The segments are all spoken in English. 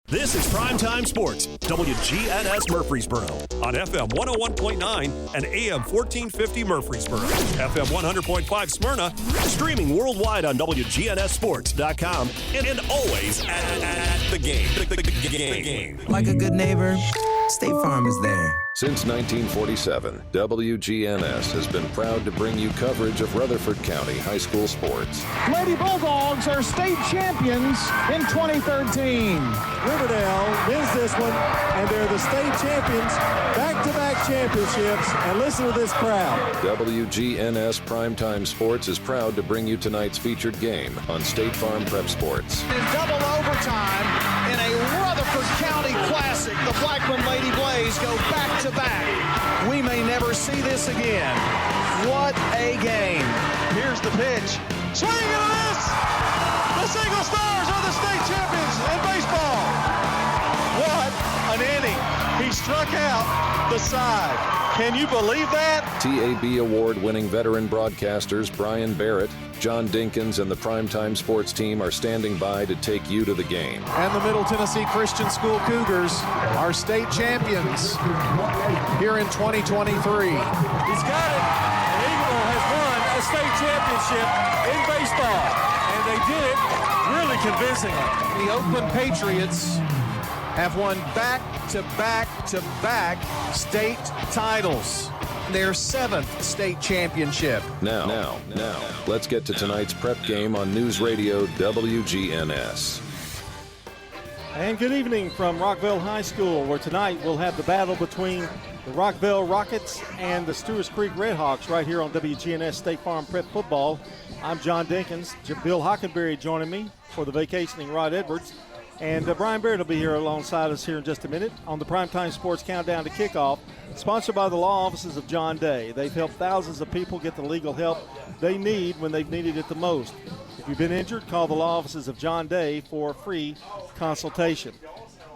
This is Primetime Sports, WGNS Murfreesboro, on FM 101.9 and AM 1450 Murfreesboro, FM 100.5 Smyrna, streaming worldwide on WGNSSports.com, and always at the game. The game. Like a good neighbor, State Farm is there. Since 1947, WGNS has been proud to bring you coverage of Rutherford County high school sports. Lady Bulldogs are state champions in 2013. Riverdale wins this one, and they're the state champions, back-to-back championships, and listen to this crowd. WGNS Primetime Sports is proud to bring you tonight's featured game on State Farm Prep Sports. In double overtime, in a Rutherford County classic, the Blackman Lady Blaze go back-to-back. We may never see this again. What a game. Here's the pitch. Swing and a miss! The Single Stars are the state champions in baseball. What an inning. He struck out the side. Can you believe that? TAB Award-winning veteran broadcasters Brian Barrett, John Dinkins, and the Primetime Sports team are standing by to take you to the game. And the Middle Tennessee Christian School Cougars are state champions here in 2023. He's got it. And Eagleville has won a state championship in baseball, and they did it really convincingly. The Oakland Patriots have won back-to-back-to-back state titles. Their 7th state championship. Now, let's get to tonight's prep game on News Radio WGNS. And good evening from Rockvale High School, where tonight we'll have the battle between the Rockvale Rockets and the Stewarts Creek Redhawks right here on WGNS State Farm Prep Football. I'm John Dinkins. Bill Hockenberry joining me for the vacationing Rod Edwards. And Brian Baird will be here alongside us here in just a minute on the Primetime Sports Countdown to Kickoff, sponsored by the law offices of John Day. They've helped thousands of people get the legal help they need when they've needed it the most. If you've been injured, call the law offices of John Day for a free consultation.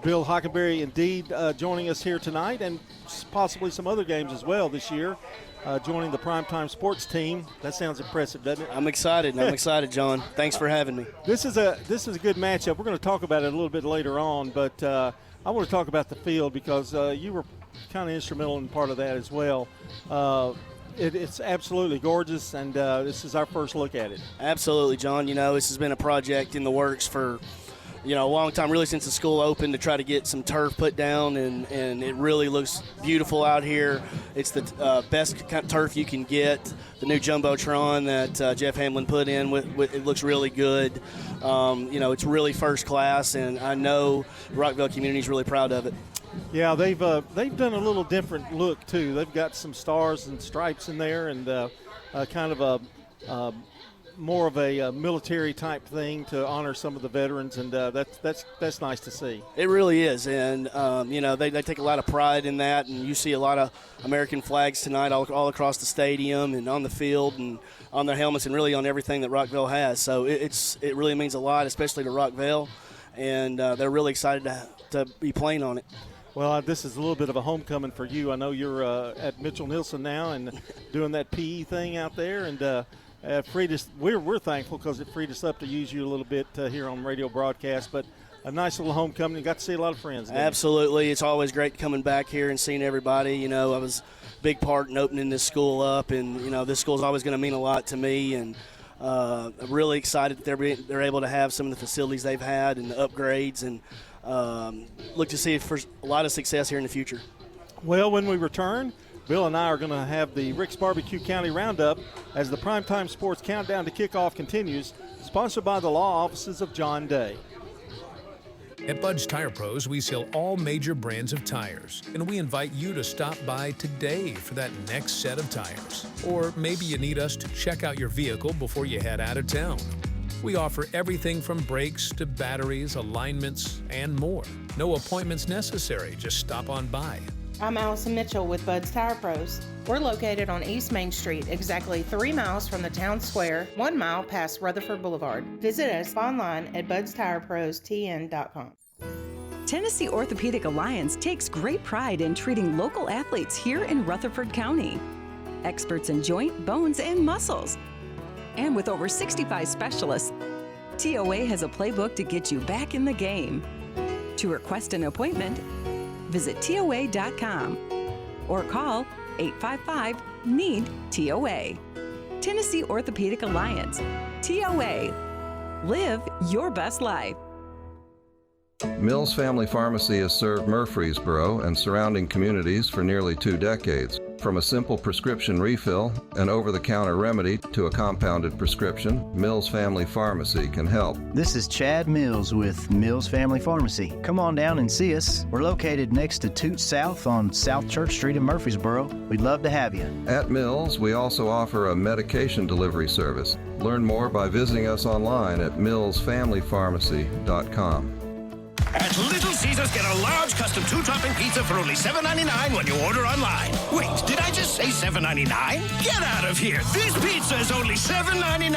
Bill Hockenberry indeed joining us here tonight, and possibly some other games as well this year. Joining the Primetime Sports team. That sounds impressive, doesn't it? I'm excited, John. Thanks for having me. This is a good matchup. We're going to talk about it a little bit later on, but I want to talk about the field because you were kind of instrumental in part of that as well. It's absolutely gorgeous, and this is our first look at it. Absolutely, John. You know, this has been a project in the works for a long time, really since the school opened, to try to get some turf put down, and it really looks beautiful out here. It's the best kind of turf you can get. The new Jumbotron that Jeff Hamlin put in, it looks really good. It's really first class, and I know the Rockvale community is really proud of it. Yeah, they've done a little different look, too. They've got some stars and stripes in there, and kind of a more of a military type thing to honor some of the veterans, and that's nice to see. It really is, and they take a lot of pride in that, and you see a lot of American flags tonight all across the stadium and on the field and on their helmets and really on everything that Rockvale has. So it really means a lot, especially to Rockvale, and they're really excited to be playing on it. Well, this is a little bit of a homecoming for you. I know you're at Mitchell Nilsson now and doing that PE thing out there, and freed us. We're thankful because it freed us up to use you a little bit here on radio broadcast. But a nice little homecoming. You got to see a lot of friends. Absolutely, it's always great coming back here and seeing everybody. You know, I was a big part in opening this school up, and this school is always going to mean a lot to me. And I'm really excited that they're able to have some of the facilities they've had and the upgrades, and look to see for a lot of success here in the future. Well, when we return, Bill and I are going to have the Rick's Barbecue County Roundup as the Primetime Sports Countdown to Kickoff continues, sponsored by the law offices of John Day. At Bud's Tire Pros, we sell all major brands of tires, and we invite you to stop by today for that next set of tires. Or maybe you need us to check out your vehicle before you head out of town. We offer everything from brakes to batteries, alignments, and more. No appointments necessary, just stop on by. I'm Allison Mitchell with Bud's Tire Pros. We're located on East Main Street, exactly 3 miles from the town square, 1 mile past Rutherford Boulevard. Visit us online at budstireprostn.com. Tennessee Orthopedic Alliance takes great pride in treating local athletes here in Rutherford County. Experts in joint, bones, and muscles. And with over 65 specialists, TOA has a playbook to get you back in the game. To request an appointment, visit TOA.com or call 855-NEED-TOA. Tennessee Orthopedic Alliance. TOA. Live your best life. Mills Family Pharmacy has served Murfreesboro and surrounding communities for nearly 2 decades. From a simple prescription refill, an over-the-counter remedy, to a compounded prescription, Mills Family Pharmacy can help. This is Chad Mills with Mills Family Pharmacy. Come on down and see us. We're located next to Toots South on South Church Street in Murfreesboro. We'd love to have you. At Mills, we also offer a medication delivery service. Learn more by visiting us online at millsfamilypharmacy.com. At Little Caesars, get a large custom 2-topping pizza for only $7.99 when you order online. Wait, did I just say $7.99? Get out of here. This pizza is only $7.99.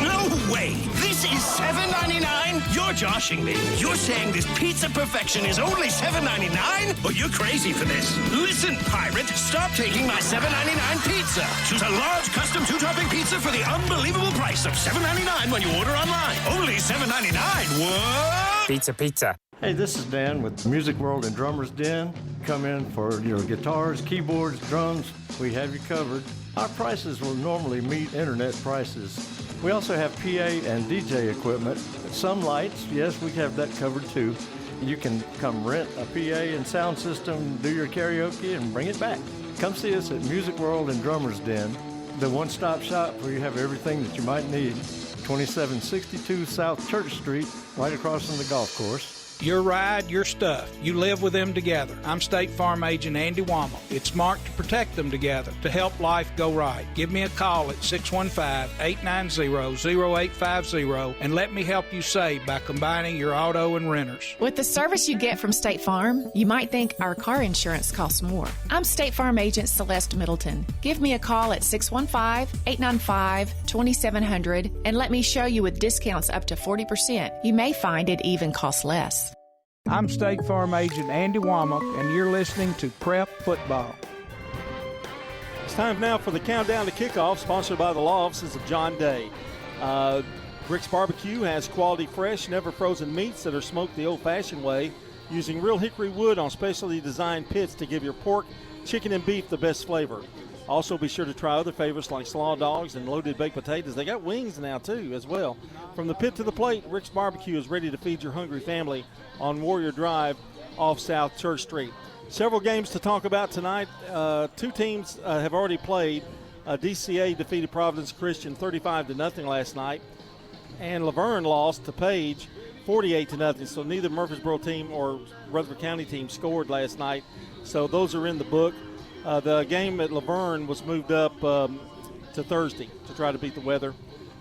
No way. This is $7.99? You're joshing me. You're saying this pizza perfection is only $7.99? Oh, you're crazy for this. Listen, pirate, stop taking my $7.99 pizza. Choose a large custom 2-topping pizza for the unbelievable price of $7.99 when you order online. Only $7.99. What? Pizza, pizza. Hey, this is Dan with Music World and Drummers Den. Come in for your guitars, keyboards, drums. We have you covered. Our prices will normally meet internet prices. We also have PA and DJ equipment. Some lights, yes, we have that covered too. You can come rent a PA and sound system, do your karaoke, and bring it back. Come see us at Music World and Drummers Den, the one-stop shop where you have everything that you might need. 2762 South Church Street, right across from the golf course. Your ride, your stuff. You live with them together. I'm State Farm Agent Andy Wommel. It's smart to protect them together, to help life go right. Give me a call at 615-890-0850 and let me help you save by combining your auto and renters. With the service you get from State Farm, you might think our car insurance costs more. I'm State Farm Agent Celeste Middleton. Give me a call at 615-895-2700 and let me show you with discounts up to 40%. You may find it even costs less. I'm State Farm Agent Andy Womack, and you're listening to Prep Football. It's time now for the countdown to kickoff, sponsored by the law offices of John Day. Rick's Barbecue has quality, fresh, never frozen meats that are smoked the old-fashioned way, using real hickory wood on specially designed pits to give your pork, chicken, and beef the best flavor. Also, be sure to try other favorites like slaw dogs and loaded baked potatoes. They got wings now, too, as well. From the pit to the plate, Rick's Barbecue is ready to feed your hungry family on Warrior Drive off South Church Street. Several games to talk about tonight. 2 teams have already played. DCA defeated Providence Christian 35-0 last night, and Laverne lost to Page 48-0. So neither Murfreesboro team or Rutherford County team scored last night. So those are in the book. The game at Laverne was moved up to Thursday to try to beat the weather.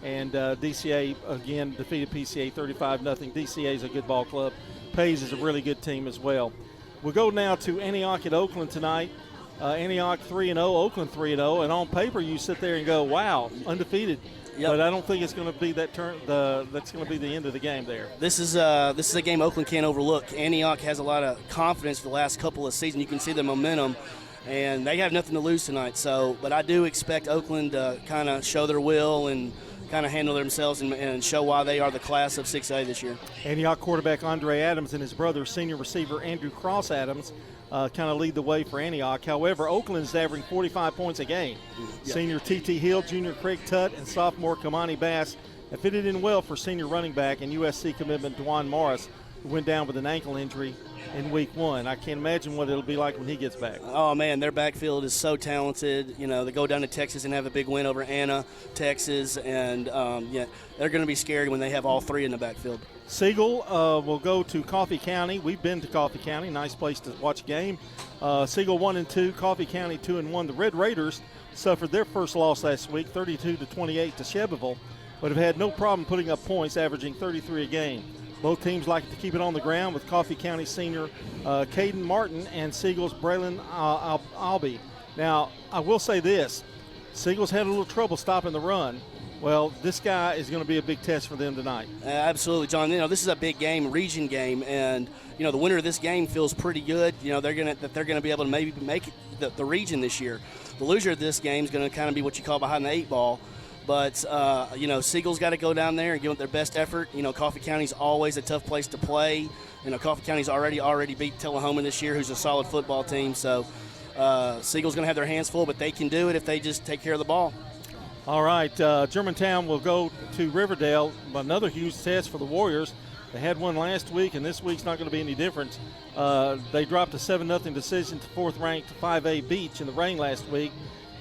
And DCA, again, defeated PCA 35-0. DCA is a good ball club. Page is a really good team as well. We'll go now to Antioch at Oakland tonight. Antioch 3-0, Oakland 3-0. And on paper, you sit there and go, wow, undefeated. Yep. But I don't think it's going to be that's going to be the end of the game there. This is a game Oakland can't overlook. Antioch has a lot of confidence for the last couple of seasons. You can see the momentum. And they have nothing to lose tonight. But I do expect Oakland to kind of show their will and kind of handle themselves and show why they are the class of 6A this year. Antioch quarterback Andre Adams and his brother, senior receiver Andrew Cross Adams, kind of lead the way for Antioch. However, Oakland's averaging 45 points a game. Yep. Senior T.T. Hill, junior Craig Tutt, and sophomore Kamani Bass have fitted in well for senior running back and USC commitment Dwan Morris, who went down with an ankle injury in week 1. I can't imagine what it'll be like when he gets back. Oh, man, their backfield is so talented. You know, they go down to Texas and have a big win over Anna, Texas, and, they're going to be scary when they have all 3 in the backfield. Siegel will go to Coffee County. We've been to Coffee County. Nice place to watch a game. Siegel 1-2, Coffee County 2-1. The Red Raiders suffered their first loss last week, 32-28 to Shelbyville, but have had no problem putting up points, averaging 33 a game. Both teams like to keep it on the ground, with Coffee County senior Caden Martin and Siegel's Braylon Albee. Now, I will say this. Siegel's had a little trouble stopping the run. Well, this guy is going to be a big test for them tonight. Absolutely, John. You know, this is a big game, region game, and the winner of this game feels pretty good. They're going to be able to maybe make the region this year. The loser of this game is going to kind of be what you call behind the 8 ball. But, Siegel's got to go down there and give it their best effort. Coffee County's always a tough place to play. Coffee County's already beat Tullahoma this year, who's a solid football team. So Siegel's going to have their hands full, but they can do it if they just take care of the ball. All right, Germantown will go to Riverdale. Another huge test for the Warriors. They had one last week, and this week's not going to be any different. They dropped a 7-0 decision to fourth-ranked 5A Beach in the rain last week.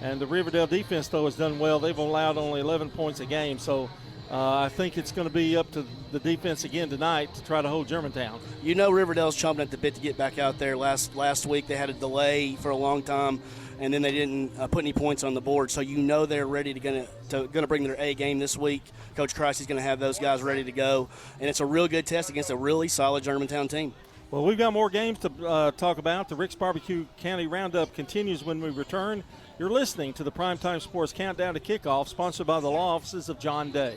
And the Riverdale defense, though, has done well. They've allowed only 11 points a game. So I think it's going to be up to the defense again tonight to try to hold Germantown. Riverdale's chomping at the bit to get back out there. Last week they had a delay for a long time, and then they didn't put any points on the board. So they're ready to bring their A game this week. Coach Christie's going to have those guys ready to go. And it's a real good test against a really solid Germantown team. Well, we've got more games to talk about. The Rick's Barbecue County Roundup continues when we return. You're listening to the Primetime Sports Countdown to Kickoff, sponsored by the law offices of John Day.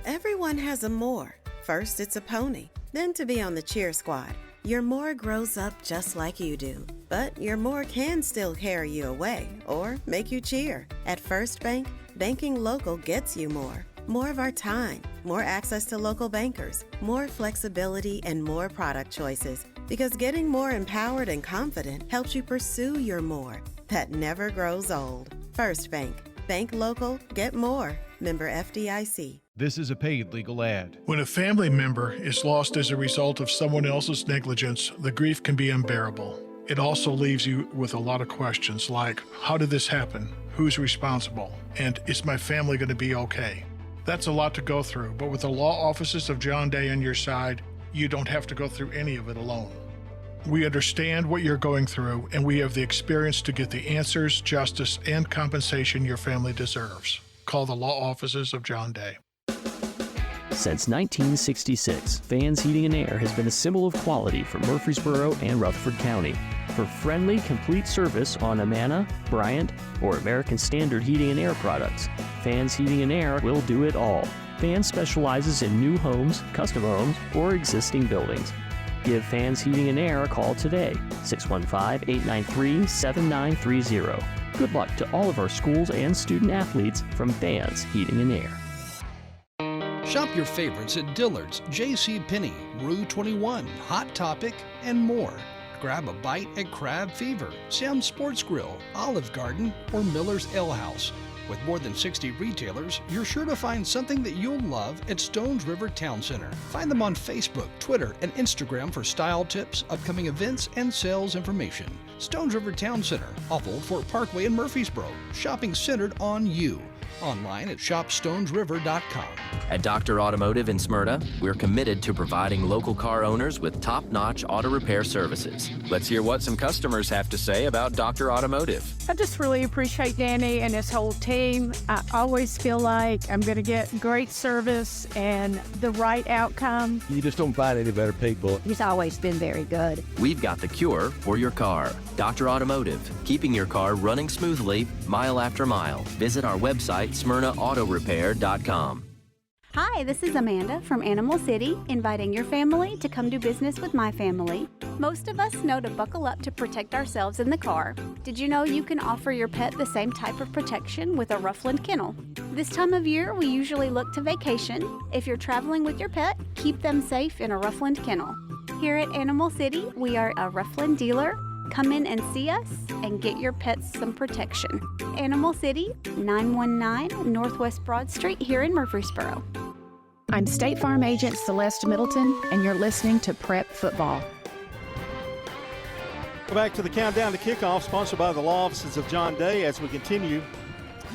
Everyone has a more. First, it's a pony. Then to be on the cheer squad. Your more grows up just like you do. But your more can still carry you away or make you cheer. At First Bank, banking local gets you more. More of our time, more access to local bankers, more flexibility, and more product choices. Because getting more empowered and confident helps you pursue your more. That never grows old. First Bank. Bank local, get more. Member FDIC. This is a paid legal ad. When a family member is lost as a result of someone else's negligence, the grief can be unbearable. It also leaves you with a lot of questions like, how did this happen? Who's responsible? And is my family going to be okay? That's a lot to go through, but with the law offices of John Day on your side, you don't have to go through any of it alone. We understand what you're going through, and we have the experience to get the answers, justice, and compensation your family deserves. Call the law offices of John Day. Since 1966, Fans Heating and Air has been a symbol of quality for Murfreesboro and Rutherford County. For friendly, complete service on Amana, Bryant, or American Standard Heating and Air products, Fans Heating and Air will do it all. Fans specializes in new homes, custom homes, or existing buildings. Give Fans Heating and Air a call today, 615-893-7930. Good luck to all of our schools and student athletes from Fans Heating and Air. Shop your favorites at Dillard's, J.C. Penney, Rue 21, Hot Topic, and more. Grab a bite at Crab Fever, Sam's Sports Grill, Olive Garden, or Miller's Ale House. With more than 60 retailers, you're sure to find something that you'll love at Stones River Town Center. Find them on Facebook, Twitter, and Instagram for style tips, upcoming events, and sales information. Stones River Town Center, off Old Fort Parkway in Murfreesboro. Shopping centered on you. Online at shopstonesriver.com. At Dr. Automotive in Smyrna, we're committed to providing local car owners with top-notch auto repair services. Let's hear what some customers have to say about Dr. Automotive. I just really appreciate Danny and his whole team. I always feel like I'm going to get great service and the right outcome. You just don't find any better people. He's always been very good. We've got the cure for your car. Dr. Automotive, keeping your car running smoothly, mile after mile. Visit our website, SmyrnaAutoRepair.com. Hi, this is Amanda from Animal City, inviting your family to come do business with my family. Most of us know to buckle up to protect ourselves in the car. Did you know you can offer your pet the same type of protection with a Ruffland kennel? This time of year, we usually look to vacation. If you're traveling with your pet, keep them safe in a Ruffland kennel. Here at Animal City, we are a Ruffland dealer. Come in and see us and get your pets some protection. Animal City, 919 Northwest Broad Street here in Murfreesboro. I'm State Farm Agent Celeste Middleton, and you're listening to Prep Football. Go back to the Countdown to Kickoff, sponsored by the law offices of John Day, as we continue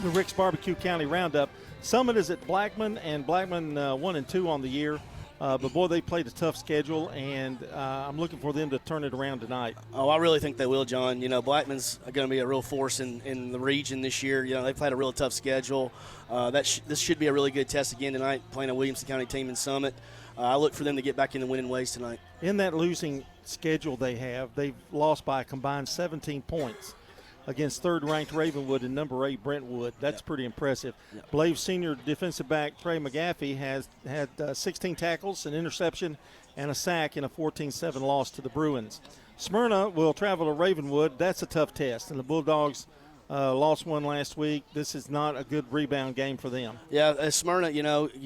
the Rick's Barbecue County Roundup. Summit is at Blackman, and Blackman 1-2 on the year. But, boy, they played a tough schedule, and I'm looking for them to turn it around tonight. Oh, I really think they will, John. Blackman's going to be a real force in the region this year. They've played a real tough schedule. This should be a really good test again tonight, playing a Williamson County team in Summit. I look for them to get back in the winning ways tonight. In that losing schedule they've lost by a combined 17 points against third-ranked Ravenwood and number 8 Brentwood. That's pretty impressive. Blave senior defensive back Trey McGaffey has had 16 tackles, an interception, and a sack in a 14-7 loss to the Bruins. Smyrna will travel to Ravenwood. That's a tough test, and the Bulldogs lost one last week. This is not a good rebound game for them. Yeah, Smyrna, you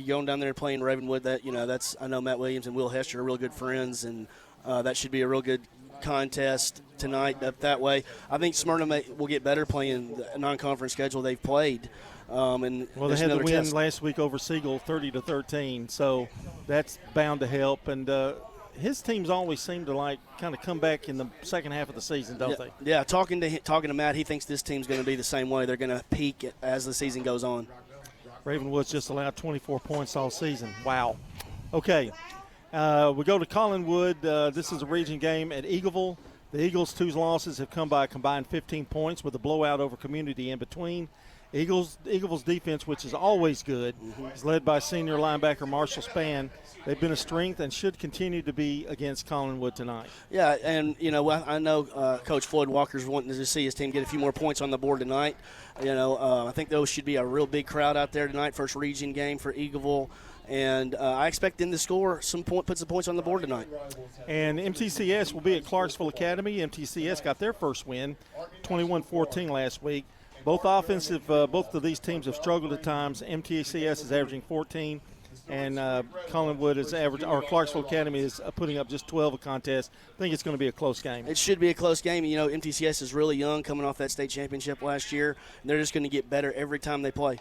going down there playing Ravenwood, I know Matt Williams and Will Hester are real good friends, and that should be a real good contest tonight up that way. I think Smyrna will get better playing the non-conference schedule they've played. They had the win last week over Siegel, 30-13, so that's bound to help. And his teams always seem to kind of come back in the second half of the season, don't they? Yeah, talking to Matt, he thinks this team's going to be the same way. They're going to peak as the season goes on. Ravenwood's just allowed 24 points all season. Wow. Okay, we go to Collinwood. This is a region game at Eagleville. The Eagles' 2 losses have come by a combined 15 points with a blowout over Community in between. Eagleville's defense, which is always good, is led by senior linebacker Marshall Spann. They've been a strength and should continue to be against Collinwood tonight. Yeah, and, I know Coach Floyd Walker's wanting to see his team get a few more points on the board tonight. I think those should be a real big crowd out there tonight, first region game for Eagleville. And I expect them to score put some points on the board tonight. And MTCS will be at Clarksville Academy. MTCS got their first win, 21-14 last week. Both of these teams have struggled at times. MTCS is averaging 14, and Collinwood is Clarksville Academy is putting up just 12 a contest. I think it's going to be a close game. It should be a close game. MTCS is really young, coming off that state championship last year, and they're just going to get better every time they play.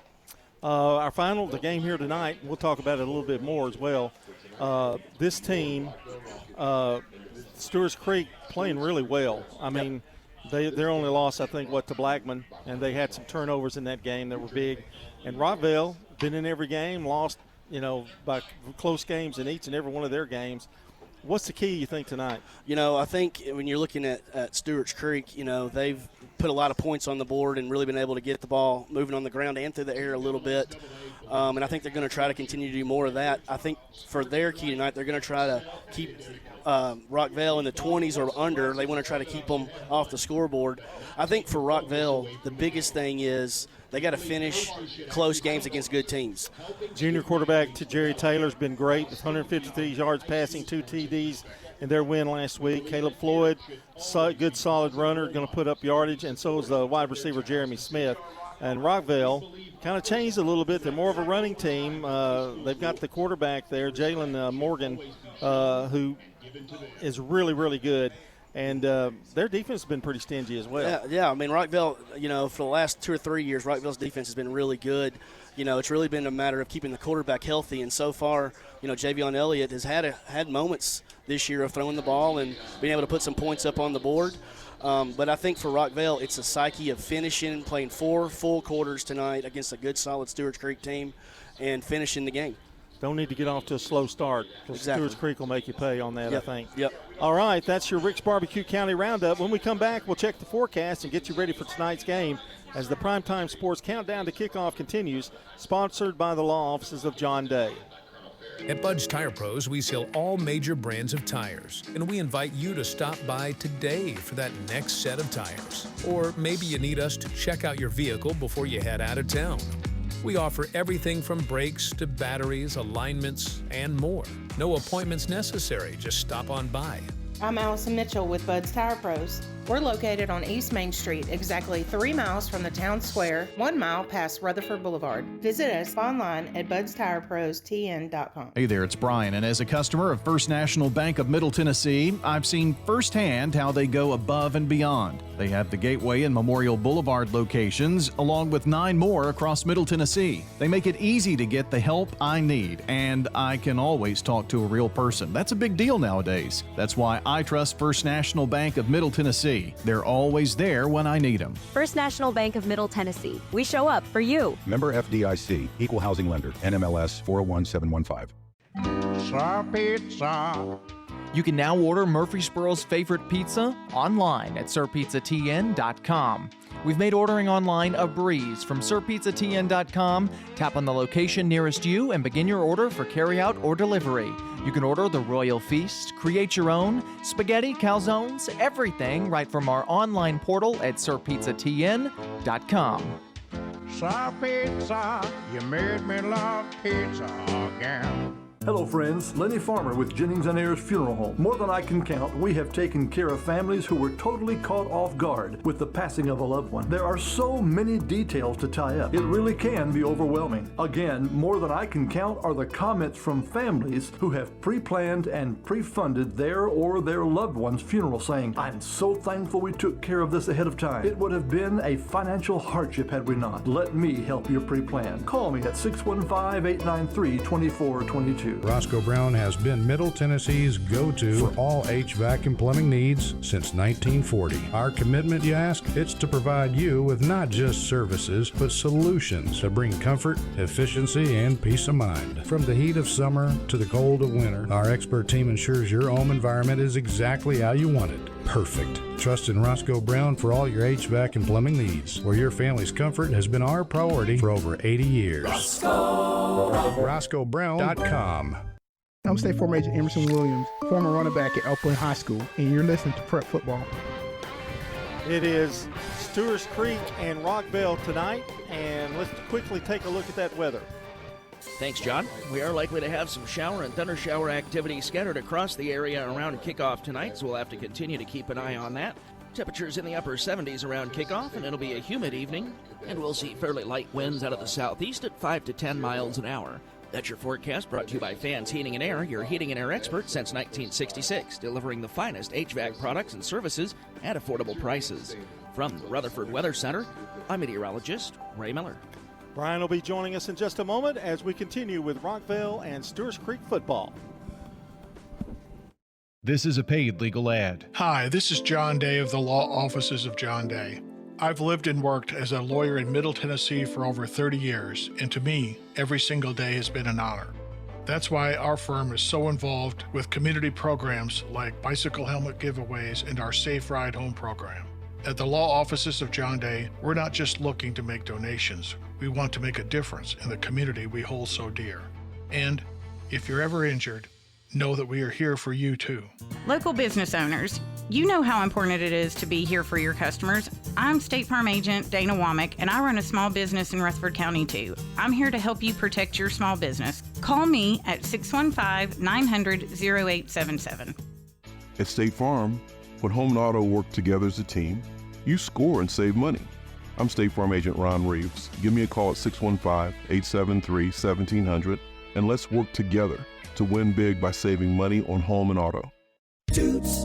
Our final, the game here tonight, we'll talk about it a little bit more as well. This team, Stewarts Creek, playing really well. I mean, their only loss, I think, to Blackman, and they had some turnovers in that game that were big. And Rockvale, been in every game, lost, by close games in each and every one of their games. What's the key, you think, tonight? I think when you're looking at Stewarts Creek, they've put a lot of points on the board and really been able to get the ball moving on the ground and through the air a little bit. And I think they're going to try to continue to do more of that. I think for their key tonight, they're going to try to keep Rockvale in the 20s or under. They want to try to keep them off the scoreboard. I think for Rockvale, the biggest thing is they got to finish close games against good teams. Junior quarterback Jerry Taylor's been great with 153 yards passing, 2 TDs in their win last week. Caleb Floyd, good solid runner, going to put up yardage, and so is the wide receiver Jeremy Smith. And Rockvale kind of changed a little bit. They're more of a running team. They've got the quarterback there, Jalen Morgan, who is really, really good. And their defense has been pretty stingy as well. Yeah. I mean, Rockvale, for the last 2 or 3 years, Rockvale's defense has been really good. It's really been a matter of keeping the quarterback healthy. And so far, Javion Elliott has had moments this year of throwing the ball and being able to put some points up on the board. But I think for Rockvale, it's a psyche of finishing, playing 4 full quarters tonight against a good, solid Stewarts Creek team and finishing the game. Don't need to get off to a slow start because exactly. Stewarts Creek will make you pay on that, Yep. I think. Yep. All right, that's your Rick's Barbecue County Roundup. When we come back, we'll check the forecast and get you ready for tonight's game as the Primetime Sports Countdown to Kickoff continues, sponsored by the law offices of John Day. At Bud's Tire Pros, we sell all major brands of tires, and we invite you to stop by today for that next set of tires. Or maybe you need us to check out your vehicle before you head out of town. We offer everything from brakes to batteries, alignments, and more. No appointments necessary, just stop on by. I'm Allison Mitchell with Bud's Tire Pros. We're located on East Main Street, exactly 3 miles from the town square, 1 mile past Rutherford Boulevard. Visit us online at budstirepros.tn.com. Hey there, it's Brian, and as a customer of First National Bank of Middle Tennessee, I've seen firsthand how they go above and beyond. They have the Gateway and Memorial Boulevard locations, along with 9 more across Middle Tennessee. They make it easy to get the help I need, and I can always talk to a real person. That's a big deal nowadays. That's why I trust First National Bank of Middle Tennessee. They're always there when I need them. First National Bank of Middle Tennessee. We show up for you. Member FDIC, Equal Housing Lender, NMLS 401715. Sir Pizza. You can now order Murfreesboro's favorite pizza online at sirpizzatn.com. We've made ordering online a breeze. From sirpizzatn.com, tap on the location nearest you and begin your order for carryout or delivery. You can order the Royal Feast, create your own, spaghetti, calzones, everything right from our online portal at sirpizzatn.com. Sir Pizza, you made me love pizza again. Hello friends, Lenny Farmer with Jennings & Ayers Funeral Home. More than I can count, we have taken care of families who were totally caught off guard with the passing of a loved one. There are so many details to tie up. It really can be overwhelming. Again, more than I can count are the comments from families who have pre-planned and pre-funded their or their loved one's funeral, saying, "I'm so thankful we took care of this ahead of time. It would have been a financial hardship had we not. Let me help you pre-plan. Call me at 615-893-2422. Roscoe Brown has been Middle Tennessee's go-to for all HVAC and plumbing needs since 1940. Our commitment, you ask? It's to provide you with not just services, but solutions to bring comfort, efficiency, and peace of mind. From the heat of summer to the cold of winter, our expert team ensures your home environment is exactly how you want it. Perfect. Trust in Roscoe Brown for all your HVAC and plumbing needs, where your family's comfort has been our priority for over 80 years. RoscoeBrown.com. I'm State Farm Agent Emerson Williams, former running back at Oakland High School, and you're listening to Prep Football. It is Stewarts Creek and Rockvale tonight, and let's quickly take a look at that weather. Thanks, John. We are likely to have some shower and thunder shower activity scattered across the area around kickoff tonight, so we'll have to continue to keep an eye on that. Temperatures in the upper 70s around kickoff, and it'll be a humid evening, and we'll see fairly light winds out of the southeast at 5 to 10 miles an hour. That's your forecast, brought to you by Fans Heating and Air, your heating and air expert since 1966, delivering the finest HVAC products and services at affordable prices. From the Rutherford Weather Center, I'm meteorologist Ray Miller. Brian will be joining us in just a moment as we continue with Rockvale and Stewarts Creek football. This is a paid legal ad. Hi, this is John Day of the Law Offices of John Day. I've lived and worked as a lawyer in Middle Tennessee for over 30 years, and to me, every single day has been an honor. That's why our firm is so involved with community programs like bicycle helmet giveaways and our Safe Ride Home program. At the Law Offices of John Day, we're not just looking to make donations. We want to make a difference in the community we hold so dear. And if you're ever injured, know that we are here for you too. Local business owners, you know how important it is to be here for your customers. I'm State Farm Agent Dana Womack, and I run a small business in Rutherford County too. I'm here to help you protect your small business. Call me at 615-900-0877. At State Farm, when home and auto work together as a team, you score and save money. I'm State Farm Agent Ron Reeves. Give me a call at 615-873-1700, and let's work together to win big by saving money on home and auto. Toots.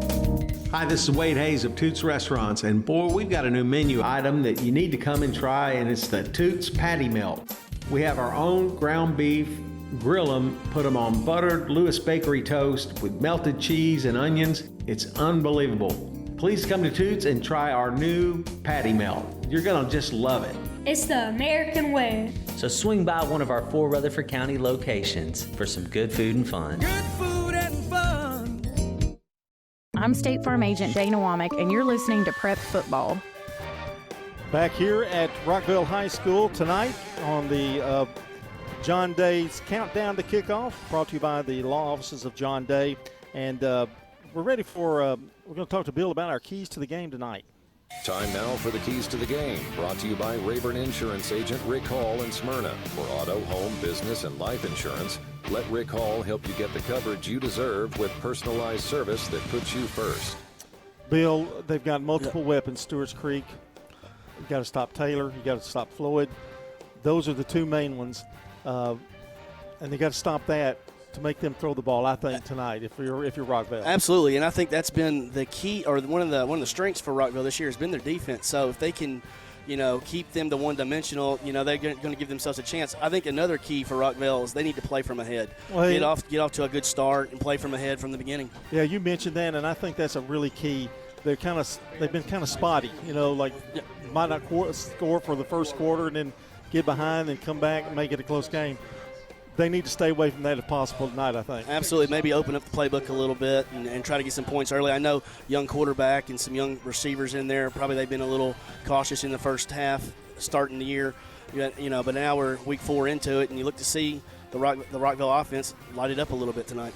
Hi, this is Wade Hayes of Toots Restaurants, and boy, we've got a new menu item that you need to come and try, and it's the Toots Patty Melt. We have our own ground beef, grill them, put them on buttered Lewis Bakery toast with melted cheese and onions. It's unbelievable. Please come to Toots and try our new Patty Melt. You're gonna just love it. It's the American way. So swing by one of our 4 Rutherford County locations for some good food and fun. Good food and fun. I'm State Farm Agent Dana Womack, and you're listening to Prep Football. Back here at Rockvale High School tonight on the John Day's Countdown to Kickoff, brought to you by the Law Offices of John Day. And we're ready for, we're going to talk to Bill about our keys to the game tonight. Time now for the keys to the game, brought to you by Rayburn Insurance Agent Rick Hall in Smyrna. For auto, home, business, and life insurance, let Rick Hall help you get the coverage you deserve with personalized service that puts you first. Bill, they've got multiple weapons, Stewarts Creek. You got to stop Taylor. You got to stop Floyd. Those are the two main ones. And they got to stop that to make them throw the ball, I think, tonight, if you're Rockvale. Absolutely, and I think that's been the key, or one of the strengths for Rockvale this year has been their defense. So if they can, keep them to one-dimensional, they're going to give themselves a chance. I think another key for Rockvale is they need to play from ahead. Well, get off to a good start and play from ahead from the beginning. Yeah, you mentioned that, and I think that's a really key. They've been kind of spotty, might not score for the first quarter and then get behind and come back and make it a close game. They need to stay away from that if possible tonight, I think. Absolutely. Maybe open up the playbook a little bit and try to get some points early. I know young quarterback and some young receivers in there. Probably they've been a little cautious in the first half starting the year. But now we're week 4 into it, and you look to see the Rockvale offense light it up a little bit tonight.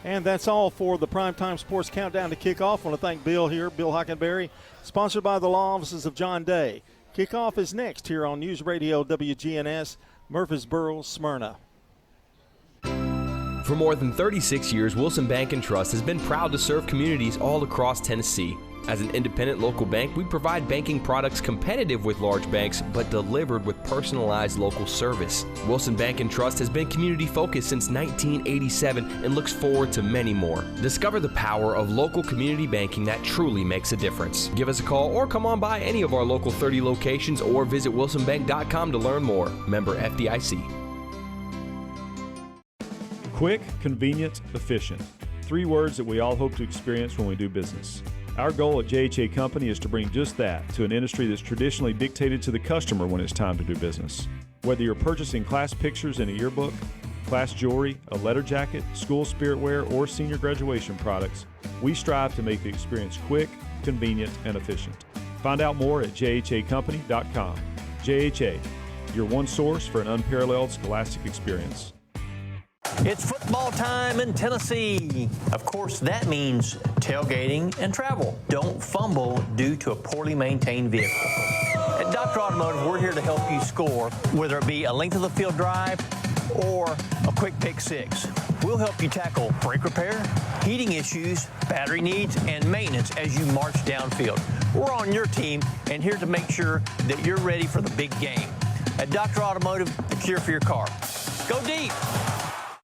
And that's all for the Primetime Sports Countdown to Kickoff. I want to thank Bill here, Bill Hockenberry, sponsored by the Law Offices of John Day. Kickoff is next here on News Radio WGNS, Murfreesboro, Smyrna. For more than 36 years, Wilson Bank & Trust has been proud to serve communities all across Tennessee. As an independent local bank, we provide banking products competitive with large banks, but delivered with personalized local service. Wilson Bank & Trust has been community-focused since 1987 and looks forward to many more. Discover the power of local community banking that truly makes a difference. Give us a call or come on by any of our local 30 locations or visit wilsonbank.com to learn more. Member FDIC. Quick, convenient, efficient. 3 words that we all hope to experience when we do business. Our goal at JHA Company is to bring just that to an industry that's traditionally dictated to the customer when it's time to do business. Whether you're purchasing class pictures in a yearbook, class jewelry, a letter jacket, school spirit wear, or senior graduation products, we strive to make the experience quick, convenient, and efficient. Find out more at jhacompany.com. JHA, your one source for an unparalleled scholastic experience. It's football time in Tennessee. Of course, that means tailgating and travel. Don't fumble due to a poorly maintained vehicle. At Dr. Automotive, we're here to help you score, whether it be a length of the field drive or a quick pick six. We'll help you tackle brake repair, heating issues, battery needs, and maintenance as you march downfield. We're on your team and here to make sure that you're ready for the big game. At Dr. Automotive, the cure for your car. Go deep.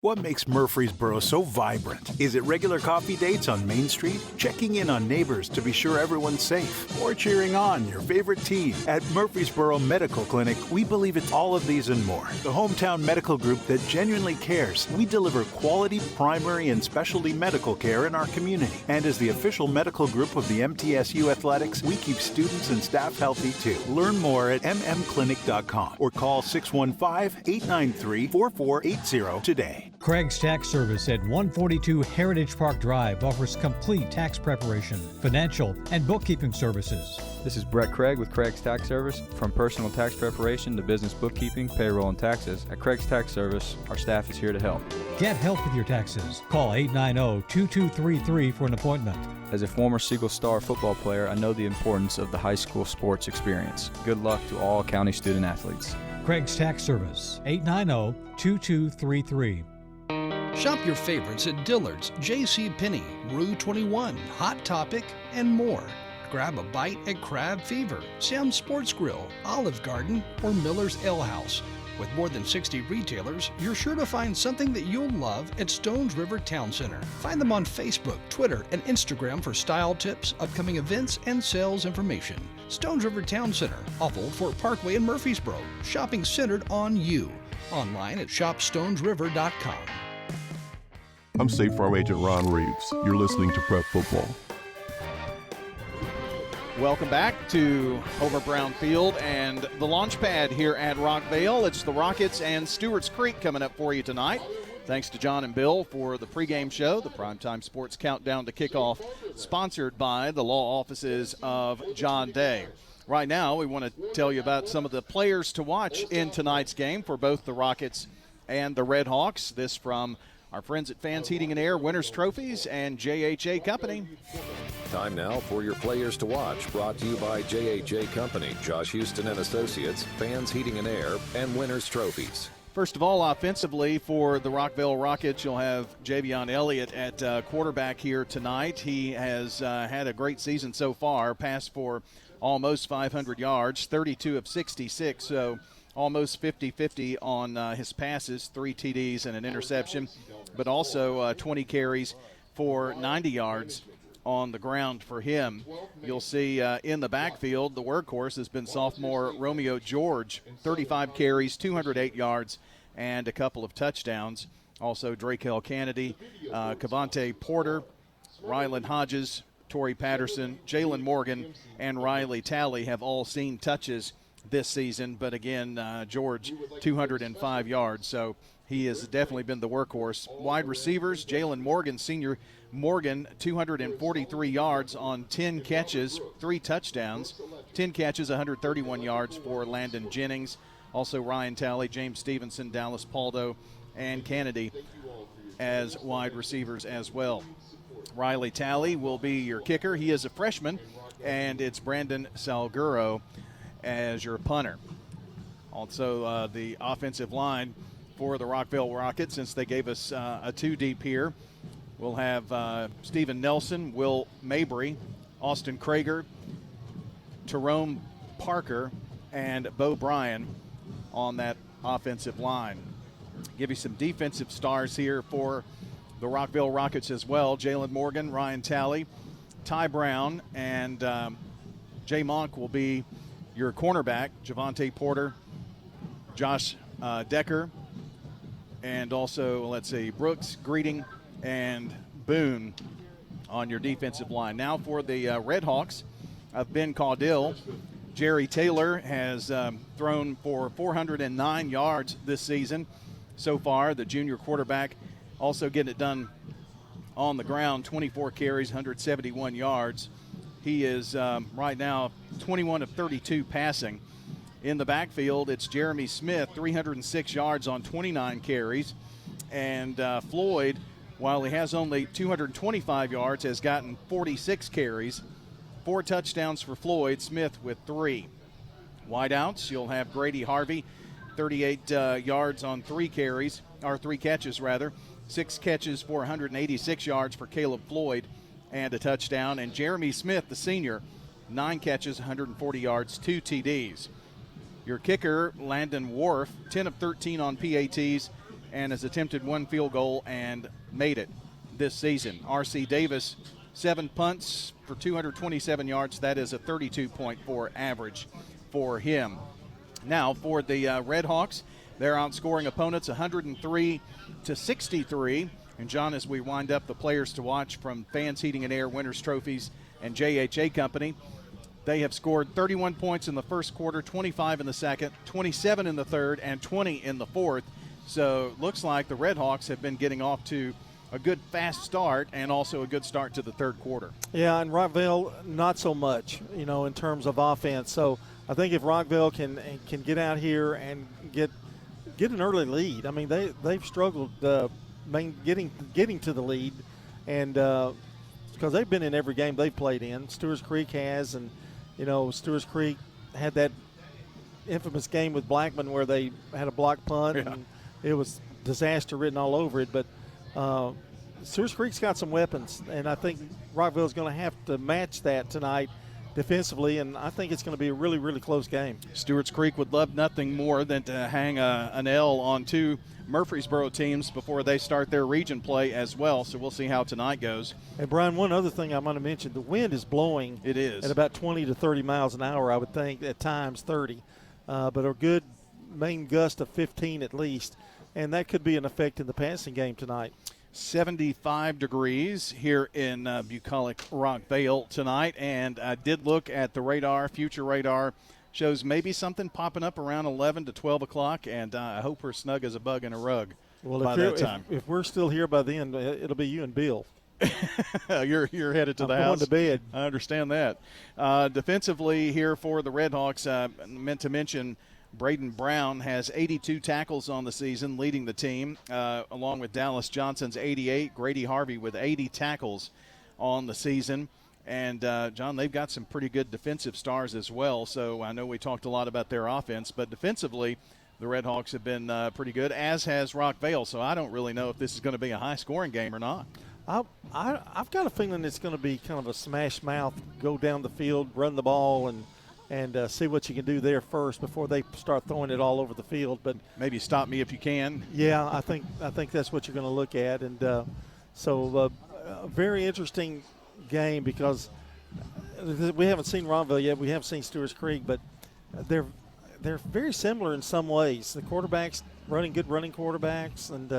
What makes Murfreesboro so vibrant? Is it regular coffee dates on Main Street? Checking in on neighbors to be sure everyone's safe? Or cheering on your favorite team? At Murfreesboro Medical Clinic, we believe it's all of these and more. The hometown medical group that genuinely cares. We deliver quality primary and specialty medical care in our community. And as the official medical group of the MTSU Athletics, we keep students and staff healthy too. Learn more at mmclinic.com or call 615-893-4480 today. Craig's Tax Service at 142 Heritage Park Drive offers complete tax preparation, financial, and bookkeeping services. This is Brett Craig with Craig's Tax Service. From personal tax preparation to business bookkeeping, payroll, and taxes, at Craig's Tax Service, our staff is here to help. Get help with your taxes. Call 890-2233 for an appointment. As a former Siegel Star football player, I know the importance of the high school sports experience. Good luck to all county student athletes. Craig's Tax Service, 890-2233. Shop your favorites at Dillard's, JCPenney, Rue 21, Hot Topic, and more. Grab a bite at Crab Fever, Sam's Sports Grill, Olive Garden, or Miller's Ale House. With more than 60 retailers, you're sure to find something that you'll love at Stones River Town Center. Find them on Facebook, Twitter, and Instagram for style tips, upcoming events, and sales information. Stones River Town Center, off Old Fort Parkway in Murfreesboro. Shopping centered on you. Online at shopstonesriver.com. I'm State Farm Agent Ron Reeves. You're listening to Prep Football. Welcome back to Over Brown Field and the launch pad here at Rockvale. It's the Rockets and Stewarts Creek coming up for you tonight. Thanks to John and Bill for the pregame show, the Primetime Sports Countdown to Kickoff, sponsored by the law offices of John Day. Right now, we want to tell you about some of the players to watch in tonight's game for both the Rockets and the Red Hawks. This from our friends at Fans Heating and Air, Winners Trophies, and JHA Company. Time now for your players to watch, brought to you by JHA Company, Josh Houston and Associates, Fans Heating and Air, and Winners Trophies. First of all, offensively for the Rockvale Rockets, you'll have Javion Elliott at quarterback here tonight. He has had a great season so far, passed for almost 500 yards, 32 of 66, so almost 50-50 on his passes, 3 TDs and an interception, but also 20 carries for 90 yards on the ground for him. You'll see in the backfield, the workhorse has been sophomore Romeo George, 35 carries, 208 yards, and a couple of touchdowns. Also Drakell Kennedy, Cavante Porter, Ryland Hodges, Torrey Patterson, Jalen Morgan, and Riley Talley have all seen touches this season, but again, George, 205 yards, so he has definitely been the workhorse. Wide receivers, Jalen Morgan, senior Morgan, 243 yards on 10 catches, 3 touchdowns, 10 catches, 131 yards for Landon Jennings. Also Ryan Talley, James Stevenson, Dallas Paldo, and Kennedy as wide receivers as well. Riley Talley will be your kicker. He is a freshman, and it's Brandon Salguro as your punter. Also, the offensive line for the Rockvale Rockets, since they gave us a 2 deep here. We'll have Stephen Nelson, Will Mabry, Austin Krager, Jerome Parker, and Bo Bryan on that offensive line. Give you some defensive stars here for the Rockvale Rockets as well. Jalen Morgan, Ryan Talley, Ty Brown, and Jay Monk will be your cornerback. Javante Porter, Josh Decker, and also, let's see, Brooks, Greeting, and Boone on your defensive line. Now for the Red Hawks of Ben Caudill. Jerry Taylor has thrown for 409 yards this season so far. The junior quarterback also getting it done on the ground, 24 carries, 171 yards. He is right now 21 of 32 passing. In the backfield, it's Jeremy Smith, 306 yards on 29 carries. And Floyd, while he has only 225 yards, has gotten 46 carries. 4 touchdowns for Floyd, Smith with 3. Wideouts, you'll have Grady Harvey, 38 yards on 3 catches. 6 catches for 186 yards for Caleb Floyd and a touchdown. And Jeremy Smith, the senior, 9 catches, 140 yards, 2 TDs. Your kicker, Landon Wharf, 10 of 13 on PATs and has attempted 1 field goal and made it this season. R.C. Davis, 7 punts for 227 yards. That is a 32.4 average for him. Now for the Red Hawks, they're outscoring opponents 103-63. And John, as we wind up the players to watch from Fans Heating and Air, Winners Trophies, and JHA Company, they have scored 31 points in the first quarter, 25 in the second, 27 in the third, and 20 in the fourth. So it looks like the Red Hawks have been getting off to a good fast start and also a good start to the third quarter. Yeah, and Rockvale not so much, in terms of offense. So I think if Rockvale can get out here and get an early lead, I mean they've struggled getting to the lead, and because they've been in every game they've played in. Stewarts Creek has, and Stewarts Creek had that infamous game with Blackman where they had a block punt, and it was disaster written all over it. But Stewarts Creek's got some weapons, and I think Rockvale's going to have to match that tonight defensively, and I think it's going to be a really, really close game. Stewarts Creek would love nothing more than to hang an L on 2 Murfreesboro teams before they start their region play as well, so we'll see how tonight goes. And Brian, one other thing I want to mention, the wind is blowing. It is. At about 20 to 30 miles an hour, I would think, at times 30, but a good main gust of 15 at least, and that could be an effect in the passing game tonight. 75 degrees here in bucolic Rockvale tonight, and I did look at the radar. Future radar shows maybe something popping up around 11 to 12 o'clock, and I hope we're snug as a bug in a rug by that time. If we're still here by then, it'll be you and Bill. You're headed to the house. I'm going to bed. I understand that. Defensively here for the Red Hawks, meant to mention Braden Brown has 82 tackles on the season, leading the team, along with Dallas Johnson's 88, Grady Harvey with 80 tackles on the season. And, John, they've got some pretty good defensive stars as well. So I know we talked a lot about their offense, but defensively the Red Hawks have been pretty good, as has Rockvale. So I don't really know if this is going to be a high-scoring game or not. I've got a feeling it's going to be kind of a smash mouth, go down the field, run the ball, and see what you can do there first before they start throwing it all over the field. But maybe stop me if you can. Yeah, I think that's what you're going to look at. And so a very interesting game, because we haven't seen Rockvale yet. We haven't seen Stewarts Creek, but they're very similar in some ways. The quarterbacks running good running quarterbacks, and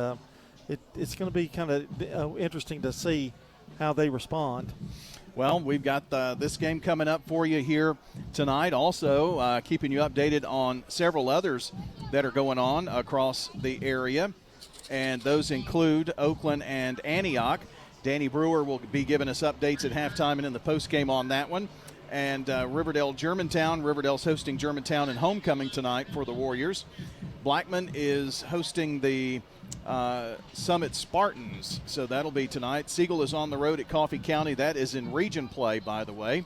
it's going to be kind of interesting to see how they respond. Well, we've got this game coming up for you here tonight. Also, keeping you updated on several others that are going on across the area, and those include Oakland and Antioch. Danny Brewer will be giving us updates at halftime and in the postgame on that one. And Riverdale Germantown. Riverdale's hosting Germantown in homecoming tonight for the Warriors. Blackman is hosting the Summit Spartans. So that'll be tonight. Siegel is on the road at Coffee County. That is in region play, by the way.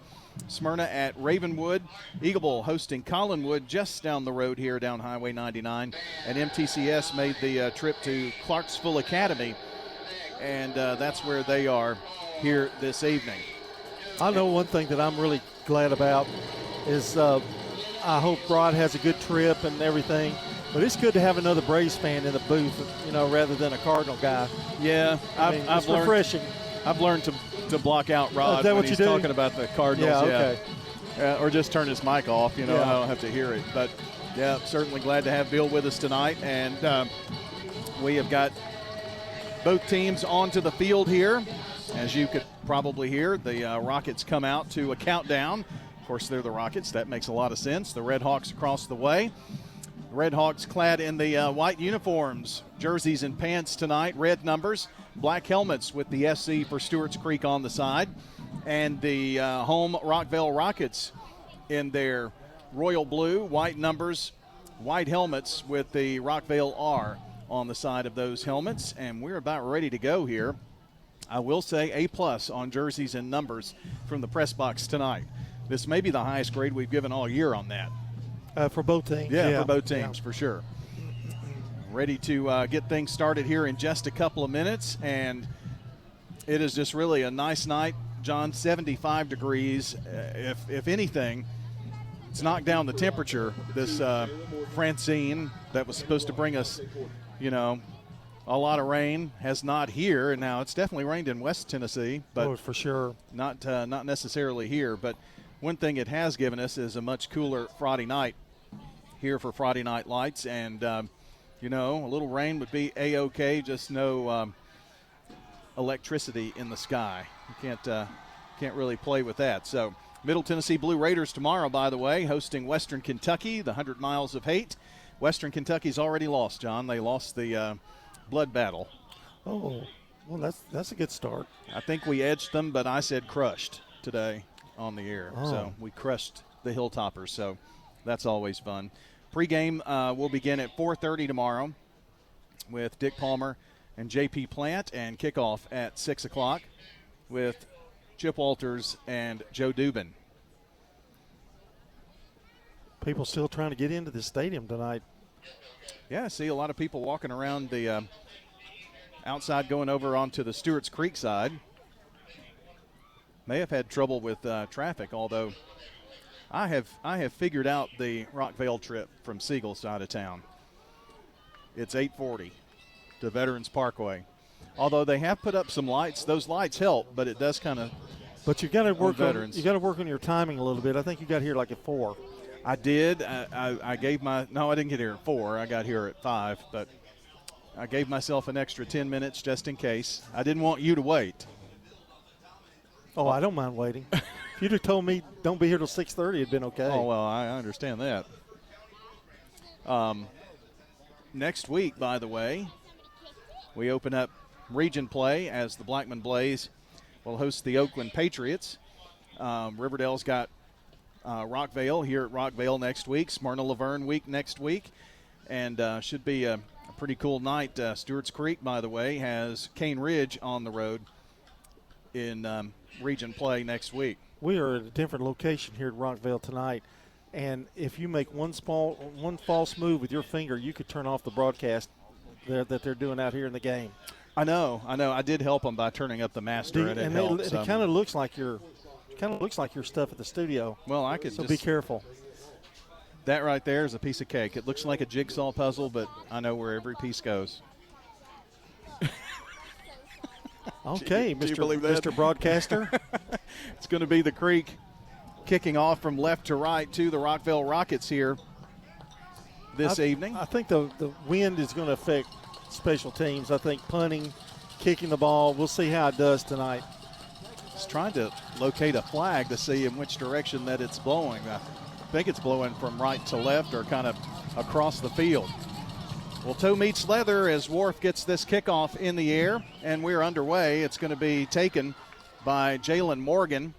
Smyrna at Ravenwood. Eagleville hosting Collinwood just down the road here down Highway 99. And MTCS made the trip to Clarksville Academy, and that's where they are here this evening. I know one thing that I'm really glad about is I hope Rod has a good trip and everything. But it's good to have another Braves fan in the booth, rather than a Cardinal guy. Yeah, it's refreshing. I've learned to block out Rod is that when what he's you do? talking about the Cardinals. Yeah, okay. Or just turn his mic off, I don't have to hear it. But, yeah, certainly glad to have Bill with us tonight. And we have got both teams onto the field here. As you could probably hear, the Rockets come out to a countdown. Of course, they're the Rockets. That makes a lot of sense. The Red Hawks across the way. Red Hawks clad in the white uniforms, jerseys and pants tonight, red numbers, black helmets with the SC for Stewarts Creek on the side, and the home Rockvale Rockets in their royal blue, white numbers, white helmets with the Rockvale R on the side of those helmets, and we're about ready to go here. I will say A+ on jerseys and numbers from the press box tonight. This may be the highest grade we've given all year on that. For both teams. Yeah, for both teams, for sure. Ready to get things started here in just a couple of minutes, and it is just really a nice night. John, 75 degrees. If anything, it's knocked down the temperature. This Francine that was supposed to bring us, a lot of rain has not here, and now it's definitely rained in West Tennessee, but for sure, not necessarily here. But one thing it has given us is a much cooler Friday night here for Friday Night Lights, and a little rain would be A-OK, just no electricity in the sky. You can't really play with that. So Middle Tennessee Blue Raiders tomorrow, by the way, hosting Western Kentucky, the 100 Miles of Hate. Western Kentucky's already lost, John. They lost the blood battle. Oh, well, that's a good start. I think we edged them, but I said crushed today on the air. Oh. So we crushed the Hilltoppers, so that's always fun. Pre-game will begin at 4:30 tomorrow with Dick Palmer and J.P. Plant, and kickoff at 6 o'clock with Chip Walters and Joe Dubin. People still trying to get into the stadium tonight. Yeah, I see a lot of people walking around the outside going over onto the Stewarts Creek side. May have had trouble with traffic, although I have figured out the Rockvale trip from Siegel's side of town. It's 840 to Veterans Parkway. Although they have put up some lights, those lights help, but it does kind of. But you got to work Veterans. You got to work on your timing a little bit. I think you got here like at 4. I did. I gave I didn't get here at 4. I got here at 5, but I gave myself an extra 10 minutes just in case. I didn't want you to wait. Oh, I don't mind waiting. If you'd have told me don't be here till 6:30, it'd been okay. Oh, well, I understand that. Next week, by the way, we open up region play as the Blackman Blaze will host the Oakland Patriots. Riverdale's got Rockvale here at Rockvale next week, Smyrna Laverne week next week, and should be a pretty cool night. Stewarts Creek, by the way, has Cane Ridge on the road in region play next week. We are at a different location here at Rockvale tonight, and if you make one false move with your finger, you could turn off the broadcast that they're doing out here in the game. I know. I did help them by turning up the master, and it helped. It kind of looks like your stuff at the studio. Well, I could. So be careful. That right there is a piece of cake. It looks like a jigsaw puzzle, but I know where every piece goes. Okay, do you believe that? Mr. Broadcaster. It's going to be the Creek kicking off from left to right to the Rockvale Rockets here this evening. I think the wind is going to affect special teams. I think punting, kicking the ball. We'll see how it does tonight. Just trying to locate a flag to see in which direction that it's blowing. I think it's blowing from right to left or kind of across the field. Well, toe meets leather as Wharf gets this kickoff in the air, and we're underway. It's going to be taken by Jalen Morgan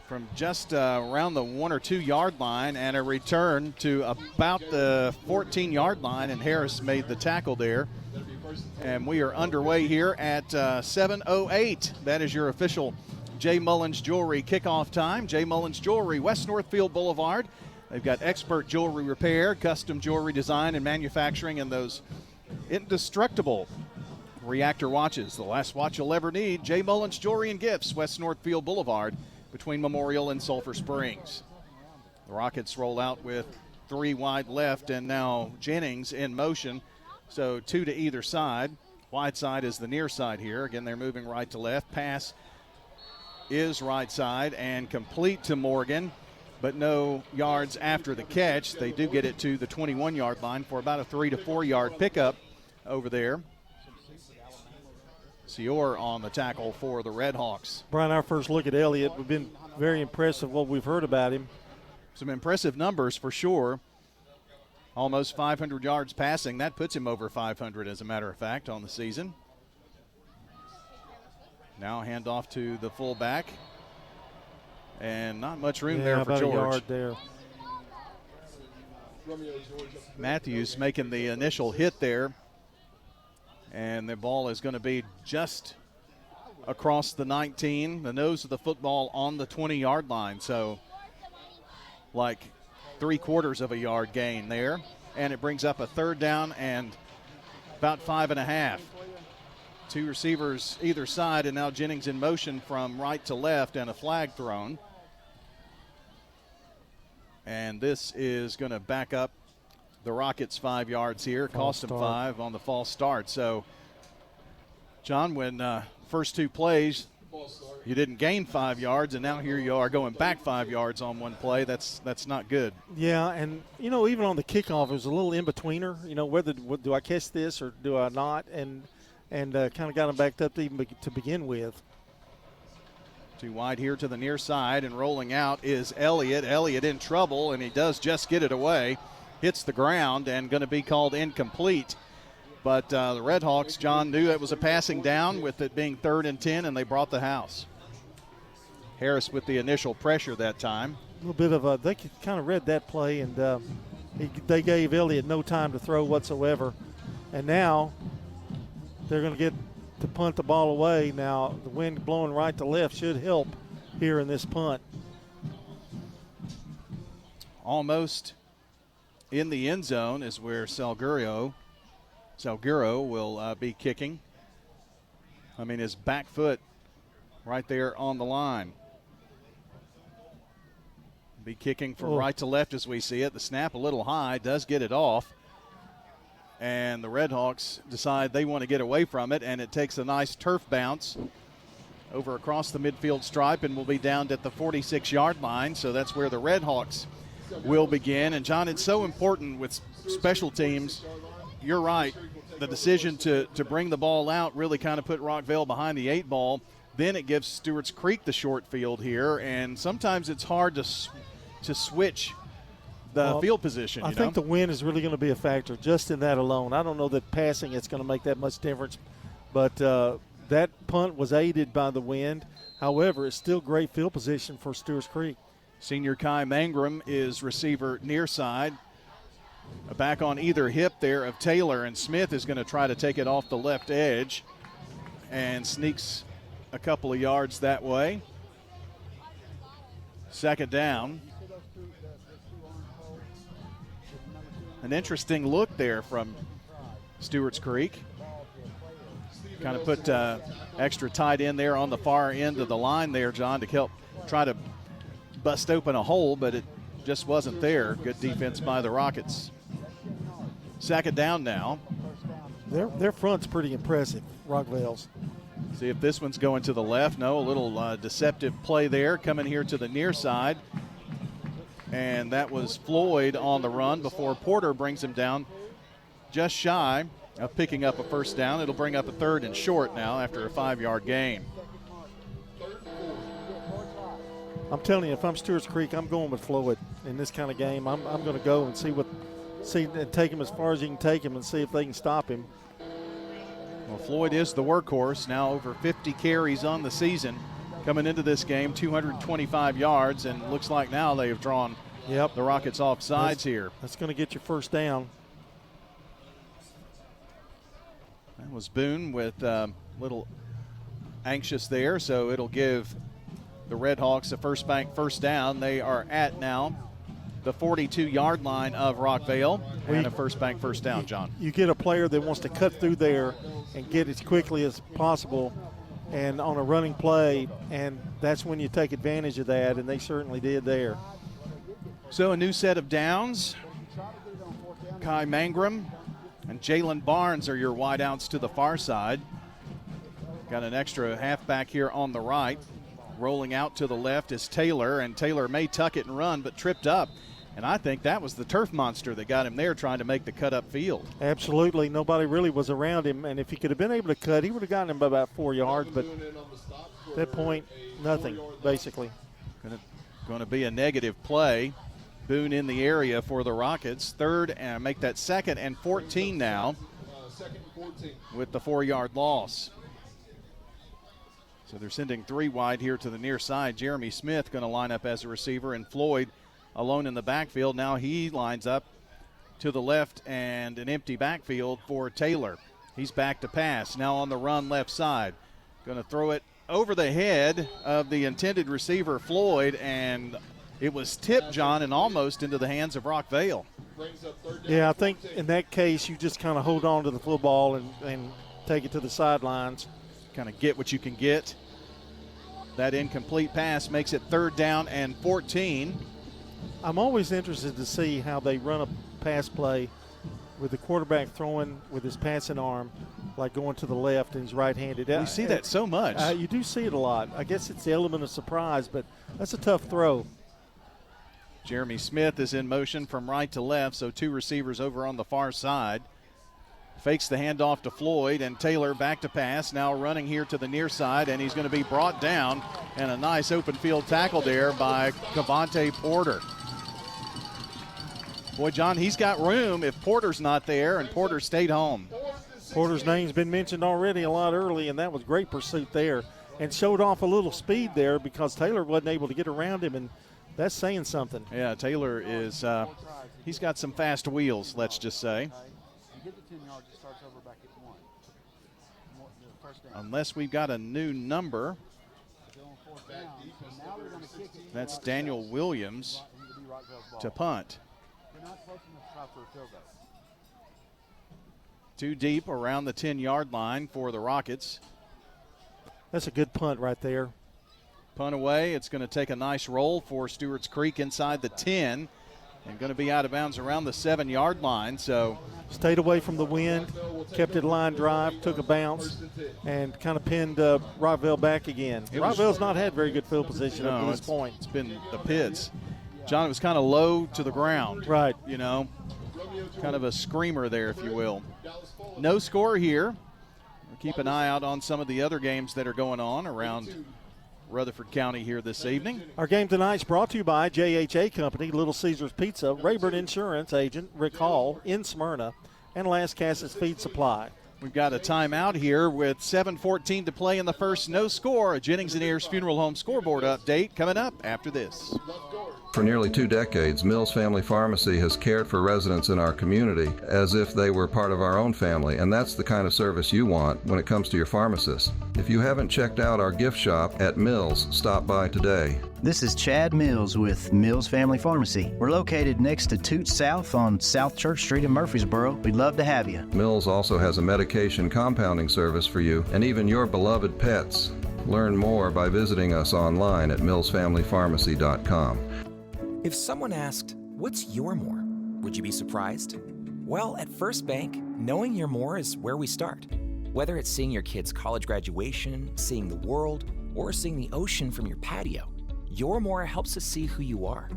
from just around the 1 or 2 yard line, and a return to about the 14-yard line, and Harris made the tackle there. And we are underway here at 7:08. That is your official J. Mullins Jewelry kickoff time. J. Mullins Jewelry, West Northfield Boulevard. They've got expert jewelry repair, custom jewelry design and manufacturing, and those indestructible reactor watches. The last watch you'll ever need. J. Mullins Jewelry and Gifts, West Northfield Boulevard, between Memorial and Sulphur Springs. The Rockets roll out with 3 wide left, and now Jennings in motion. So 2 to either side. Wide side is the near side here. Again, they're moving right to left. Pass is right side and complete to Morgan, but no yards after the catch. They do get it to the 21-yard line for about a 3 to 4 yard pickup over there. Seor on the tackle for the Red Hawks. Brian, our first look at Elliott, we've been very impressed with what we've heard about him. Some impressive numbers for sure. Almost 500 yards passing. That puts him over 500, as a matter of fact, on the season. Now handoff to the fullback. And not much room there for about George. A yard there. Matthews making the initial hit there. And the ball is going to be just across the 19. The nose of the football on the 20-yard line. So like 3/4 of a yard gain there. And it brings up a 3rd down and about 5.5. 2 receivers either side, and now Jennings in motion from right to left and a flag thrown. And this is going to back up the Rockets 5 yards here. Cost them 5 on the false start. So, John, when first 2 plays, you didn't gain 5 yards, and now here you are going back 5 yards on one play. That's not good. Yeah, and, even on the kickoff, it was a little in-betweener. Whether do I catch this or do I not? And kind of got him backed up to begin with. 2 wide here to the near side, and rolling out is Elliott. Elliott in trouble, and he does just get it away. Hits the ground and going to be called incomplete. But the Red Hawks, John, knew it was a passing down with it being 3rd and 10, and they brought the house. Harris with the initial pressure that time. A little bit of they kind of read that play, and they gave Elliott no time to throw whatsoever. And now they're going to get to punt the ball away. Now the wind blowing right to left should help here in this punt. Almost in the end zone is where Salguero will be kicking. His back foot right there on the line. Be kicking from right to left as we see it. The snap a little high, does get it off. And the Red Hawks decide they want to get away from it, and it takes a nice turf bounce over across the midfield stripe and will be down at the 46-yard line. So that's where the Red Hawks will begin. And, John, it's so important with special teams. You're right. The decision to bring the ball out really kind of put Rockvale behind the 8 ball. Then it gives Stewarts Creek the short field here, and sometimes it's hard to switch the field position. I think the wind is really going to be a factor just in that alone. I don't know that passing it's going to make that much difference, but that punt was aided by the wind. However, it's still great field position for Stewarts Creek. Senior Kai Mangrum is receiver near side. Back on either hip there of Taylor, and Smith is going to try to take it off the left edge and sneaks a couple of yards that way. 2nd down. An interesting look there from Stewarts Creek. Kind of put extra tight end there on the far end of the line there, John, to help try to bust open a hole, but it just wasn't there. Good defense by the Rockets. 2nd down now. Their front's pretty impressive, Rockvale's. See if this one's going to the left. No, a little deceptive play there coming here to the near side. And that was Floyd on the run before Porter brings him down just shy of picking up a 1st down. It'll bring up a 3rd and short now after a 5-yard gain. I'm telling you, if I'm Stewarts Creek, I'm going with Floyd in this kind of game. I'm going to go and take him as far as you can take him and see if they can stop him. Well, Floyd is the workhorse, now over 50 carries on the season. Coming into this game, 225 yards, and looks like now they have drawn the Rockets off sides here. That's going to get your 1st down. That was Boone with a little anxious there, so it'll give the Red Hawks a First Bank first down. They are at now the 42-yard line of Rockvale, and a First Bank first down, John. You get a player that wants to cut through there and get as quickly as possible and on a running play, and that's when you take advantage of that, and they certainly did there. So a new set of downs. Kai Mangrum and Jalen Barnes are your wideouts to the far side. Got an extra halfback here on the right. Rolling out to the left is Taylor, and Taylor may tuck it and run, but tripped up. And I think that was the turf monster that got him there trying to make the cut up field. Absolutely. Nobody really was around him, and if he could have been able to cut, he would have gotten him by about 4 yards, but at that point, nothing, basically. Going to be a negative play. Boone in the area for the Rockets. Third, and make that 2nd and 14 now with the 4-yard loss. So they're sending 3 wide here to the near side. Jeremy Smith going to line up as a receiver, and Floyd alone in the backfield. Now he lines up to the left, and an empty backfield for Taylor. He's back to pass. Now on the run left side. Going to throw it over the head of the intended receiver, Floyd, and it was tipped, John, and almost into the hands of Rockvale. Yeah, I think in that case you just kind of hold on to the football and take it to the sidelines. Kind of get what you can get. That incomplete pass makes it 3rd down and 14. I'm always interested to see how they run a pass play with the quarterback throwing with his passing arm, like going to the left and he's right-handed. We see that so much. You do see it a lot. I guess it's the element of surprise, but that's a tough throw. Jeremy Smith is in motion from right to left, so 2 receivers over on the far side. Fakes the handoff to Floyd, and Taylor back to pass, now running here to the near side, and he's going to be brought down, and a nice open field tackle there by Cavante Porter. Boy, John, he's got room if Porter's not there, and Porter stayed home. Porter's name's been mentioned already a lot early, and that was great pursuit there, and showed off a little speed there because Taylor wasn't able to get around him, and that's saying something. Yeah, Taylor is, he's got some fast wheels, let's just say. Unless we've got a new number. That's Daniel Williams to punt. Too deep around the 10-yard line for the Rockets. That's a good punt right there. Punt away. It's going to take a nice roll for Stewarts Creek inside the 10 and going to be out of bounds around the 7-yard line. So stayed away from the wind, kept it line drive, took a bounce, and kind of pinned Rockvale back again. Rockvale's not had very good field position up to this point. It's been the pits. John, it was kind of low to the ground. Right. You know, kind of a screamer there, if you will. No score here. We'll keep an eye out on some of the other games that are going on around Rutherford County here this evening. Our game tonight is brought to you by JHA Company, Little Caesars Pizza, Rayburn Insurance Agent, Rick Hall in Smyrna, and Las Casas Feed Supply. We've got a timeout here with 7:14 to play in the first. No score. A Jennings and Ayers Funeral Home scoreboard update coming up after this. For nearly 2 decades, Mills Family Pharmacy has cared for residents in our community as if they were part of our own family, and that's the kind of service you want when it comes to your pharmacist. If you haven't checked out our gift shop at Mills, stop by today. This is Chad Mills with Mills Family Pharmacy. We're located next to Toots South on South Church Street in Murfreesboro. We'd love to have you. Mills also has a medication compounding service for you and even your beloved pets. Learn more by visiting us online at millsfamilypharmacy.com. If someone asked, "What's your more?" would you be surprised? Well, at First Bank, knowing your more is where we start. Whether it's seeing your kid's college graduation, seeing the world, or seeing the ocean from your patio, your more helps us see who you are.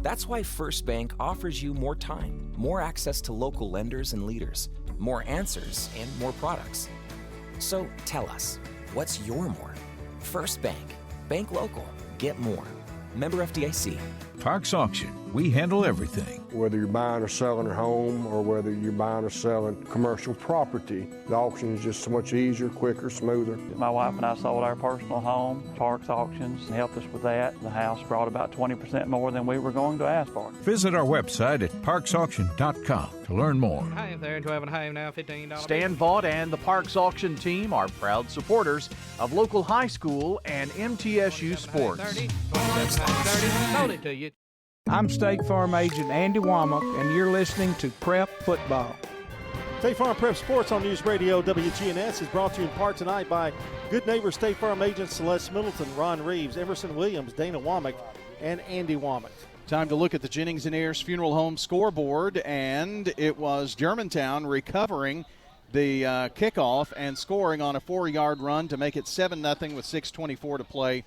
That's why First Bank offers you more time, more access to local lenders and leaders, more answers, and more products. So tell us, what's your more? First Bank. Bank local. Get more. Member FDIC. Parks Auction. we handle everything. Whether you're buying or selling a home or whether you're buying or selling commercial property, the auction is just so much easier, quicker, smoother. My wife and I sold our personal home. Parks Auctions helped us with that. The house brought about 20% more than we were going to ask for. Visit our website at parksauction.com to learn more. Hey there, 12 and a half now, $15. Stan Vaught and the Parks Auction team are proud supporters of local high school and MTSU sports. 30, sold it to you. I'm State Farm Agent Andy Womack, and you're listening to Prep Football. State Farm Prep Sports on News Radio WGNS is brought to you in part tonight by Good Neighbor State Farm agents Celeste Middleton, Ron Reeves, Emerson Williams, Dana Womack, and Andy Womack. Time to look at the Jennings and Ayers Funeral Home scoreboard, and it was Germantown recovering the kickoff and scoring on a 4-yard run to make it 7-0 with 6:24 to play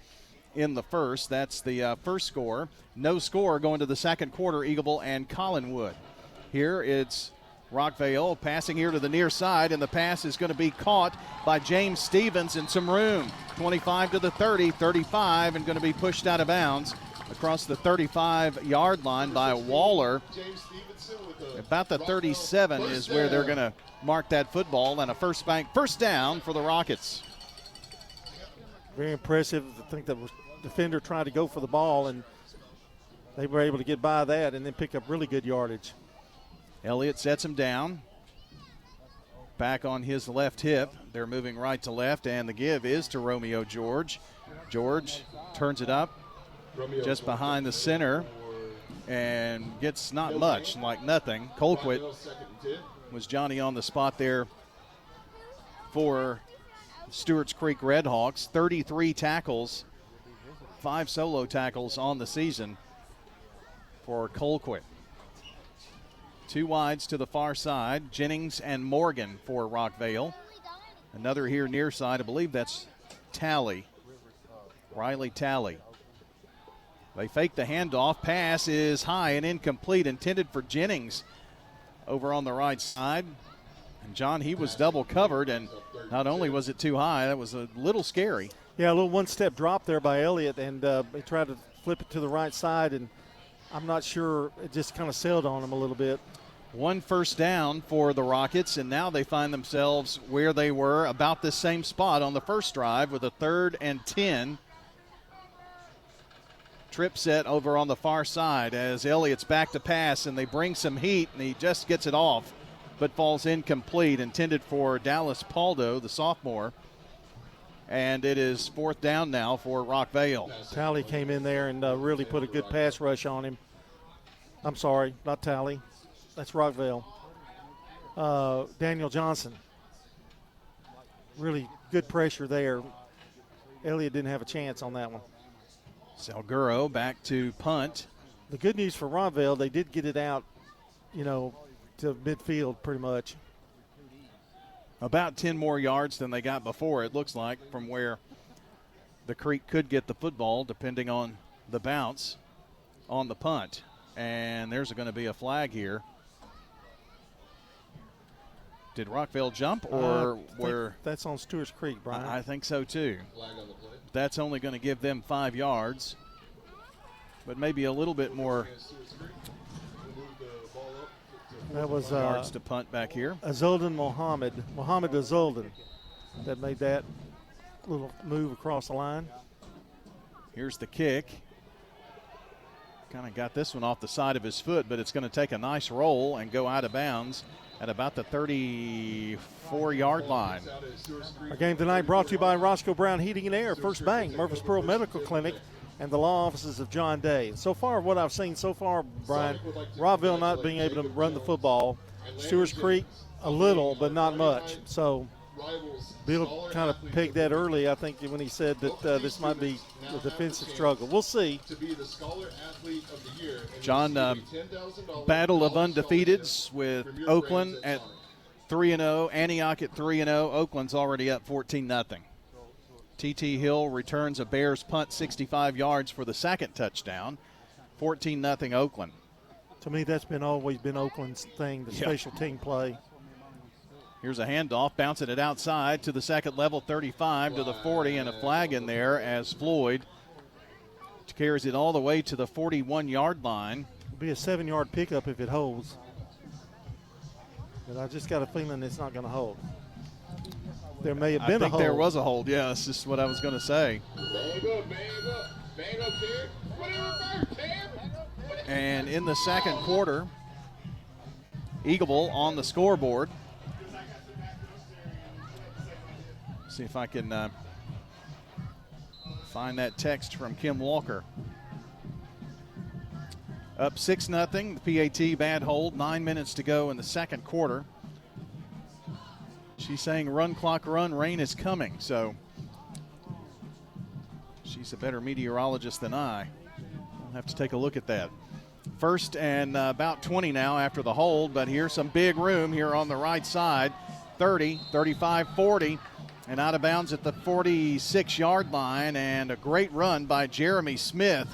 in the first. That's the first score. No score going to the second quarter, Eagleville and Collinwood. Here it's Rockvale passing here to the near side, and the pass is going to be caught by James Stevens in some room. 25 to the 30, 35, and going to be pushed out of bounds across the 35-yard line by Waller. About the 37 is where they're going to mark that football, and a first down for the Rockets. Very impressive. I think the defender tried to go for the ball, and they were able to get by that and then pick up really good yardage. Elliott sets him down. Back on his left hip. They're moving right to left, and the give is to Romeo George. George turns it up just behind the center and gets not much, like nothing. Colquitt was Johnny on the spot there for Stewarts Creek Redhawks. 33 tackles, 5 solo tackles on the season for Colquitt. 2 wides to the far side, Jennings and Morgan for Rockvale. Another here near side, I believe that's Talley, Riley Talley. They fake the handoff, pass is high and incomplete, intended for Jennings over on the right side. And John, he was double covered, and not only was it too high, that was a little scary. Yeah, a little one-step drop there by Elliott, and he tried to flip it to the right side, and I'm not sure, it just kind of sailed on him a little bit. 1 first down for the Rockets, and now they find themselves where they were about the same spot on the first drive with a 3rd and 10. Trip set over on the far side as Elliott's back to pass, and they bring some heat, and he just gets it off, but falls incomplete, intended for Dallas Paldo, the sophomore. And it is 4th down now for Rockvale. Talley came in there and really put a good pass rush on him. I'm sorry, not Talley. That's Rockvale. Daniel Johnson. Really good pressure there. Elliott didn't have a chance on that one. Salguro back to punt. The good news for Rockvale, they did get it out, to midfield pretty much. About 10 more yards than they got before, it looks like, from where the Creek could get the football, depending on the bounce on the punt. And there's going to be a flag here. Did Rockvale jump, or where? That's on Stewarts Creek, Brian. I think so, too. That's only going to give them 5 yards, but maybe a little bit more. That was yards to punt back here. Azuldan Mohammed Azuldan, that made that little move across the line. Here's the kick. Kind of got this one off the side of his foot, but it's going to take a nice roll and go out of bounds at about the 34-yard line. Our game tonight brought to you by Roscoe Brown Heating and Air, First Bank, Murfreesboro Medical Clinic, and the law offices of John Day. So far, what I've seen so far, Brian, Rockvale not being able to run the football. Stewarts Creek a little, but not much. So Bill kind of pegged that early, I think, when he said that this might be a defensive struggle. We'll see. John, battle of undefeateds with Oakland at 3-0, Antioch at 3-0. Oakland's already up 14-0. T.T. Hill returns a Bears punt 65 yards for the second touchdown. 14-0 Oakland. To me, that's always been Oakland's thing, the special team play. Here's a handoff, bouncing it outside to the second level, 35 to the 40, and a flag in there as Floyd carries it all the way to the 41-yard line. be a 7-yard pickup if it holds. But I just got a feeling it's not going to hold. There may have been a hold. There was a hold, yeah. That's just what I was going to say. And in the second quarter, Eagleville on the scoreboard. See if I can find that text from Kim Walker. Up 6-0, the PAT bad hold, 9 minutes to go in the second quarter. She's saying run clock run, rain is coming, so she's a better meteorologist than I. I'll have to take a look at that. First and about 20 now after the hold, but here's some big room here on the right side. 30, 35, 40, and out of bounds at the 46-yard line, and a great run by Jeremy Smith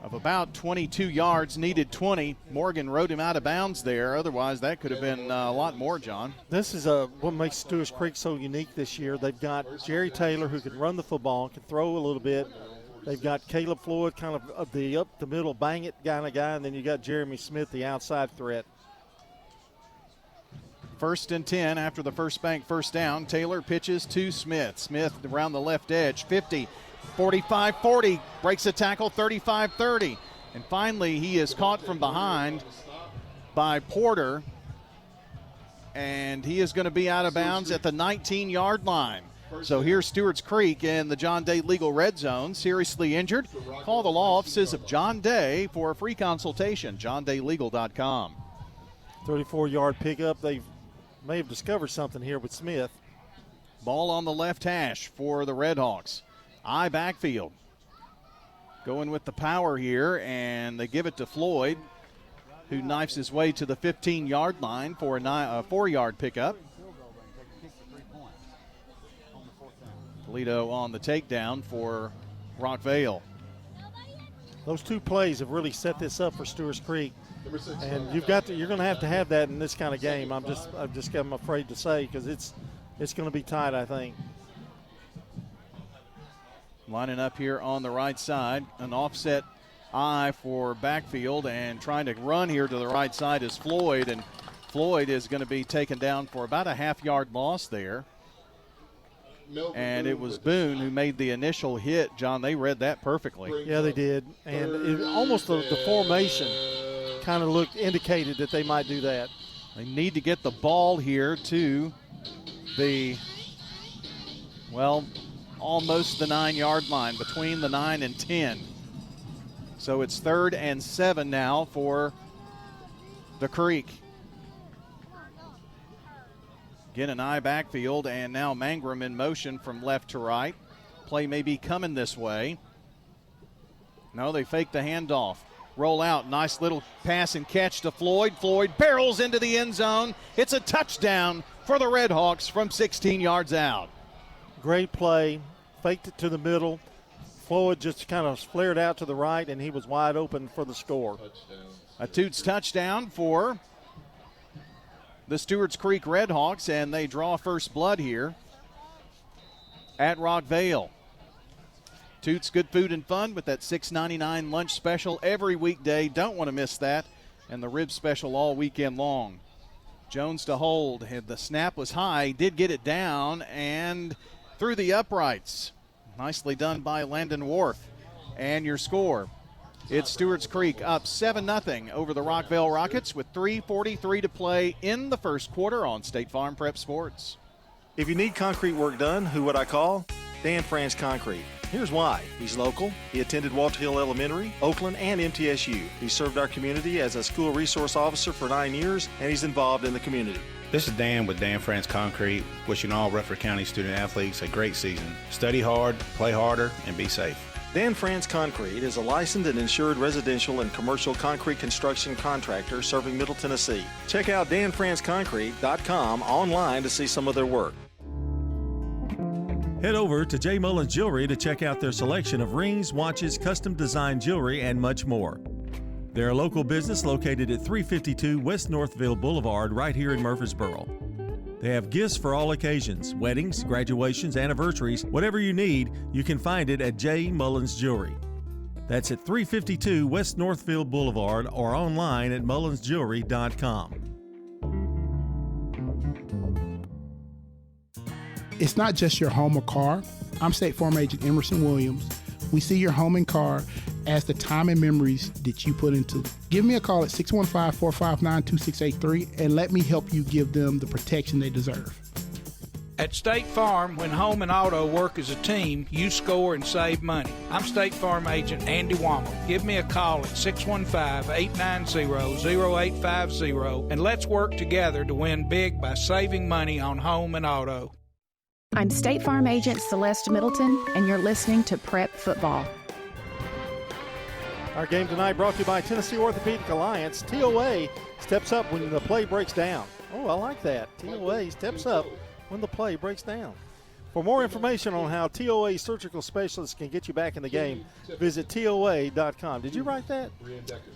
of about 22 yards, needed 20. Morgan rode him out of bounds there. Otherwise, that could have been a lot more, John. This is what makes Stewarts Creek so unique this year. They've got Jerry Taylor, who can run the football, can throw a little bit. They've got Caleb Floyd, kind of the up-the-middle, bang-it kind of guy, and then you got Jeremy Smith, the outside threat. 1st and 10 after the First Bank first down. Taylor pitches to Smith. Smith around the left edge, 50, 45, 40, breaks a tackle, 35, 30. And finally, he is caught from behind by Porter, and he is going to be out of bounds at the 19-yard line. So here's Stewarts Creek in the John Day Legal Red Zone. Seriously injured? Call the law offices of John Day for a free consultation, johndaylegal.com. 34-yard pickup. They may have discovered something here with Smith. Ball on the left hash for the Redhawks. I backfield. Going with the power here, and they give it to Floyd, who knifes his way to the 15-yard line for a 4-yard pickup. Toledo on the takedown for Rockvale. Those two plays have really set this up for Stewarts Creek, and you're going to have that in this kind of game. I'm afraid to say, because it's going to be tight, I think. Lining up here on the right side, an offset I for backfield, and trying to run here to the right side is Floyd, and Floyd is going to be taken down for about a half-yard loss there. And it was Boone who made the initial hit. John, they read that perfectly. Yeah, they did. And almost the formation kind of indicated that they might do that. They need to get the ball here to almost the 9-yard line, between the 9 and 10. So it's 3rd and 7 now for the Creek. Again, an I backfield, and now Mangrum in motion from left to right. Play may be coming this way. No, they fake the handoff. Roll out, nice little pass and catch to Floyd. Floyd barrels into the end zone. It's a touchdown for the Redhawks from 16 yards out. Great play, faked it to the middle. Floyd just kind of flared out to the right, and he was wide open for the score. A Toots touchdown for the Stewarts Creek Redhawks, and they draw first blood here at Rockvale. Toots, good food and fun with that $6.99 lunch special every weekday. Don't want to miss that. And the rib special all weekend long. Jones to hold. The snap was high. He did get it down and through the uprights. Nicely done by Landon Wharf. And your score. It's Stewarts Creek up 7-0 over the Rockvale Rockets with 3:43 to play in the first quarter on State Farm Prep Sports. If you need concrete work done, who would I call? Dan France Concrete. Here's why. He's local. He attended Walter Hill Elementary, Oakland, and MTSU. He served our community as a school resource officer for 9 years, and he's involved in the community. This is Dan with Dan France Concrete, wishing all Rutherford County student athletes a great season. Study hard, play harder, and be safe. Dan France Concrete is a licensed and insured residential and commercial concrete construction contractor serving Middle Tennessee. Check out danfranceconcrete.com online to see some of their work. Head over to J. Mullins Jewelry to check out their selection of rings, watches, custom designed jewelry, and much more. They're a local business located at 352 West Northville Boulevard right here in Murfreesboro. They have gifts for all occasions, weddings, graduations, anniversaries, whatever you need, you can find it at J. Mullins Jewelry. That's at 352 West Northfield Boulevard or online at mullinsjewelry.com. It's not just your home or car. I'm State Farm Agent Emerson Williams. We see your home and car as the time and memories that you put into it. Give me a call at 615-459-2683 and let me help you give them the protection they deserve. At State Farm, when home and auto work as a team, you score and save money. I'm State Farm Agent Andy Womack. Give me a call at 615-890-0850 and let's work together to win big by saving money on home and auto. I'm State Farm Agent Celeste Middleton, and you're listening to Prep Football. Our game tonight brought to you by Tennessee Orthopedic Alliance. TOA steps up when the play breaks down. Oh, I like that. TOA steps up when the play breaks down. For more information on how TOA surgical specialists can get you back in the game, visit TOA.com. Did you write that?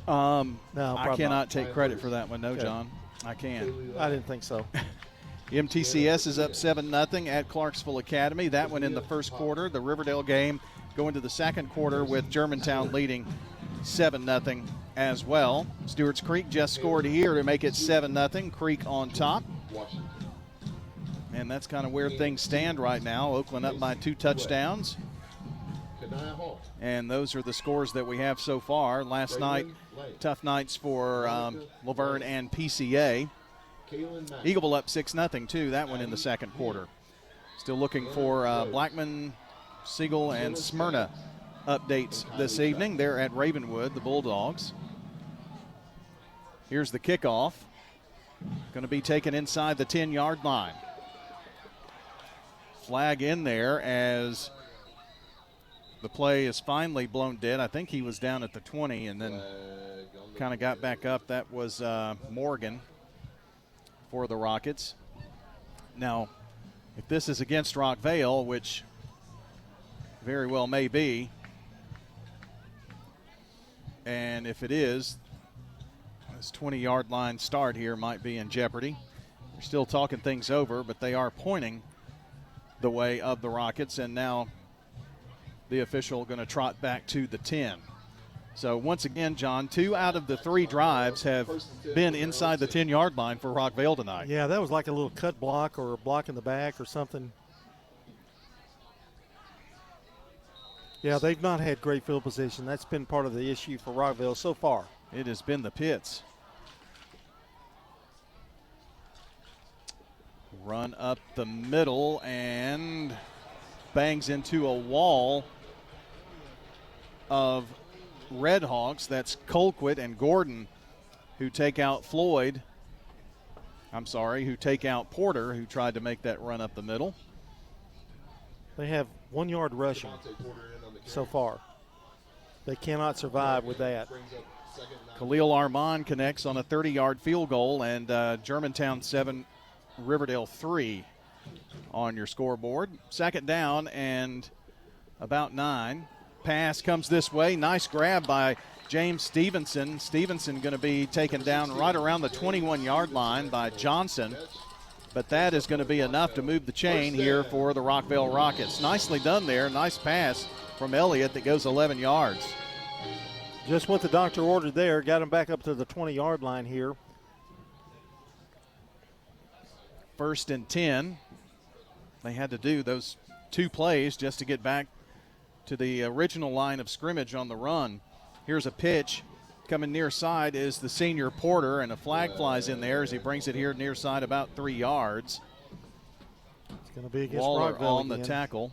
No, probably I cannot not. take credit for that one. No, Okay. John. I can. I didn't think so. MTCS is up 7-0 at Clarksville Academy. That one in the first quarter. The Riverdale game going to the second quarter with Germantown leading 7-0 as well. Stewarts Creek just scored here to make it 7-0. Creek on top. And that's kind of where things stand right now. Oakland up by 2 touchdowns. And those are the scores that we have so far. Last night, tough nights for Laverne and PCA. Eagleville up 6-0 too, that one in the second quarter. Still looking for Blackman, Siegel, and Smyrna updates this evening. They're at Ravenwood, the Bulldogs. Here's the kickoff. Going to be taken inside the 10-yard line. Flag in there as the play is finally blown dead. I think he was down at the 20 and then kind of got back up. That was Morgan for the Rockets. Now, if this is against Rockvale, which very well may be, and if it is, this 20-yard line start here might be in jeopardy. They're still talking things over, but they are pointing the way of the Rockets, and now the official going to trot back to the 10. So once again, John, 2 out of the 3 drives have been inside the 10-yard line for Rockvale tonight. Yeah, that was like a little cut block or a block in the back or something. Yeah, they've not had great field position. That's been part of the issue for Rockvale so far. It has been the Pits. Run up the middle and bangs into a wall of Redhawks. That's Colquitt and Gordon who take out Floyd. Who take out Porter, who tried to make that run up the middle. They have 1 yard rushing so far. They cannot survive with that. Khalil Armand connects on a 30-yard field goal, and Germantown 7, Riverdale 3 on your scoreboard. Second down and about 9. Pass comes this way. Nice grab by James Stevenson. Stevenson going to be taken down right around the 21-yard line by Johnson. But that is going to be enough to move the chain here for the Rockvale Rockets. Nicely done there. Nice pass from Elliott that goes 11 yards. Just what the doctor ordered there. Got him back up to the 20-yard line here. 1st and 10. They had to do those 2 plays just to get back to the original line of scrimmage on the run. Here's a pitch. Coming near side is the senior Porter, and a flag flies in there as he brings it here near side about 3 yards. It's going to be against Waller Rockvale on again. the tackle.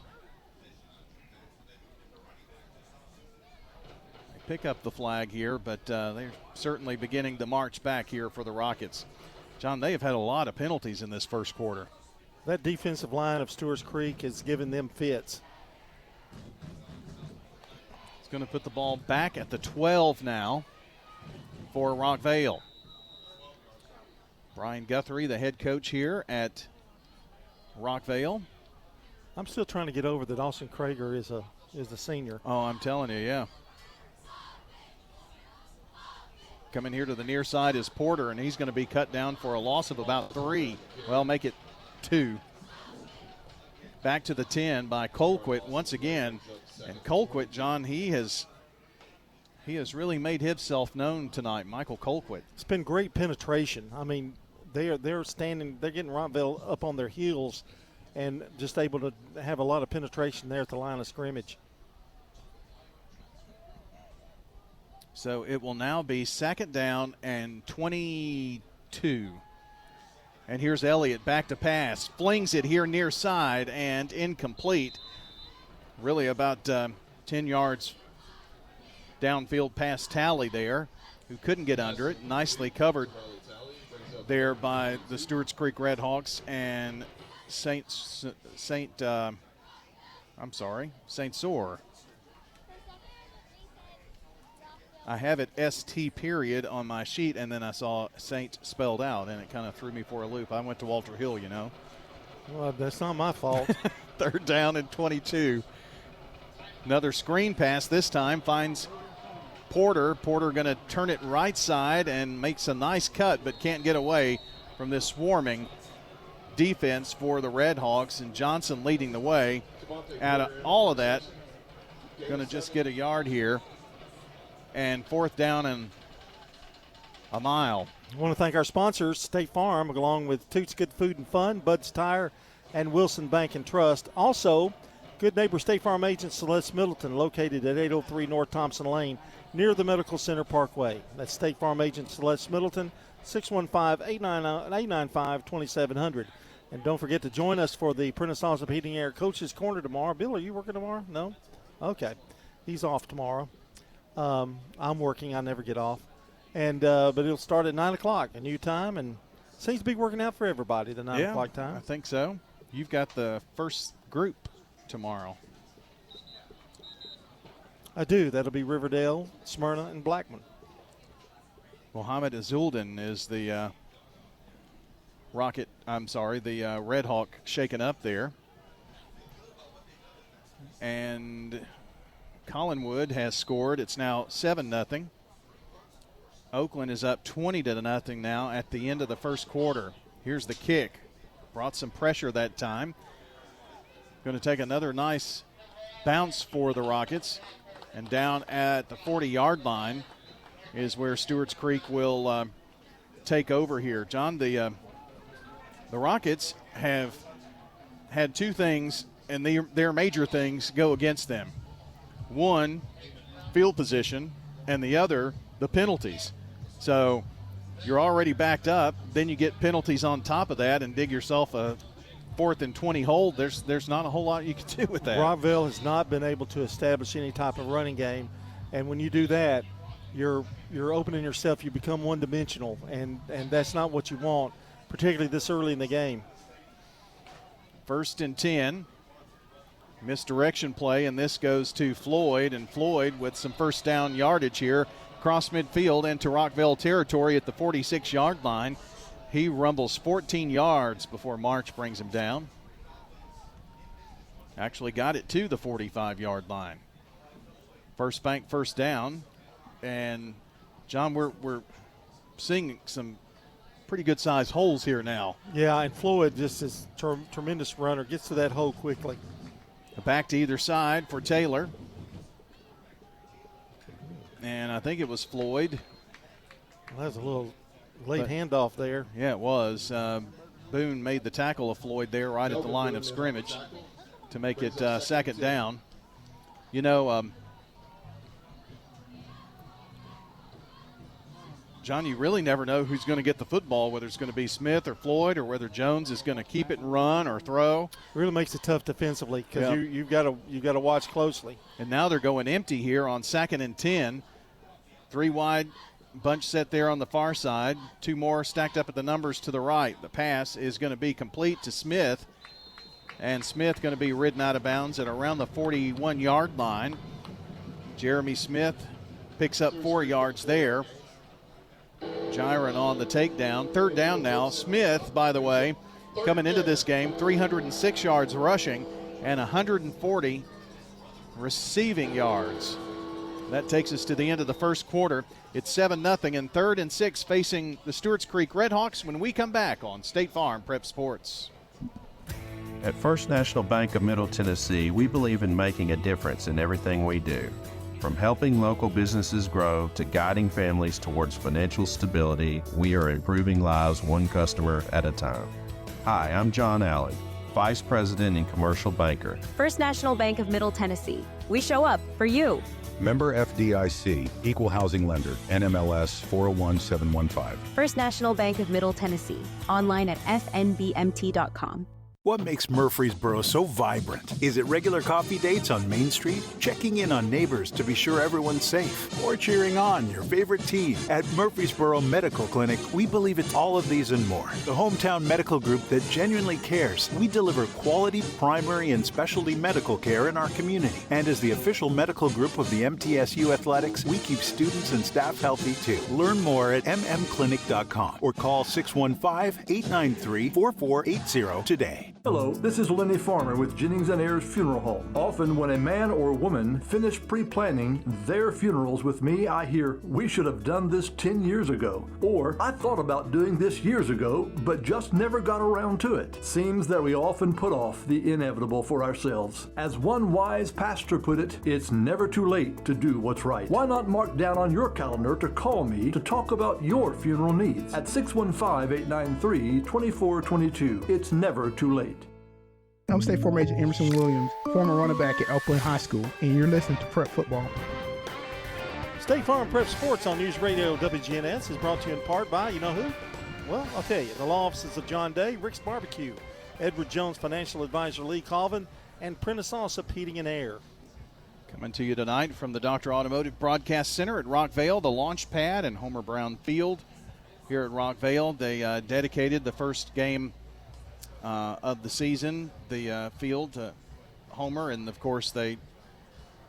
They pick up the flag here, but they're certainly beginning to march back here for the Rockets. John, they have had a lot of penalties in this first quarter. That defensive line of Stewarts Creek has given them fits. It's going to put the ball back at the 12 now for Rockvale. Brian Guthrie, the head coach here at Rockvale. I'm still trying to get over that Austin Krager is a senior. Oh, I'm telling you, yeah. Coming here to the near side is Porter, and he's going to be cut down for a loss of about 3. Well, make it 2. Back to the 10 by Colquitt once again. And Colquitt, John, he has He has really made himself known tonight, Michael Colquitt. It's been great penetration. I mean, they're getting Rockvale up on their heels and just able to have a lot of penetration there at the line of scrimmage. So it will now be 2nd down and 22. And here's Elliott back to pass. Flings it here near side and incomplete. Really about 10 yards downfield past Talley there, who couldn't get under it. Nicely covered there by the Stewarts Creek Redhawks and Saint Soar. I have it ST period on my sheet, and then I saw Saint spelled out, and it kind of threw me for a loop. I went to Walter Hill, you know. Well, that's not my fault. 3rd down and 22. Another screen pass this time finds Porter. Porter going to turn it right side and makes a nice cut, but can't get away from this swarming defense for the Redhawks, and Johnson leading the way. Out of all of that, going to just get a yard here. And 4th down and a mile. I want to thank our sponsors, State Farm, along with Toots Good Food and Fun, Bud's Tire, and Wilson Bank and Trust. Also, good neighbor State Farm agent Celeste Middleton, located at 803 North Thompson Lane, near the Medical Center Parkway. That's State Farm agent Celeste Middleton, 615-895-2700. And don't forget to join us for the Prentice Allsup Heating Air Coaches Corner tomorrow. Bill, are you working tomorrow? No? Okay. He's off tomorrow. I'm working. I never get off. And but it'll start at 9 o'clock, a new time, and seems to be working out for everybody, the 9 o'clock time. I think so. You've got the first group tomorrow. I do. That'll be Riverdale, Smyrna, and Blackman. Mohammed Azulden is the Red Hawk shaken up there. And Collinwood has scored. It's now 7-0. Oakland is up 20-0 now at the end of the first quarter. Here's the kick. Brought some pressure that time. Going to take another nice bounce for the Rockets. And down at the 40-yard line is where Stewarts Creek will take over here. John, the Rockets have had two things, and their major things go against them. One, field position, and the other, the penalties. So you're already backed up, then you get penalties on top of that and dig yourself a 4th and 20 hole. There's not a whole lot you can do with that. Rockvale has not been able to establish any type of running game, and when you do that, you're opening yourself. You become one-dimensional, and that's not what you want, particularly this early in the game. 1st and 10. Misdirection play, and this goes to Floyd, and Floyd with some first down yardage here across midfield into Rockvale territory at the 46-yard line. He rumbles 14 yards before March brings him down. Actually got it to the 45-yard line. First bank, first down. And, John, we're seeing some pretty good-sized holes here now. Yeah, and Floyd just is tremendous runner, gets to that hole quickly. Back to either side for Taylor. And I think it was Floyd. Well, that was a little late handoff there. Yeah, it was. Boone made the tackle of Floyd there right at the line of scrimmage to make it 2nd down. You know, John, you really never know who's going to get the football, whether it's going to be Smith or Floyd or whether Jones is going to keep it and run or throw. It really makes it tough defensively because you've got to watch closely. And now they're going empty here on 2nd and 10. 3 wide, bunch set there on the far side. 2 more stacked up at the numbers to the right. The pass is going to be complete to Smith, and Smith going to be ridden out of bounds at around the 41-yard line. Jeremy Smith picks up 4 yards there. Gyron on the takedown. 3rd down now. Smith, by the way, coming into this game, 306 yards rushing and 140 receiving yards. That takes us to the end of the first quarter. It's 7-0 and 3rd and 6 facing the Stewarts Creek Redhawks when we come back on State Farm Prep Sports. At First National Bank of Middle Tennessee, we believe in making a difference in everything we do. From helping local businesses grow to guiding families towards financial stability, we are improving lives one customer at a time. Hi, I'm John Alley, Vice President and Commercial Banker. First National Bank of Middle Tennessee. We show up for you. Member FDIC, Equal Housing Lender, NMLS 401715. First National Bank of Middle Tennessee. Online at fnbmt.com. What makes Murfreesboro so vibrant? Is it regular coffee dates on Main Street? Checking in on neighbors to be sure everyone's safe? Or cheering on your favorite team? At Murfreesboro Medical Clinic, we believe it's all of these and more. The hometown medical group that genuinely cares. We deliver quality primary and specialty medical care in our community. And as the official medical group of the MTSU Athletics, we keep students and staff healthy too. Learn more at mmclinic.com or call 615-893-4480 today. Hello, this is Lenny Farmer with Jennings & Ayers Funeral Home. Often when a man or woman finish pre-planning their funerals with me, I hear, "We should have done this 10 years ago." Or, "I thought about doing this years ago, but just never got around to it." Seems that we often put off the inevitable for ourselves. As one wise pastor put it, it's never too late to do what's right. Why not mark down on your calendar to call me to talk about your funeral needs at 615-893-2422. It's never too late. I'm State Farm Agent Emerson Williams, former running back at Elk Point High School, and you're listening to Prep Football. State Farm Prep Sports on News Radio WGNS is brought to you in part by, you know who? Well, I'll tell you, the law offices of John Day, Rick's Barbecue, Edward Jones Financial Advisor Lee Colvin, and Prentice Allsup Heating and Air. Coming to you tonight from the Dr. Automotive Broadcast Center at Rockvale, the launch pad and Homer Brown Field here at Rockvale. They dedicated the first game of the season, the field to Homer, and of course they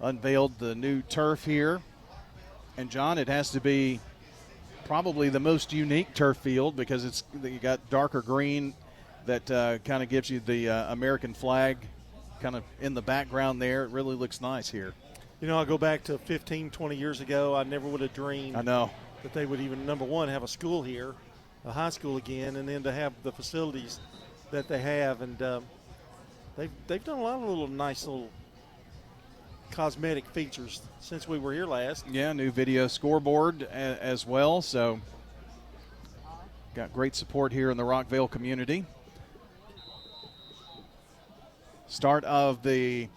unveiled the new turf here. And John, it has to be probably the most unique turf field because you got darker green that kind of gives you the American flag kind of in the background there. It really looks nice here. You know, I go back to 15, 20 years ago. I never would have dreamed that they would even, number one, have a school here, a high school again, and then to have the facilities that they have, and they've done a lot of nice little cosmetic features since we were here last. Yeah, new video scoreboard as well, so got great support here in the Rockvale community. Start of the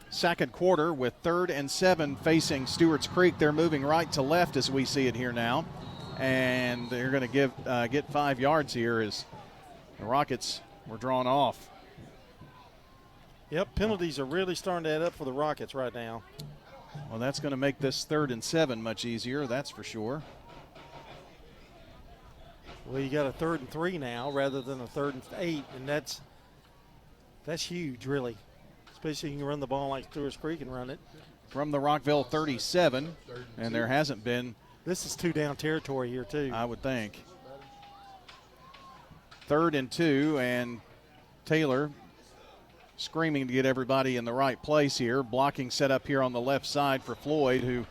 second quarter with 3rd and 7 facing Stewarts Creek. They're moving right to left as we see it here now, and they're going to get 5 yards here as the Rockets were drawn off. Yep, penalties are really starting to add up for the Rockets right now. Well, that's going to make this 3rd and 7 much easier, that's for sure. Well, you got a 3rd and 3 now rather than a 3rd and 8, and that's huge, really, especially you can run the ball like Stewarts Creek and run it. From the Rockvale 37, and there hasn't been. This is 2-down territory here, too. I would think. 3rd and 2, and Taylor screaming to get everybody in the right place here. Blocking set up here on the left side for Floyd, who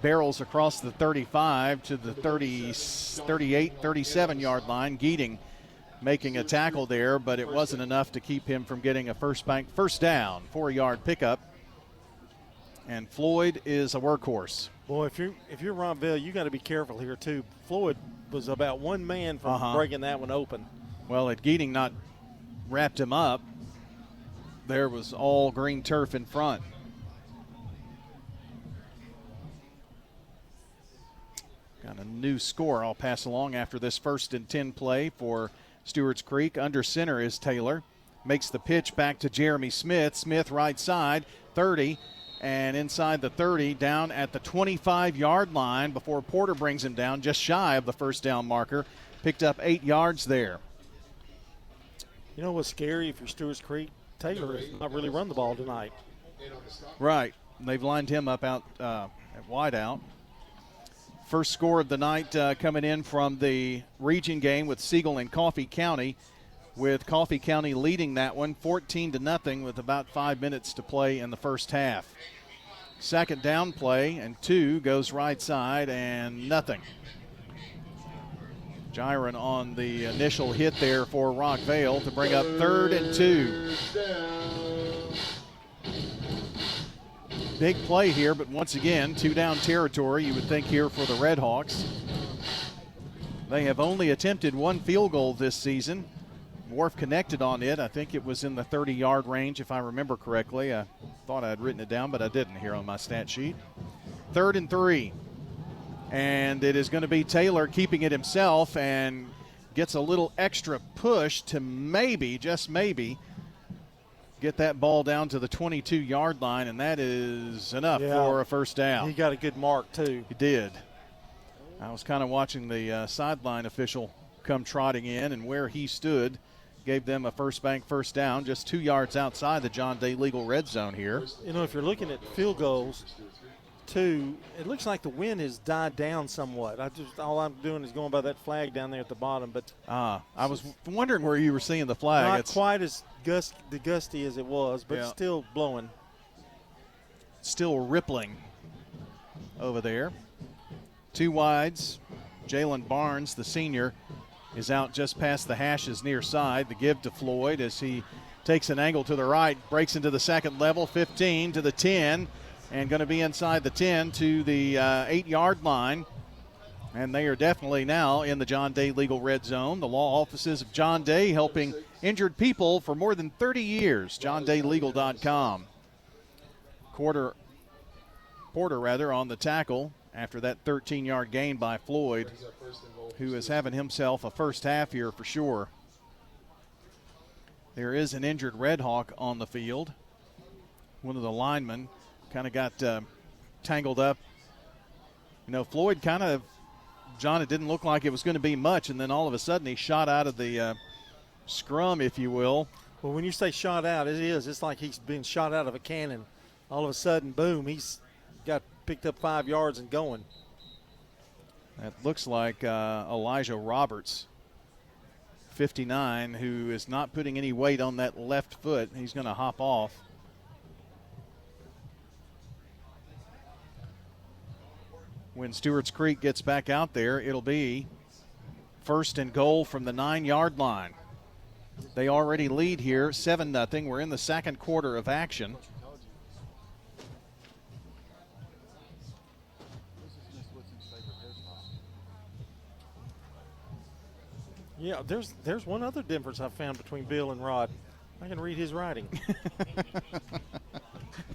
barrels across the 35 to the 38, 37-yard line. Geating making a tackle there, but it wasn't enough to keep him from getting a first down, 4-yard pickup. And Floyd is a workhorse. Boy, if you're Rockvale, you got to be careful here, too. Floyd was about one man from breaking that one open. Well, had Geating not wrapped him up, there was all green turf in front. Got a new score I'll pass along after this 1st and 10 play for Stewarts Creek. Under center is Taylor. Makes the pitch back to Jeremy Smith. Smith right side, 30, and inside the 30, down at the 25-yard line before Porter brings him down just shy of the first down marker. Picked up 8 yards there. You know what's scary if you're Stewarts Creek? Taylor has not really run the ball tonight. Right. They've lined him up out at wide out. First score of the night coming in from the region game with Siegel and Coffee County, with Coffee County leading that one 14-0 with about 5 minutes to play in the first half. Second down play, and 2 goes right side, and nothing. Gyron on the initial hit there for Rockvale to bring up 3rd and 2. Big play here, but once again, 2-down territory, you would think here for the Red Hawks. They have only attempted 1 field goal this season. Wharf connected on it. I think it was in the 30-yard range, if I remember correctly. I thought I had written it down, but I didn't here on my stat sheet. 3rd and 3. And it is going to be Taylor keeping it himself and gets a little extra push to maybe, just maybe, get that ball down to the 22-yard line, and that is enough for a first down. He got a good mark, too. He did. I was kind of watching the sideline official come trotting in, and where he stood gave them a First Bank first down, just 2 yards outside the John Day legal red zone here. You know, if you're looking at field goals, too, it looks like the wind has died down somewhat. All I'm doing is going by that flag down there at the bottom. But I was wondering where you were seeing the flag. Not quite as gusty as it was, but still blowing. Still rippling over there. 2 wides. Jalen Barnes, the senior, is out just past the hashes near side. The give to Floyd as he takes an angle to the right, breaks into the second level, 15 to the 10. And going to be inside the 10 to the 8-yard line. And they are definitely now in the John Day legal red zone. The law offices of John Day helping injured people for more than 30 years. JohnDayLegal.com. Porter on the tackle after that 13-yard gain by Floyd, who is having himself a first half here for sure. There is an injured Red Hawk on the field. One of the linemen kind of got tangled up. You know, Floyd kind of, John, it didn't look like it was going to be much, and then all of a sudden he shot out of the scrum, if you will. Well, when you say shot out, it is. It's like he's been shot out of a cannon. All of a sudden, boom, he's got picked up 5 yards and going. That looks like Elijah Roberts, 59, who is not putting any weight on that left foot. He's going to hop off. When Stewarts Creek gets back out there, it'll be 1st and goal from the 9-yard line. They already lead here, 7-0. We're in the second quarter of action. Yeah, there's one other difference I've found between Bill and Rod. I can read his writing.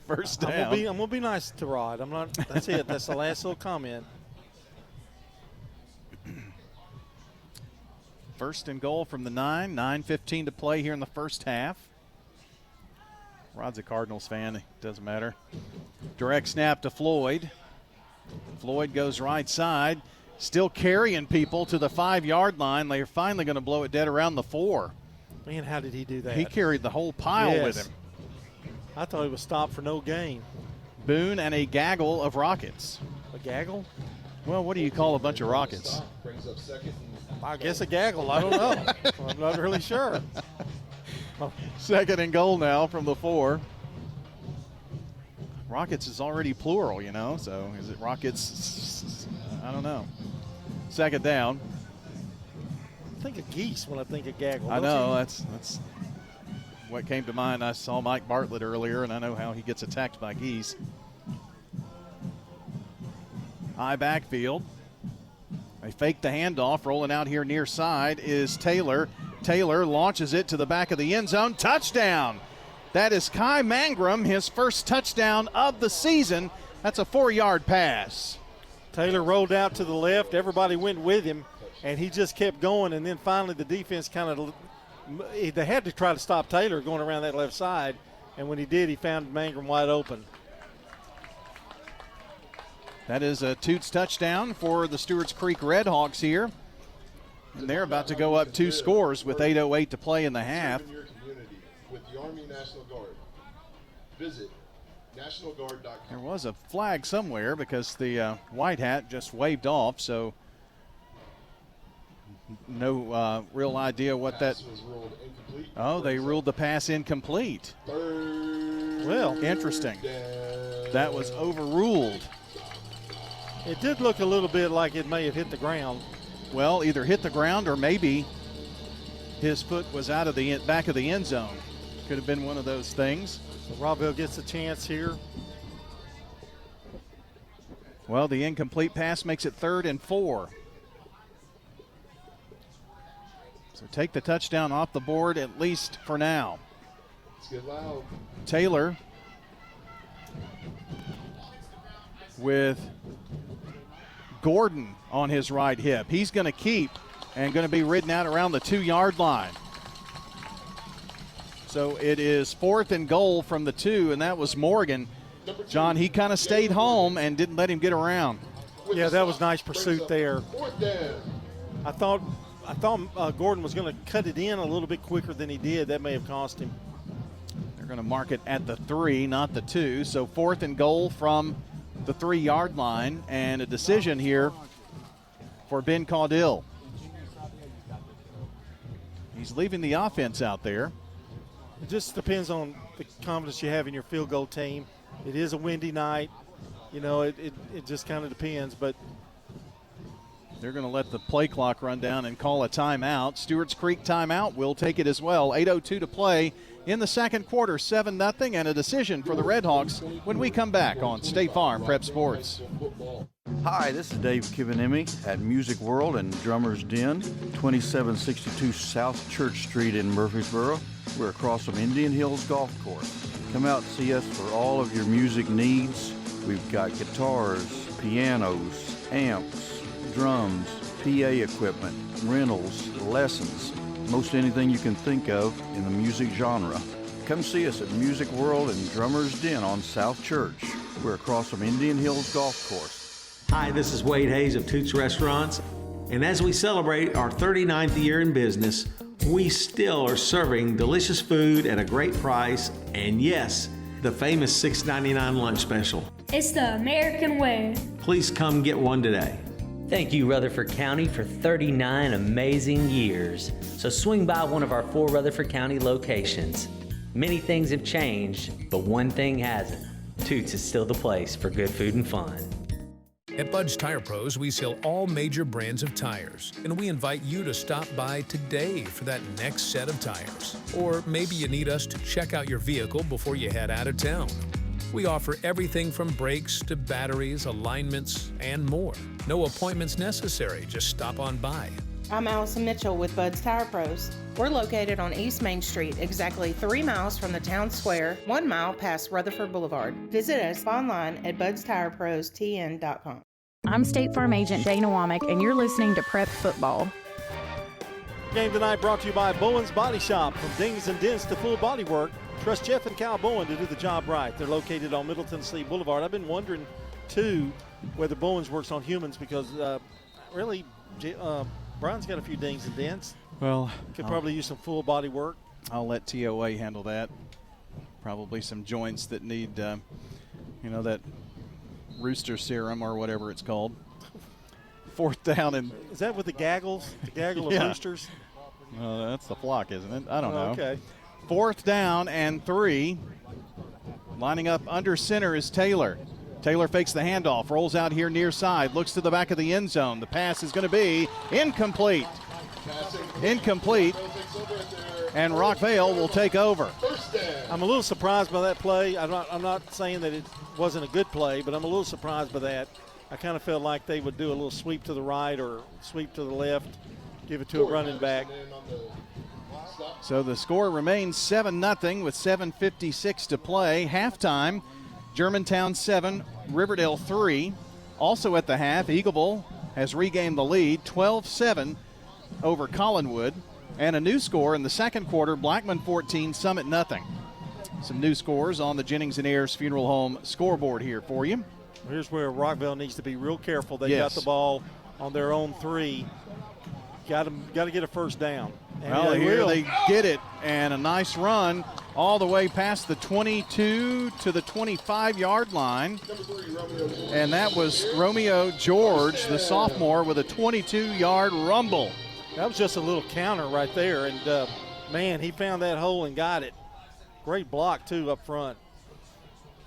First down. I'm gonna be nice to Rod. I'm not. That's it. That's the last little comment. 1st and goal from the 9. 9:15 to play here in the first half. Rod's a Cardinals fan. It doesn't matter. Direct snap to Floyd. Floyd goes right side. Still carrying people to the 5-yard line. They're finally going to blow it dead around the 4. Man, how did he do that? He carried the whole pile with him. I thought he was stopped for no gain. Boone and a gaggle of Rockets. A gaggle? Well, what do you call a bunch of Rockets? I guess a gaggle. I don't know. I'm not really sure. 2nd and goal now from the 4. Rockets is already plural, you know, so is it Rockets? I don't know. 2nd down. I think of geese when I think of gaggle. I know. That's what came to mind. I saw Mike Bartlett earlier, and I know how he gets attacked by geese. High backfield. They fake the handoff. Rolling out here near side is Taylor. Taylor launches it to the back of the end zone. Touchdown. That is Kai Mangrum, his first touchdown of the season. That's a 4-yard pass. Taylor rolled out to the left. Everybody went with him, and he just kept going. And then finally the defense they had to try to stop Taylor going around that left side. And when he did, he found Mangrum wide open. That is a Toots touchdown for the Stewarts Creek Red Hawks here. And they're about to go up 2 scores with 8:08 to play in the half. With the Army National Guard. Visit nationalguard.com. There was a flag somewhere because the white hat just waved off, so no real idea what that. Oh, they ruled the pass incomplete. Well, interesting. That was overruled. It did look a little bit like it may have hit the ground. Well, either hit the ground or maybe his foot was out of the back of the end zone. Could have been one of those things. So Rockvale gets a chance here. Well, the incomplete pass makes it 3rd and 4. So take the touchdown off the board, at least for now. Let's get loud. Taylor with Gordon on his right hip. He's going to keep and going to be ridden out around the 2-yard line. So it is 4th and goal from the 2, and that was Morgan. John, he kind of stayed home and didn't let him get around. Yeah, that was nice pursuit there. I thought Gordon was going to cut it in a little bit quicker than he did. That may have cost him. They're going to mark it at the 3, not the 2. So 4th and goal from the 3-yard line, and a decision here for Ben Caudill. He's leaving the offense out there. It just depends on the confidence you have in your field goal team. It is a windy night. You know, it just kind of depends, but they're going to let the play clock run down and call a timeout. Stewarts Creek timeout. We'll take it as well. 8:02 to play in the second quarter, 7-0, and a decision for the Redhawks when we come back on State Farm Prep Sports. Hi, this is Dave Kivanemi at Music World and Drummer's Den, 2762 South Church Street in Murfreesboro. We're across from Indian Hills Golf Course. Come out and see us for all of your music needs. We've got guitars, pianos, amps, drums, PA equipment, rentals, lessons, most anything you can think of in the music genre. Come see us at Music World and Drummer's Den on South Church. We're across from Indian Hills Golf Course. Hi, this is Wade Hayes of Toots Restaurants. And as we celebrate our 39th year in business, we still are serving delicious food at a great price. And yes, the famous $6.99 lunch special. It's the American way. Please come get one today. Thank you, Rutherford County, for 39 amazing years. So swing by one of our 4 Rutherford County locations. Many things have changed, but one thing hasn't. Toots is still the place for good food and fun. At Bud's Tire Pros, we sell all major brands of tires, and we invite you to stop by today for that next set of tires. Or maybe you need us to check out your vehicle before you head out of town. We offer everything from brakes to batteries, alignments, and more. No appointments necessary, just stop on by. I'm Allison Mitchell with Bud's Tire Pros. We're located on East Main Street, exactly 3 miles from the town square, 1 mile past Rutherford Boulevard. Visit us online at budstirepros.tn.com. I'm State Farm Agent Dana Womack, and you're listening to Prep Football. Game tonight brought to you by Bowen's Body Shop. From dings and dents to full body work, trust Jeff and Kyle Bowen to do the job right. They're located on Middle Tennessee Boulevard. I've been wondering, too, whether Bowen's works on humans because really Brian's got a few dings and dents. Well, could probably use some full body work. I'll let TOA handle that. Probably some joints that need, that rooster serum or whatever it's called. 4th down and is that with the gaggles? The gaggle of roosters? That's the flock, isn't it? I don't know. Okay. 4th down and 3. Lining up under center is Taylor. Taylor fakes the handoff, rolls out here near side, looks to the back of the end zone. The pass is going to be incomplete. Incomplete. And Rockvale will take over. I'm a little surprised by that play. I'm not saying that it wasn't a good play, but I'm a little surprised by that. I kind of felt like they would do a little sweep to the right or sweep to the left, give it to a running back. So the score remains 7-0 with 7:56 to play. Halftime, Germantown 7, Riverdale 3. Also at the half, Eagleville has regained the lead, 12-7 over Collinwood. And a new score in the second quarter, Blackman 14, Summit nothing. Some new scores on the Jennings and Ayers Funeral Home scoreboard here for you. Here's where Rockvale needs to be real careful. They got the ball on their own 3. Got to get a first down. And well, here they get it, and a nice run all the way past the 22 to the 25-yard line. And that was Romeo George, the sophomore, with a 22-yard rumble. That was just a little counter right there, and, man, he found that hole and got it. Great block, too, up front.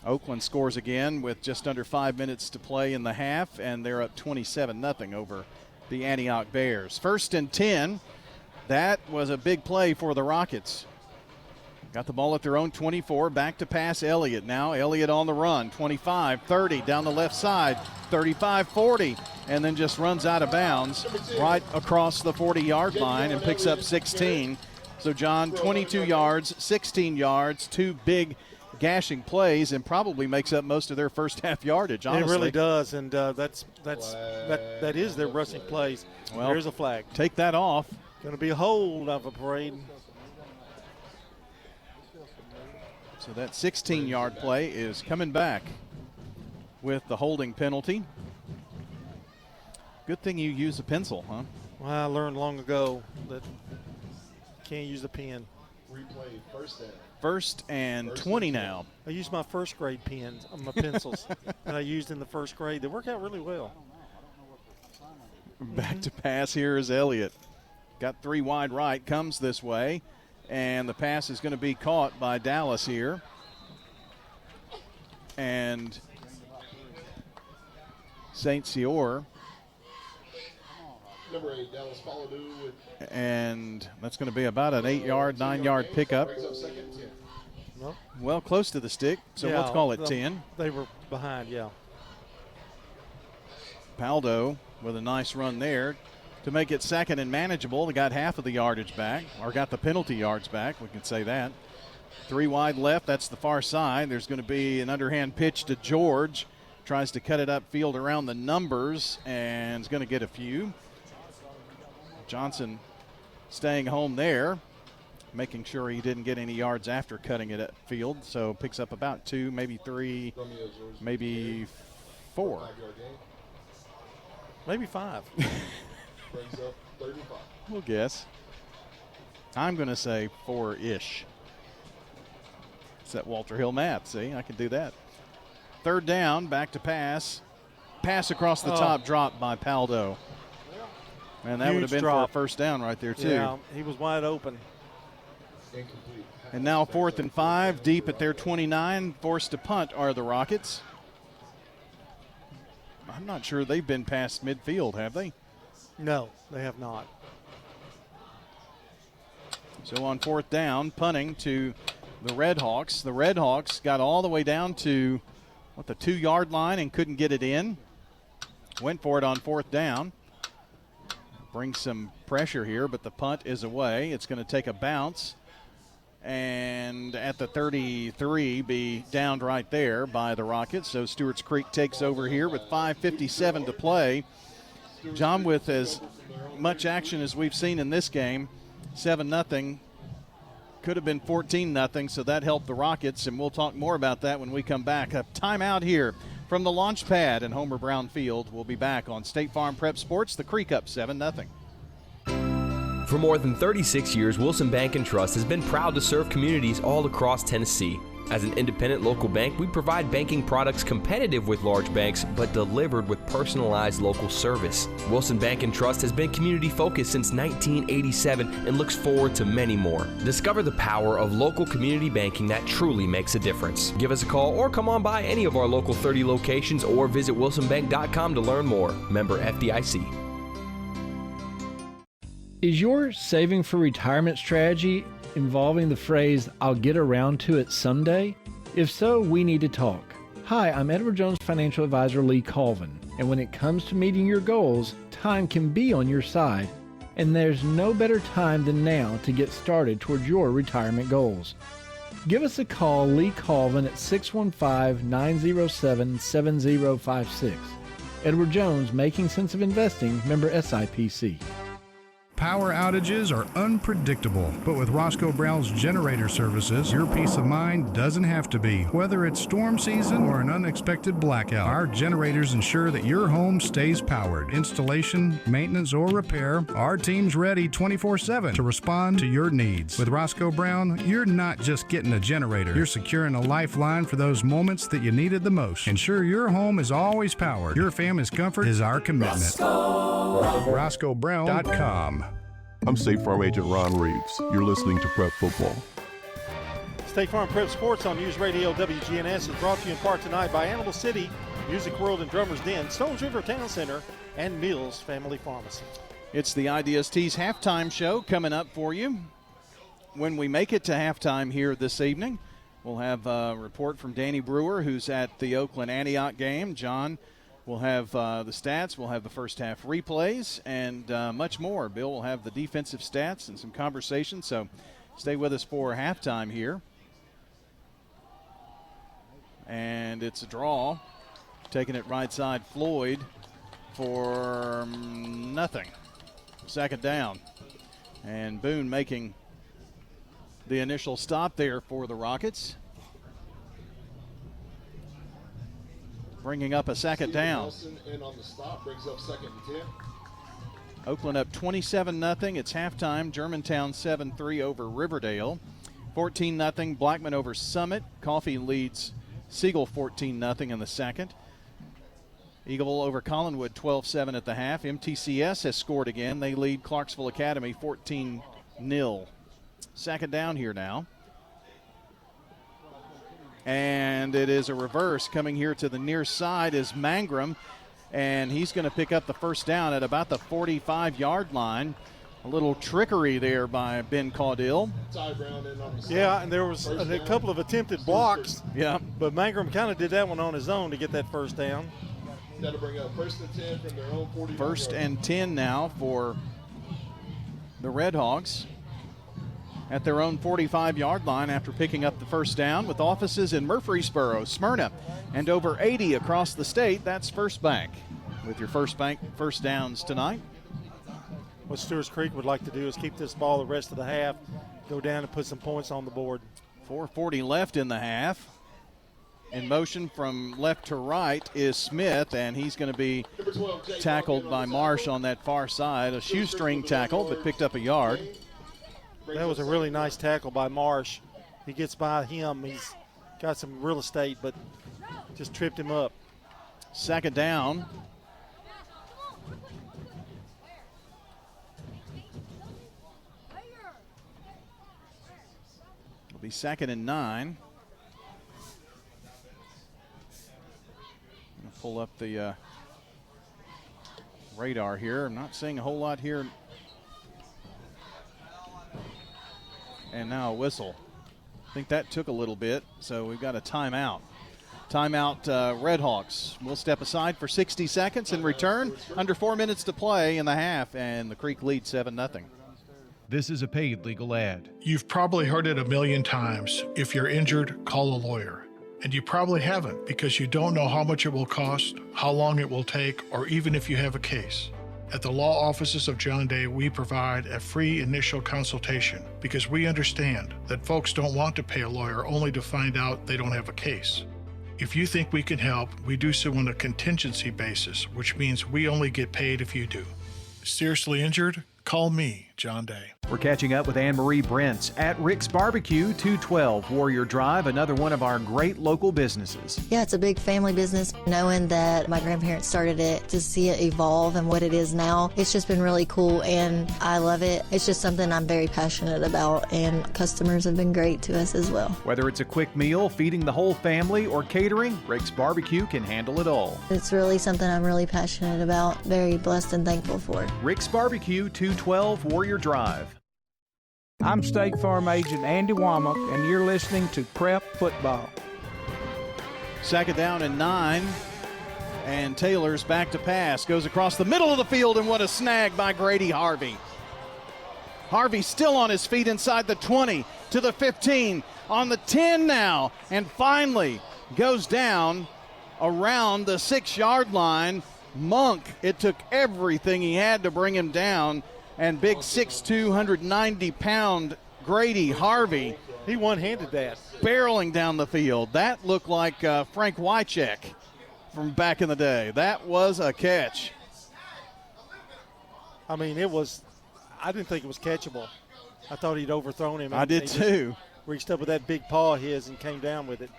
Oakland scores again with just under 5 minutes to play in the half, and they're up 27-0 over the Antioch Bears. 1st and 10. That was a big play for the Rockets. Got the ball at their own 24. Back to pass Elliott. Now Elliott on the run. 25, 30, down the left side. 35, 40, and then just runs out of bounds right across the 40-yard line and picks up 16. So, John, 22 yards, 16 yards, 2 big gashing plays, and probably makes up most of their first half yardage, honestly. It really does, and that is their rushing plays. Well, there's a flag. Take that off. Going to be a hold of a parade. So that 16-yard play is coming back with the holding penalty. Good thing you use a pencil, huh? Well, I learned long ago that can't use the pen. Replay First and 20 now. I used my first grade pens, my pencils that I used in the first grade. They work out really well. Back to pass here is Elliott. Got 3 wide right, comes this way, and the pass is going to be caught by Dallas here. And St. Cyr. Number 8, Dallas Falladoo with. And that's going to be about an 8-yard, 9-yard pickup. Well, close to the stick, so yeah, let's call it 10. They were behind, yeah. Paldo with a nice run there to make it second and manageable. They got half of the yardage back, or got the penalty yards back, we can say that. 3 wide left, that's the far side. There's going to be an underhand pitch to George. Tries to cut it upfield around the numbers and is going to get a few. Johnson staying home there, making sure he didn't get any yards after cutting it upfield. So picks up about 2, maybe 3, maybe 4. Maybe 5. Brings up 35. We'll guess. I'm going to say 4-ish. It's that Walter Hill math. See, I can do that. 3rd down, back to pass. Pass across the top, dropped by Paldo. And that Huge would have been drop. for a first down right there, too. Yeah, he was wide open. Incomplete. And now 4th and 5, deep at their 29. Forced to punt are the Rockets. I'm not sure they've been past midfield, have they? No, they have not. So on 4th down, punting to the Redhawks. The Redhawks got all the way down to, the 2-yard line and couldn't get it in. Went for it on 4th down. Brings some pressure here, but the punt is away. It's going to take a bounce. And at the 33, be downed right there by the Rockets. So Stewarts Creek takes over here with 5:57 to play. John, with as much action as we've seen in this game, 7-0. Could have been 14-0, so that helped the Rockets, and we'll talk more about that when we come back. A timeout here from the launch pad in Homer Brown Field. We'll be back on State Farm Prep Sports, the Creek up 7-0. For more than 36 years, Wilson Bank & Trust has been proud to serve communities all across Tennessee. As an independent local bank, we provide banking products competitive with large banks, but delivered with personalized local service. Wilson Bank & Trust has been community-focused since 1987 and looks forward to many more. Discover the power of local community banking that truly makes a difference. Give us a call or come on by any of our local 30 locations or visit wilsonbank.com to learn more. Member FDIC. Is your saving for retirement strategy involving the phrase, "I'll get around to it someday"? If so, we need to talk. Hi, I'm Edward Jones financial advisor Lee Colvin, and when it comes to meeting your goals, time can be on your side, and there's no better time than now to get started towards your retirement goals. Give us a call, Lee Colvin, at 615-907-7056. Edward Jones, Making Sense of Investing, member SIPC. Power outages are unpredictable, but with Roscoe Brown's generator services, your peace of mind doesn't have to be. Whether it's storm season or an unexpected blackout, our generators ensure that your home stays powered. Installation, maintenance, or repair, our team's ready 24/7 to respond to your needs. With Roscoe Brown, you're not just getting a generator, you're securing a lifeline for those moments that you needed the most. Ensure your home is always powered. Your family's comfort is our commitment. RoscoeBrown.com. I'm State Farm Agent Ron Reeves. You're listening to Prep Football. State Farm Prep Sports on News Radio WGNS is brought to you in part tonight by Animal City, Music World and Drummers Den, Stones River Town Center, and Mills Family Pharmacy. It's the IDST's halftime show coming up for you. when we make it to halftime here this evening, we'll have a report from Danny Brewer, who's at the Oakland Antioch game. John will have the stats. We'll have the first half replays and much more. Bill will have the defensive stats and some conversation. So stay with us for halftime here. And it's a draw. Taking it right side, Floyd for nothing. Second down. And Boone making the initial stop there for the Rockets. Bringing up a second down. Nelson in on the stop, brings up 2nd and 10. Oakland up 27-0. It's halftime. Germantown 7-3 over Riverdale. 14-0. Blackman over Summit. Coffee leads Siegel 14-0 in the second. Eagle over Collinwood 12-7 at the half. MTCS has scored again. They lead Clarksville Academy 14-0. Second down here now. And it is a reverse. Coming here to the near side is Mangrum, and he's going to pick up the first down at about the 45-yard line. A little trickery there by Ben Caudill. Yeah, and there was a couple of attempted blocks. Yeah. But Mangrum kind of did that one on his own to get that first down. That'll bring up 1st and 10 from their own 45. First and 10 now for the Redhawks at their own 45-yard line after picking up the first down with offices in Murfreesboro, Smyrna, and over 80 across the state. That's First Bank with your First Bank first downs tonight. What Stewarts Creek would like to do is keep this ball the rest of the half, go down and put some points on the board. 4:40 left in the half. In motion from left to right is Smith, and he's going to be tackled by Marsh on that far side. A shoestring tackle, but picked up a yard. That was a really nice tackle by Marsh. He gets by him. He's got some real estate, but just tripped him up. Second down. It'll be 2nd and 9. Pull up the radar here. I'm not seeing a whole lot here. And now a whistle. I think that took a little bit, so we've got a timeout. Timeout, Redhawks. We'll step aside for 60 seconds and return. Under 4 minutes to play in the half, and the Creek leads 7-0. This is a paid legal ad. You've probably heard it a million times. If you're injured, call a lawyer. And you probably haven't because you don't know how much it will cost, how long it will take, or even if you have a case. At the law offices of John Day, we provide a free initial consultation because we understand that folks don't want to pay a lawyer only to find out they don't have a case. If you think we can help, we do so on a contingency basis, which means we only get paid if you do. Seriously injured? Call me, John Day. We're catching up with Anne-Marie Brents at Rick's Barbecue, 212 Warrior Drive, another one of our great local businesses. Yeah, it's a big family business. Knowing that my grandparents started it, to see it evolve and what it is now, it's just been really cool and I love it. It's just something I'm very passionate about and customers have been great to us as well. Whether it's a quick meal, feeding the whole family, or catering, Rick's Barbecue can handle it all. It's really something I'm really passionate about, very blessed and thankful for. Rick's Barbecue, 212 Warrior Drive. I'm State Farm Agent Andy Womack, and you're listening to Prep Football. Second down and 9, and Taylor's back to pass. Goes across the middle of the field, and what a snag by Grady Harvey. Harvey still on his feet inside the 20 to the 15, on the 10 now, and finally goes down around the 6-yard line. Monk, it took everything he had to bring him down. And big 6'2", 190-pound Grady Harvey. He one-handed that. Barreling down the field. That looked like Frank Wycheck from back in the day. That was a catch. I mean, I didn't think it was catchable. I thought he'd overthrown him. I did too. Reached up with that big paw of his and came down with it.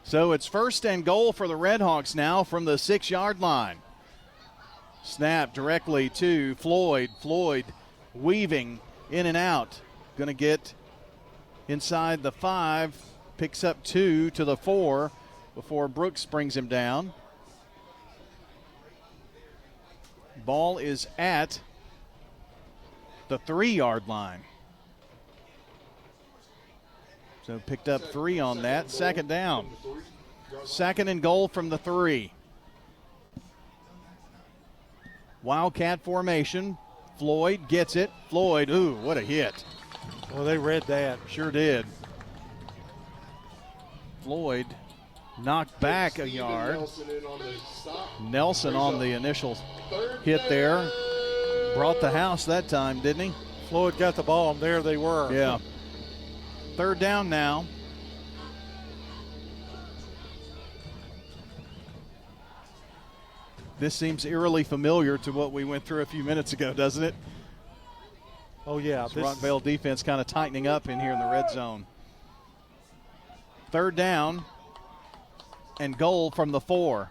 So it's 1st and goal for the Redhawks now from the 6-yard line. Snap directly to Floyd. Floyd weaving in and out. Going to get inside the 5. Picks up 2 to the 4 before Brooks brings him down. Ball is at the 3-yard line. So picked up 3 on that. Second down. Second and goal from the 3. Wildcat formation. Floyd gets it. Floyd, ooh, what a hit. Well, they read that. Sure did. Floyd knocked back a yard. Nelson on the initial hit there. Brought the house that time, didn't he? Floyd got the ball, and there they were. Yeah. Third down now. This seems eerily familiar to what we went through a few minutes ago, doesn't it? Oh, yeah. This Rockvale defense kind of tightening up in here in the red zone. Third down and goal from the 4.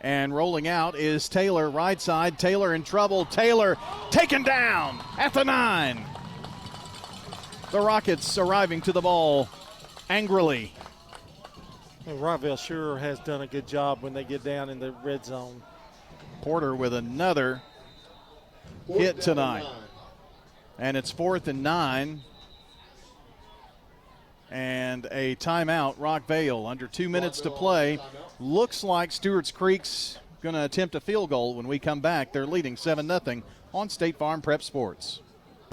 And rolling out is Taylor, right side. Taylor in trouble. Taylor taken down at the 9. The Rockets arriving to the ball angrily. Well, Rockvale sure has done a good job when they get down in the red zone. Porter with another hit tonight. And it's 4th and 9. And a timeout, Rockvale. Under 2 minutes to play. Looks like Stewarts Creek's going to attempt a field goal when we come back. They're leading 7-0 on State Farm Prep Sports.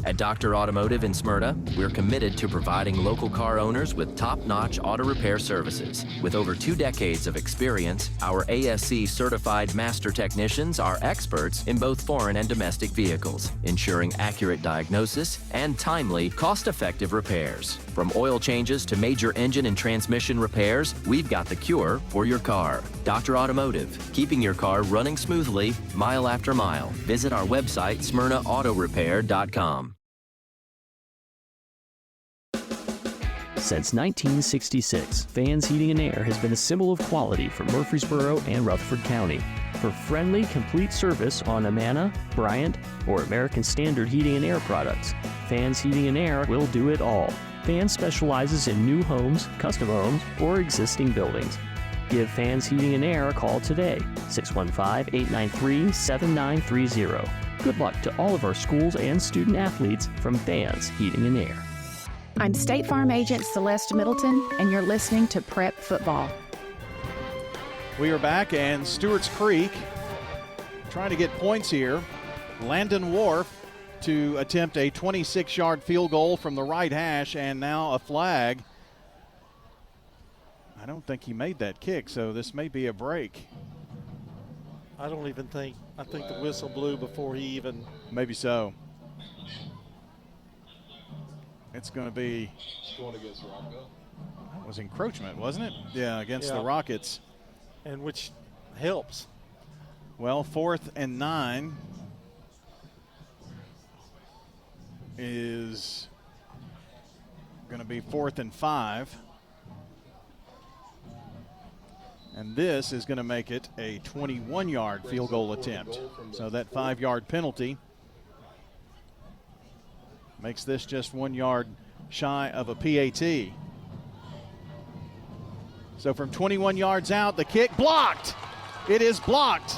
At Dr. Automotive in Smyrna, we're committed to providing local car owners with top-notch auto repair services. With over 2 decades of experience, our ASC certified master technicians are experts in both foreign and domestic vehicles, ensuring accurate diagnosis and timely, cost-effective repairs. From oil changes to major engine and transmission repairs, we've got the cure for your car. Dr. Automotive, keeping your car running smoothly, mile after mile. Visit our website, smyrnaautorepair.com. Since 1966, Fans Heating and Air has been a symbol of quality for Murfreesboro and Rutherford County. For friendly, complete service on Amana, Bryant, or American Standard Heating and Air products, Fans Heating and Air will do it all. Fans specializes in new homes, custom homes, or existing buildings. Give Fans Heating and Air a call today, 615-893-7930. Good luck to all of our schools and student athletes from Fans Heating and Air. I'm State Farm Agent Celeste Middleton, and you're listening to Prep Football. We are back, and Stewarts Creek trying to get points here. Landon Wharf to attempt a 26-yard field goal from the right hash, and now a flag. I don't think he made that kick, so this may be a break. I don't even think, I think the whistle blew before he even. Maybe so. It's going to be. Going against Rockville. That was encroachment, wasn't it? Yeah, against the Rockets. And which helps. Well, 4th and 9 is going to be 4th and 5. And this is going to make it a 21-yard field goal attempt. So that 5-yard penalty makes this just 1 yard shy of a PAT. So from 21 yards out, the kick blocked. It is blocked.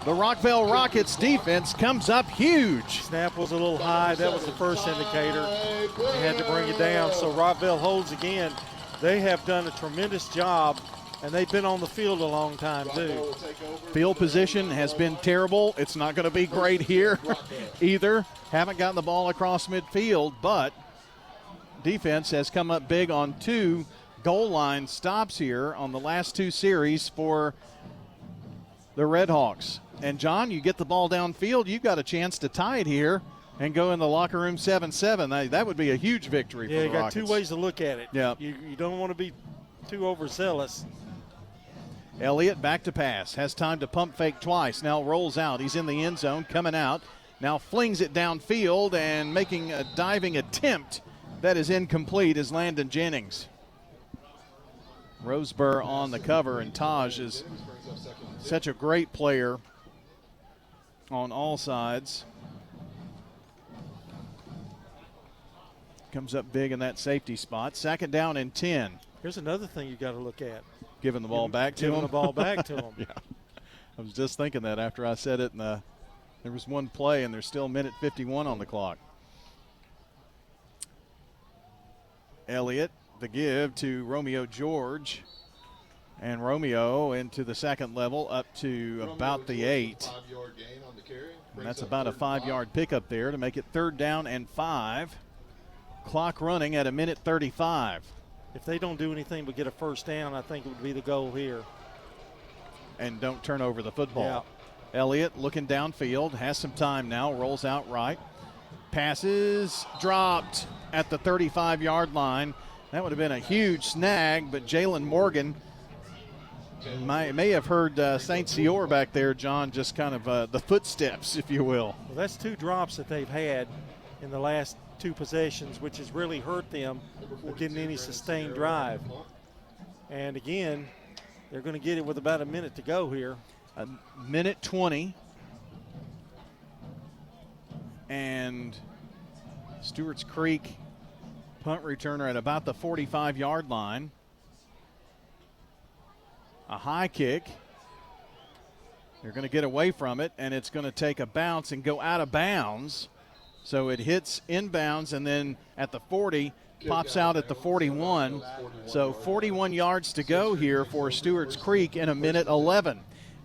The Rockvale Rockets defense comes up huge. Snap was a little high. That was the first indicator. They had to bring it down. So Rockvale holds again. They have done a tremendous job, and they've been on the field a long time, too. Field position has been terrible. It's not going to be great here either. Haven't gotten the ball across midfield, but defense has come up big on 2 goal line stops here on the last 2 series for the Redhawks. And, John, you get the ball downfield, you've got a chance to tie it here and go in the locker room 7-7. That would be a huge victory for the Rockets. Yeah, you got 2 ways to look at it. Yeah. You don't want to be too overzealous. Elliott back to pass. Has time to pump fake twice. Now rolls out. He's in the end zone, coming out. Now flings it downfield and making a diving attempt that is incomplete is Landon Jennings. Roseburg on the cover, and Taj is such a great player on all sides. Comes up big in that safety spot. 2nd down and 10. Here's another thing you got to look at. Giving the ball back to him. Giving the ball back to him. Yeah. I was just thinking that after I said it, and there was one play, and there's still 1:51 on the clock. Elliott, the give to Romeo George. And Romeo into the second level up to about the 8. And that's about a 5-yard pickup there to make it 3rd down and 5. Clock running at 1:35. If they don't do anything but get a first down, I think it would be the goal here. And don't turn over the football. Yeah. Elliott looking downfield, has some time now, rolls out right. Passes dropped at the 35-yard line. That would have been a huge snag, but Jalen Morgan may have heard St. Cyr back there, John, just kind of the footsteps, if you will. Well, that's 2 drops that they've had in the last 2 possessions, which has really hurt them with getting any sustained drive. And again, they're going to get it with about a minute to go here. 1:20. And Stewarts Creek punt returner at about the 45-yard line. A high kick. They're going to get away from it, and it's going to take a bounce and go out of bounds. So it hits inbounds, and then at the 40, pops out at the 41. So 41 yards to go here for Stewarts Creek in 1:11.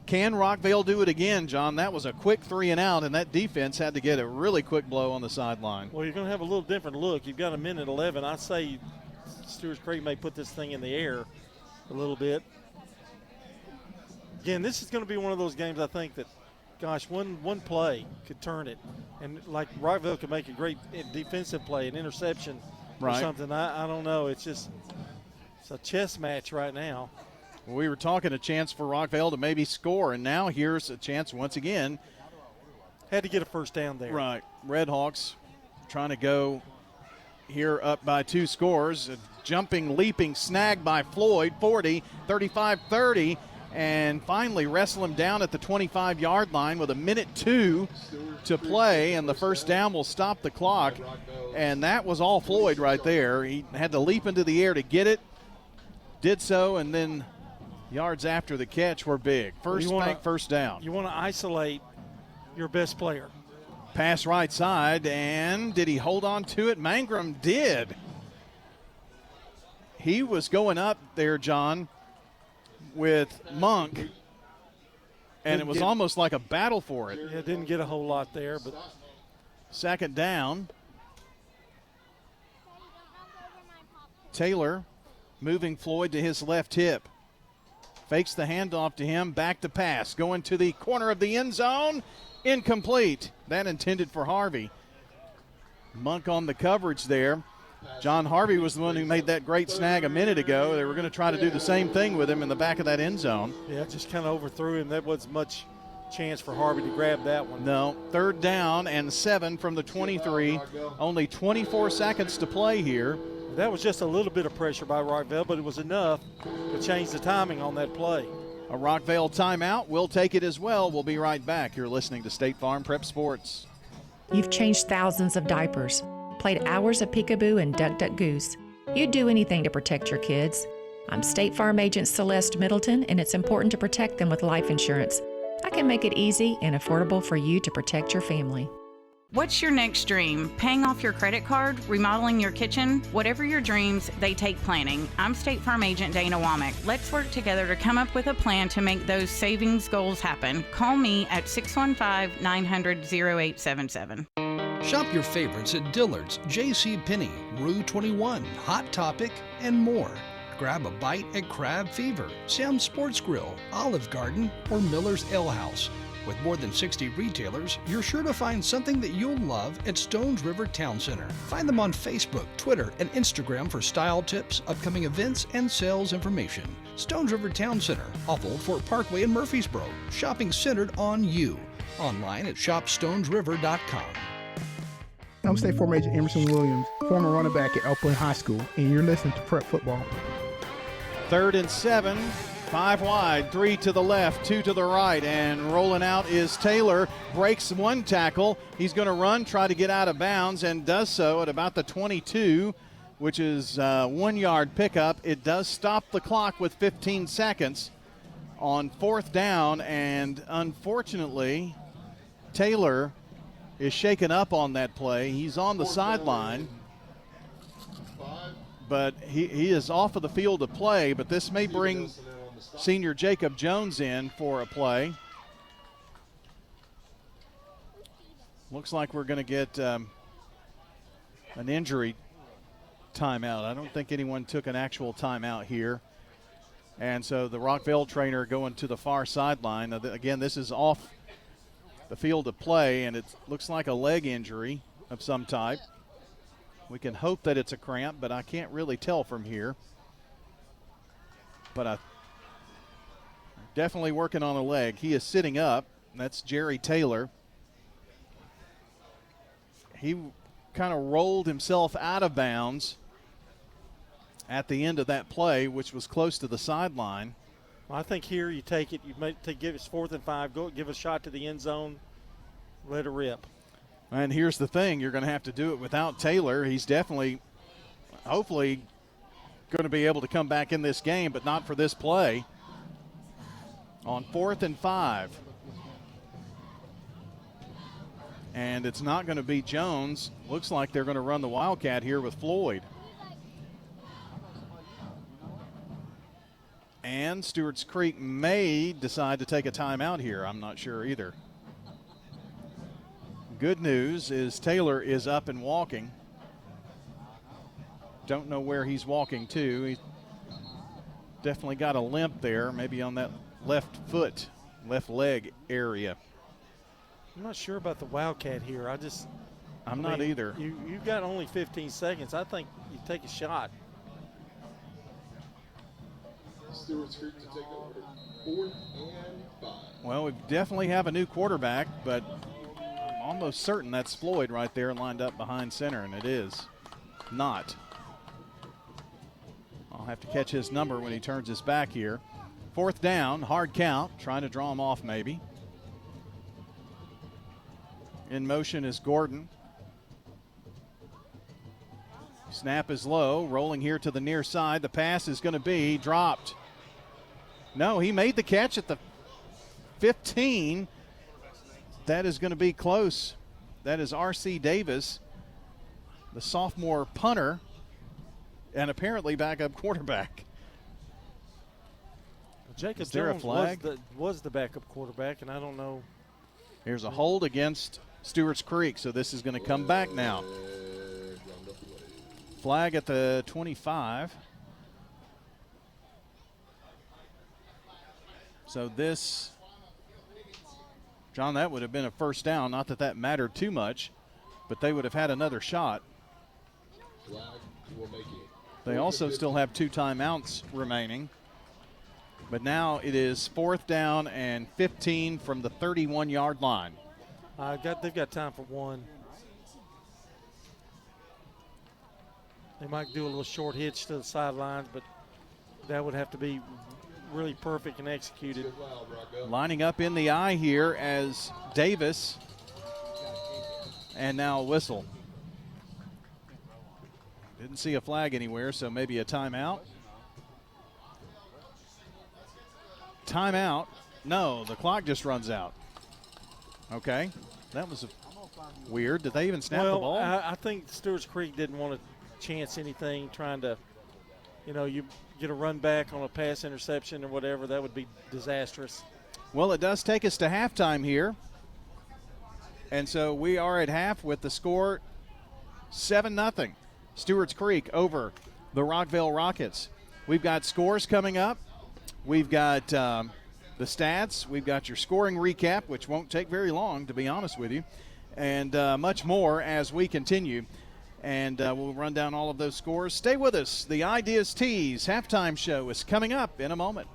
Can Rockvale do it again, John? That was a quick 3 and out, and that defense had to get a really quick blow on the sideline. Well, you're going to have a little different look. You've got 1:11. I'd say Stewarts Creek may put this thing in the air a little bit. Again, this is going to be one of those games I think that, gosh, one play could turn it. And like Rockvale could make a great defensive play, an interception or something. I don't know. It's a chess match right now. Well, we were talking a chance for Rockvale to maybe score, and now here's a chance once again. Had to get a first down there. Right. Redhawks trying to go here up by 2 scores. A jumping, leaping snag by Floyd, 40, 35-30. And finally wrestle him down at the 25-yard line with 1:02 to play, and the first down will stop the clock. And that was all Floyd right there. He had to leap into the air to get it, did so, and then yards after the catch were big. First down. You want to isolate your best player. Pass right side, and did he hold on to it? Mangrum did. He was going up there, John, with Monk, and it was almost like a battle for it. Yeah, didn't get a whole lot there, but second down. Taylor moving Floyd to his left hip. Fakes the handoff to him, back to pass, going to the corner of the end zone. Incomplete. That intended for Harvey. Monk on the coverage there. John Harvey was the one who made that great snag a minute ago. They were going to try to do the same thing with him in the back of that end zone. Yeah, just kind of overthrew him. There wasn't much chance for Harvey to grab that one. No. Third down and 7 from the 23. Only 24 seconds to play here. That was just a little bit of pressure by Rockvale, but it was enough to change the timing on that play. A Rockvale timeout. We'll take it as well. We'll be right back. You're listening to State Farm Prep Sports. You've changed thousands of diapers, played hours of peekaboo and duck, duck, goose. You'd do anything to protect your kids. I'm State Farm Agent Celeste Middleton, and it's important to protect them with life insurance. I can make it easy and affordable for you to protect your family. What's your next dream? Paying off your credit card? Remodeling your kitchen? Whatever your dreams, they take planning. I'm State Farm Agent Dana Womack. Let's work together to come up with a plan to make those savings goals happen. Call me at 615-900-0877. Shop your favorites at Dillard's, JCPenney, Rue 21, Hot Topic, and more. Grab a bite at Crab Fever, Sam's Sports Grill, Olive Garden, or Miller's Ale House. With more than 60 retailers, you're sure to find something that you'll love at Stones River Town Center. Find them on Facebook, Twitter, and Instagram for style tips, upcoming events, and sales information. Stones River Town Center, off Old Fort Parkway in Murfreesboro. Shopping centered on you. Online at shopstonesriver.com. I'm State Farm Agent Emerson Williams, former running back at Elkland High School, and you're listening to Prep Football. 3rd and 7, 5 wide, 3 to the left, 2 to the right, and rolling out is Taylor. Breaks one tackle. He's going to run, try to get out of bounds, and does so at about the 22, which is a 1-yard pickup. It does stop the clock with 15 seconds on 4th down, and unfortunately, Taylor is shaken up on that play. He's on the sideline, but he is off of the field of play, but this may bring senior Jacob Jones in for a play. Looks like we're going to get an injury timeout. I don't think anyone took an actual timeout here. And so the Rockvale trainer going to the far sideline. Again, this is off the field of play, and it looks like a leg injury of some type. We can hope that it's a cramp, but I can't really tell from here. But definitely working on a leg. He is sitting up. That's Jerry Taylor. He kind of rolled himself out of bounds at the end of that play, which was close to the sideline. Well, I think here you take it. You give it 4th and 5. Go give a shot to the end zone. Let it rip. And here's the thing: you're going to have to do it without Taylor. He's definitely, hopefully, going to be able to come back in this game, but not for this play. On 4th and 5. And it's not going to be Jones. Looks like they're going to run the Wildcat here with Floyd. And Stewarts Creek may decide to take a timeout here. I'm not sure either. Good news is Taylor is up and walking. Don't know where he's walking to. He's definitely got a limp there, maybe on that left foot, left leg area. I'm not sure about the Wildcat here. I'm not either. You've got only 15 seconds. I think you take a shot. Stewarts Creek to take over 4th and 5. Well, we definitely have a new quarterback, but I'm almost certain that's Floyd right there lined up behind center, and it is not. I'll have to catch his number when he turns his back here. 4th down, hard count, trying to draw him off maybe. In motion is Gordon. Snap is low, rolling here to the near side. The pass is going to be dropped. No, he made the catch at the 15. That is going to be close. That is R.C. Davis, the sophomore punter, and apparently backup quarterback. Jacob is there Jones a flag? was the backup quarterback, and I don't know. Here's a hold against Stewarts Creek, so this is going to come back now. Flag at the 25. So this, John, that would have been a first down. Not that that mattered too much, but they would have had another shot. Flag will make it. They also still have 2 timeouts remaining. But now it is 4th down and 15 from the 31-yard line. They've got time for one. They might do a little short hitch to the sidelines, but that would have to be really perfect and executed. Lining up in the eye here as Davis, and now a whistle. Didn't see a flag anywhere, so maybe a timeout. Timeout. No, the clock just runs out. Okay, that was weird. Did they even snap the ball? I think Stewarts Creek didn't want to chance anything, trying to, you get a run back on a pass interception or whatever. That would be disastrous. Well, it does take us to halftime here. And so we are at half with the score 7-0. Stewarts Creek over the Rockvale Rockets. We've got scores coming up. We've got the stats. We've got your scoring recap, which won't take very long, to be honest with you, and much more as we continue. And we'll run down all of those scores. Stay with us. The Ideas Tees halftime show is coming up in a moment.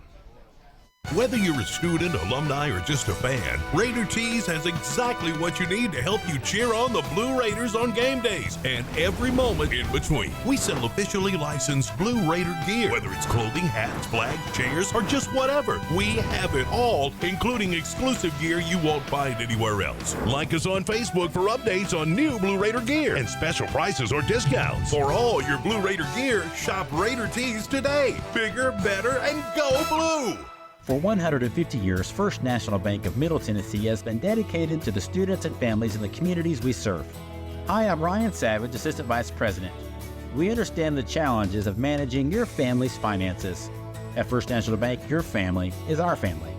Whether you're a student, alumni, or just a fan, Raider Tees has exactly what you need to help you cheer on the Blue Raiders on game days and every moment in between. We sell officially licensed Blue Raider gear, whether it's clothing, hats, flags, chairs, or just whatever. We have it all, including exclusive gear you won't find anywhere else. Like us on Facebook for updates on new Blue Raider gear and special prices or discounts. For all your Blue Raider gear, shop Raider Tees today. Bigger, better, and go blue! For 150 years, First National Bank of Middle Tennessee has been dedicated to the students and families in the communities we serve. Hi, I'm Ryan Savage, Assistant Vice President. We understand the challenges of managing your family's finances. At First National Bank, your family is our family.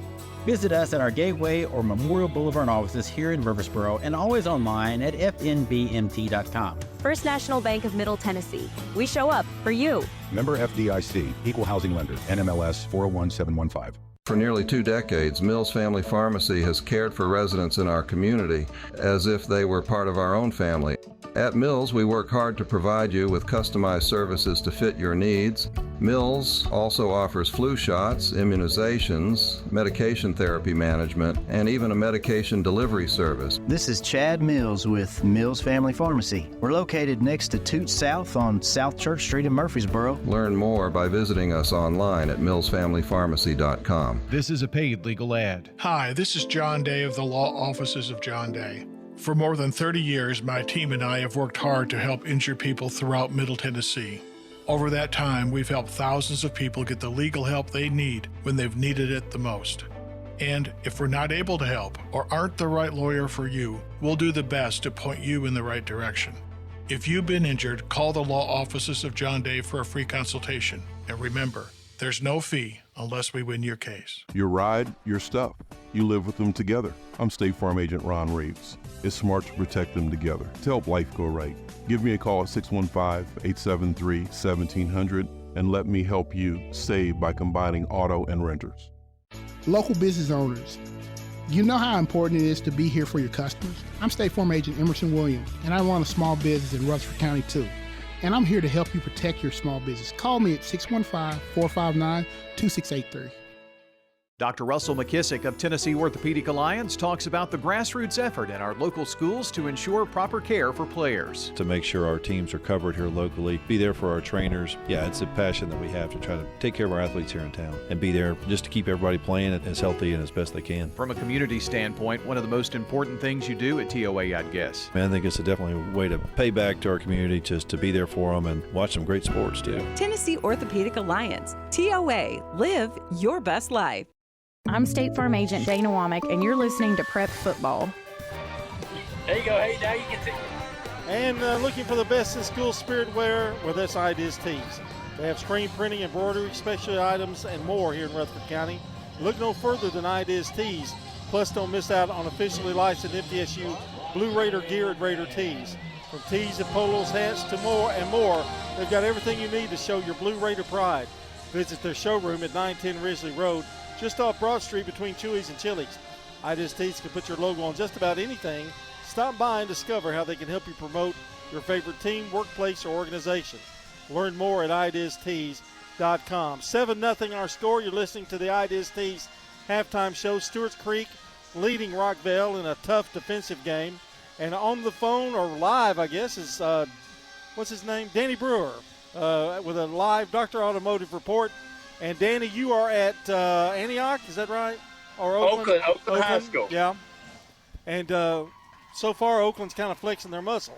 Visit us at our Gateway or Memorial Boulevard offices here in Murfreesboro and always online at fnbmt.com. First National Bank of Middle Tennessee. We show up for you. Member FDIC, Equal Housing Lender, NMLS 401715. For nearly 2 decades, Mills Family Pharmacy has cared for residents in our community as if they were part of our own family. At Mills, we work hard to provide you with customized services to fit your needs. Mills also offers flu shots, immunizations, medication therapy management, and even a medication delivery service. This is Chad Mills with Mills Family Pharmacy. We're located next to Toots South on South Church Street in Murfreesboro. Learn more by visiting us online at millsfamilypharmacy.com. This is a paid legal ad. Hi, this is John Day of the Law Offices of John Day. For more than 30 years, my team and I have worked hard to help injured people throughout Middle Tennessee. Over that time, we've helped thousands of people get the legal help they need when they've needed it the most. And if we're not able to help or aren't the right lawyer for you, we'll do the best to point you in the right direction. If you've been injured, call the Law Offices of John Day for a free consultation. And remember, there's no fee unless we win your case. Your ride, your stuff. You live with them together. I'm State Farm Agent Ron Reeves. It's smart to protect them together to help life go right. Give me a call at 615-873-1700 and let me help you save by combining auto and renters. Local business owners, you know how important it is to be here for your customers. I'm State Farm Agent Emerson Williams, and I run a small business in Rutherford County too. And I'm here to help you protect your small business. Call me at 615-459-2683. Dr. Russell McKissick of Tennessee Orthopedic Alliance talks about the grassroots effort in our local schools to ensure proper care for players. To make sure our teams are covered here locally, be there for our trainers. Yeah, it's a passion that we have to try to take care of our athletes here in town and be there just to keep everybody playing as healthy and as best they can. From a community standpoint, one of the most important things you do at TOA, I'd guess. I think it's definitely a way to pay back to our community, just to be there for them and watch some great sports too. Tennessee Orthopedic Alliance, TOA, live your best life. I'm State Farm Agent Dana Womack, and you're listening to Prep Football. There you go. Hey, now you can see. And looking for the best in school spirit wear? Well, that's Ideas Tees. They have screen printing, embroidery, special items, and more here in Rutherford County. Look no further than Ideas Tees. Plus, don't miss out on officially licensed MTSU Blue Raider gear and Raider tees. From tees and polos, hats to more and more, they've got everything you need to show your Blue Raider pride. Visit their showroom at 910 Risley Road, just off Broad Street between Chewy's and Chili's. Ideas Tees can put your logo on just about anything. Stop by and discover how they can help you promote your favorite team, workplace, or organization. Learn more at ideastees.com. 7-0 our score. You're listening to the Ideas Tees halftime show. Stewarts Creek leading Rockvale in a tough defensive game. And on the phone, or live, I guess, is, what's his name? Danny Brewer with a live Dr. Automotive report. And, Danny, you are at Antioch, is that right? Or Oakland High School. Yeah. And so far, Oakland's kind of flexing their muscle.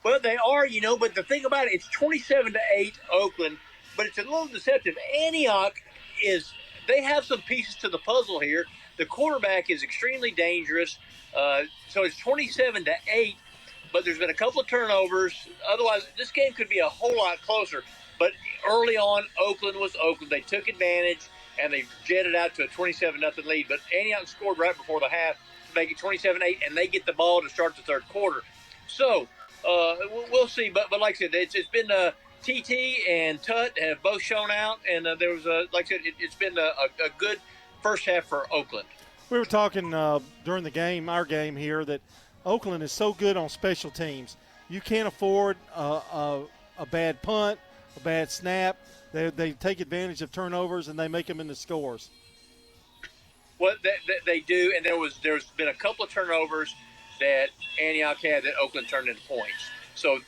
Well, they are, but the thing about it, it's 27-8 Oakland, but it's a little deceptive. Antioch they have some pieces to the puzzle here. The quarterback is extremely dangerous, so it's 27-8, but there's been a couple of turnovers. Otherwise, this game could be a whole lot closer. But early on, Oakland was Oakland. They took advantage, and they jetted out to a 27-0 lead. But Antioch scored right before the half to make it 27-8, and they get the ball to start the third quarter. So we'll see. But like I said, it's been TT and Tut have both shown out, and there was like I said, it's been a good first half for Oakland. We were talking during the game, our game here, that Oakland is so good on special teams. You can't afford a bad punt, a bad snap. They take advantage of turnovers, and they make them into scores. Well, they do, and there's been a couple of turnovers that Antioch had that Oakland turned into points. So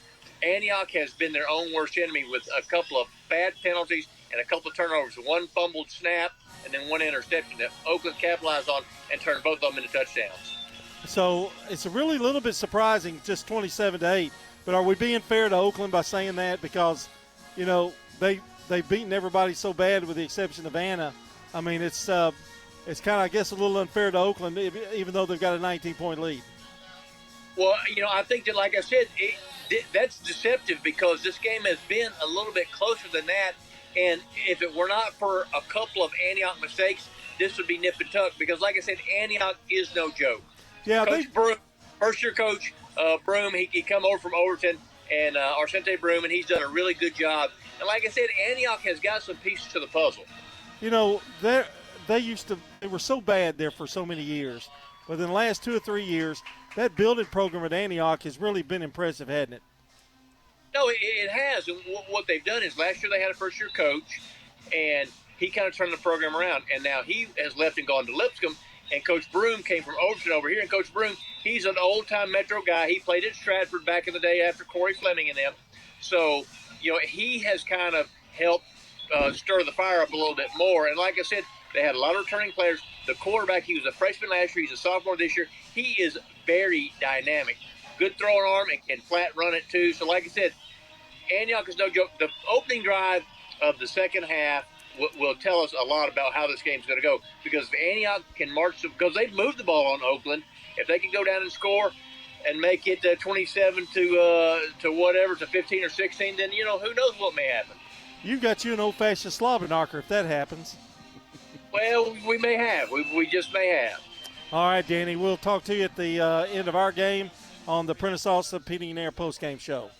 Antioch has been their own worst enemy with a couple of bad penalties and a couple of turnovers. One fumbled snap and then one interception that Oakland capitalized on and turned both of them into touchdowns. So it's really a little bit surprising, just 27-8. But are we being fair to Oakland by saying that? Because, they've beaten everybody so bad with the exception of Anna. I mean, it's kind of, I guess, a little unfair to Oakland, even though they've got a 19-point lead. Well, I think that, like I said, that's deceptive because this game has been a little bit closer than that. And if it were not for a couple of Antioch mistakes, this would be nip and tuck because, like I said, Antioch is no joke. Yeah, Coach Broom, first-year coach Broom, he come over from Overton, and Arcente Broom, and he's done a really good job. And like I said, Antioch has got some pieces to the puzzle. You know, they were so bad there for so many years. But in the last 2 or 3 years, that building program at Antioch has really been impressive, hasn't it? No, it has. And what they've done is last year they had a first-year coach, and he kind of turned the program around. And now he has left and gone to Lipscomb, and Coach Broom came from Overton over here. And Coach Broom, he's an old-time Metro guy. He played at Stratford back in the day after Corey Fleming and them. So, you know, he has kind of helped stir the fire up a little bit more. And like I said, they had a lot of returning players. The quarterback, he was a freshman last year. He's a sophomore this year. He is very dynamic. Good throwing arm and can flat run it too. So like I said, Antioch is no joke. The opening drive of the second half will tell us a lot about how this game's going to go. Because if Antioch can march, because they've moved the ball on Oakland, if they can go down and score and make it 27 to whatever, to 15 or 16, then, you know, who knows what may happen. You've got you an old-fashioned slobber knocker if that happens. Well, we may have. We just may have. All right, Danny, we'll talk to you at the end of our game on the Prentice Allsup Heating and Air postgame show.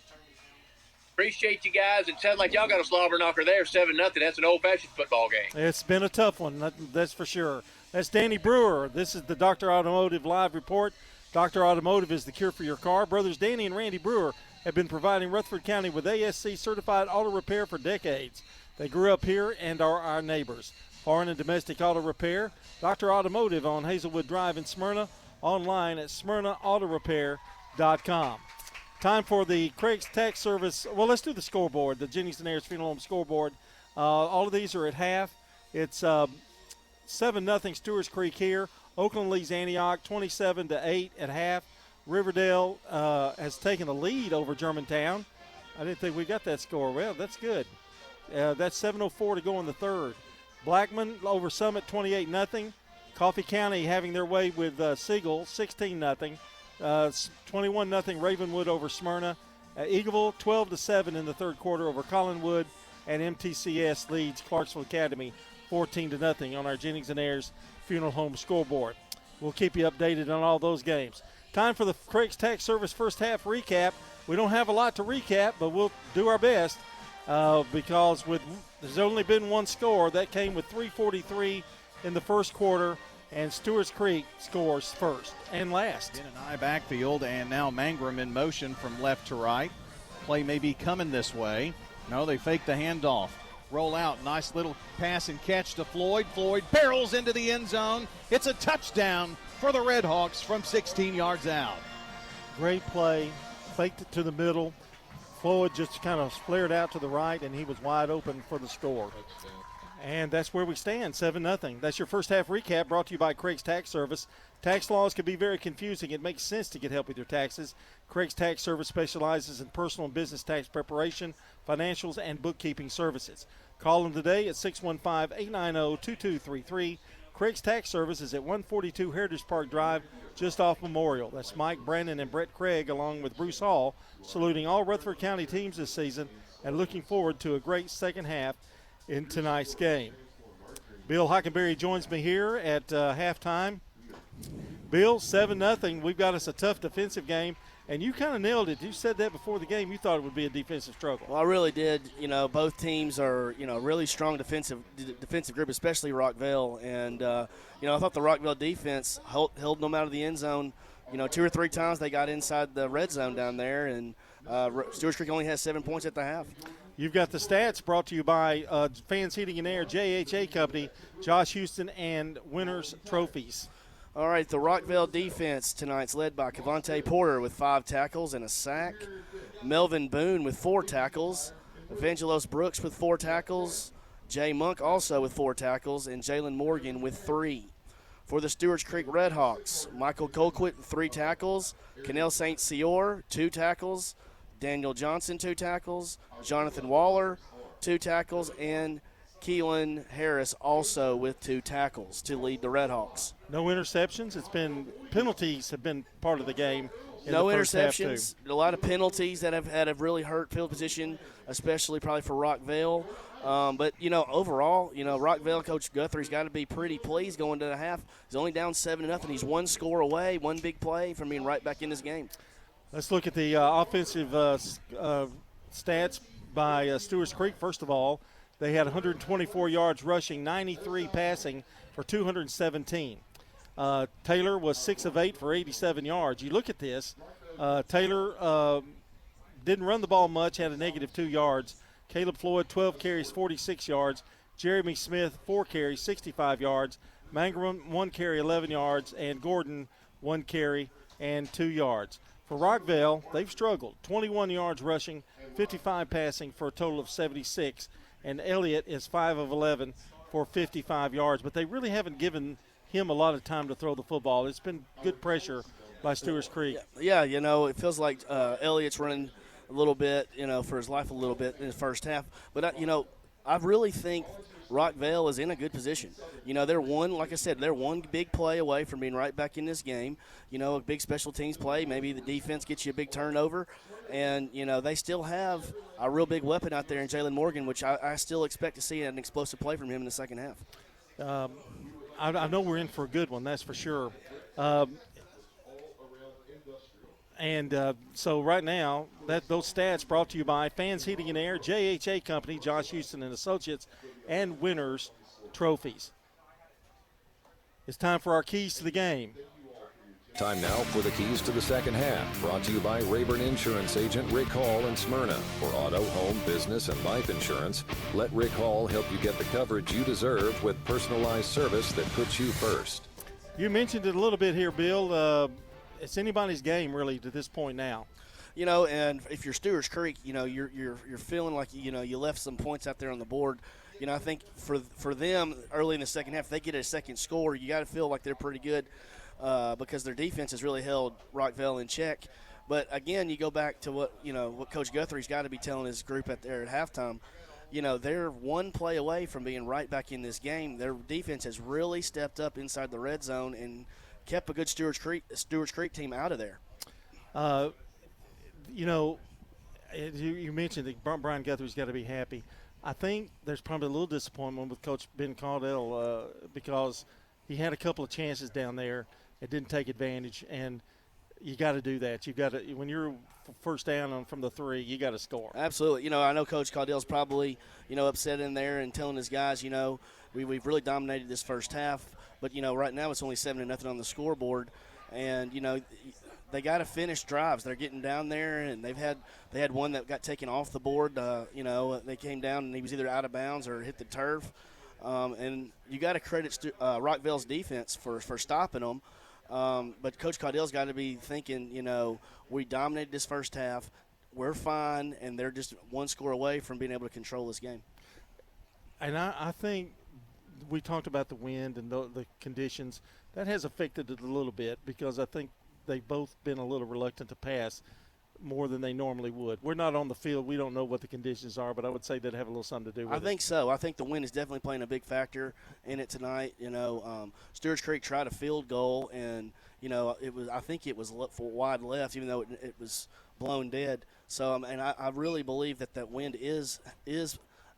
Appreciate you guys. It sounds like y'all got a slobber knocker there, 7-0. That's an old-fashioned football game. It's been a tough one, that's for sure. That's Danny Brewer. This is the Dr. Automotive Live Report. Dr. Automotive is the cure for your car. Brothers Danny and Randy Brewer have been providing Rutherford County with ASC-certified auto repair for decades. They grew up here and are our neighbors. Foreign and domestic auto repair, Dr. Automotive on Hazelwood Drive in Smyrna, online at smyrnaautorepair.com. Time for the Craig's Tax Service. Well, let's do the scoreboard, the Jennings and Ayers Funeral Home scoreboard. All of these are at half. It's 7-0 Stewarts Creek here. Oakland leads Antioch 27-8 at half. Riverdale has taken the lead over Germantown. I didn't think we got that score. Well, that's good. That's 7:04 to go in the third. Blackman over Summit 28-0. Coffee County having their way with Siegel 16-0. 21-0 Ravenwood over Smyrna. Eagleville 12-7 in the third quarter over Collinwood. And MTCS leads Clarksville Academy 14-0 on our Jennings and Ayers Funeral Home scoreboard. We'll keep you updated on all those games. Time for the Craig's Tax Service first half recap. We don't have a lot to recap, but we'll do our best because there's only been one score. That came with 3:43 in the first quarter, and Stewarts Creek scores first and last. In an I backfield, and now Mangrum in motion from left to right. Play may be coming this way. No, they fake the handoff. Roll out, nice little pass and catch to Floyd. Floyd barrels into the end zone. It's a touchdown for the Red Hawks from 16 yards out. Great play, faked it to the middle. Floyd just kind of flared out to the right, and he was wide open for the score. And that's where we stand, 7-0. That's your first half recap brought to you by Craig's Tax Service. Tax laws can be very confusing. It makes sense to get help with your taxes. Craig's Tax Service specializes in personal and business tax preparation, financials, and bookkeeping services. Call them today at 615-890-2233. Craig's Tax Service is at 142 Heritage Park Drive, just off Memorial. That's Mike Brandon and Brett Craig, along with Bruce Hall, saluting all Rutherford County teams this season and looking forward to a great second half in tonight's game. Bill Hockenberry joins me here at halftime. Bill, 7-0. We've got us a tough defensive game, and you kind of nailed it. You said that before the game. You thought it would be a defensive struggle. Well, I really did. You know, both teams are, really strong defensive group, especially Rockvale. And, I thought the Rockvale defense held them out of the end zone. 2 or 3 times they got inside the red zone down there, and Stewarts Creek only has 7 points at the half. You've got the stats brought to you by Fans Heating and Air, JHA Company, Josh Houston, and Winners Trophies. All right, the Rockvale defense tonight's led by Cavante Porter with 5 tackles and a sack. Melvin Boone with 4 tackles. Evangelos Brooks with 4 tackles. Jay Monk also with 4 tackles. And Jalen Morgan with 3. For the Stewarts Creek Redhawks, Michael Colquitt, 3 tackles. Canel St. Cyr, 2 tackles. Daniel Johnson, 2 tackles. Jonathan Waller, 2 tackles. And Keelan Harris also with 2 tackles to lead the Redhawks. No interceptions. Penalties have been part of the game in no the first half, too. interceptions. A lot of penalties that have really hurt field position, especially probably for Rockvale. But, overall, Rockvale, Coach Guthrie's got to be pretty pleased going to the half. He's only down 7-0. He's one score away, one big play from being right back in this game. Let's look at the offensive stats by Stewarts Creek. First of all, they had 124 yards rushing, 93 passing for 217. Taylor was 6 of 8 for 87 yards. You look at this, Taylor didn't run the ball much, had a negative 2 yards. Caleb Floyd, 12 carries, 46 yards. Jeremy Smith, 4 carries, 65 yards. Mangrum, 1 carry, 11 yards. And Gordon, 1 carry and 2 yards. For Rockvale, they've struggled. 21 yards rushing, 55 passing for a total of 76. And Elliott is 5 of 11 for 55 yards. But they really haven't given him a lot of time to throw the football. It's been good pressure by Stewarts Creek. Yeah, it feels like Elliott's running a little bit, for his life a little bit in his first half. But, I really think Rockvale is in a good position. They're one big play away from being right back in this game. A big special teams play. Maybe the defense gets you a big turnover. And, they still have a real big weapon out there in Jalen Morgan, which I still expect to see an explosive play from him in the second half. I know we're in for a good one, that's for sure. So right now, those stats brought to you by Fans Heating and Air, JHA Company, Josh Houston and Associates, and Winners Trophies. It's time for our keys to the game. Time now for the keys to the second half, brought to you by Rayburn Insurance Agent Rick Hall in Smyrna. For auto, home, business, and life insurance, let Rick Hall help you get the coverage you deserve with personalized service that puts you first. You mentioned it a little bit here, Bill. It's anybody's game, really, to this point now. And if you're Stewarts Creek, you're feeling like, you left some points out there on the board. I think for them, early in the second half, if they get a second score, you got to feel like they're pretty good because their defense has really held Rockvale in check. But, again, you go back to what Coach Guthrie's got to be telling his group out there at halftime. They're one play away from being right back in this game. Their defense has really stepped up inside the red zone and kept a good Stewarts Creek team out of there. You mentioned that Brian Guthrie's got to be happy. I think there's probably a little disappointment with Coach Ben Caudill because he had a couple of chances down there. It didn't take advantage, and you got to do that. You got to, when you're first down from the 3, you got to score. Absolutely. I know Coach Caudill's probably upset in there and telling his guys, we've really dominated this first half, but right now it's only 7-0 on the scoreboard, and they got to finish drives. They're getting down there, and they had one that got taken off the board. They came down and he was either out of bounds or hit the turf, and you got to credit Rockvale's defense for stopping them. But Coach Caudill's got to be thinking, we dominated this first half, we're fine, and they're just one score away from being able to control this game. And I think we talked about the wind and the conditions. That has affected it a little bit because I think they've both been a little reluctant to pass more than they normally would. We're not on the field. We don't know what the conditions are, but I would say that have a little something to do with it. I think so. I think the wind is definitely playing a big factor in it tonight. Stewarts Creek tried a field goal, and, I think it was for wide left, even though it was blown dead. So, and I really believe that wind is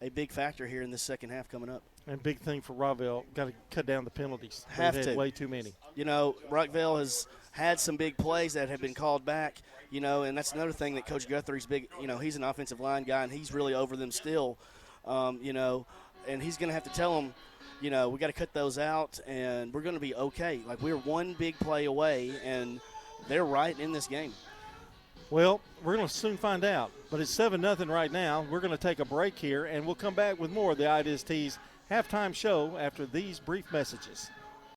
a big factor here in this second half coming up. And big thing for Rockvale, got to cut down the penalties. Have They've to. had way too many. Rockvale has had some big plays that have been called back, and that's another thing that Coach Guthrie's big, he's an offensive line guy, and he's really over them still, and he's going to have to tell them, we got to cut those out, and we're going to be okay. Like, we're one big play away, and they're right in this game. Well, we're going to soon find out, but it's 7-0 right now. We're going to take a break here, and we'll come back with more of the Ideas Tees halftime show after these brief messages.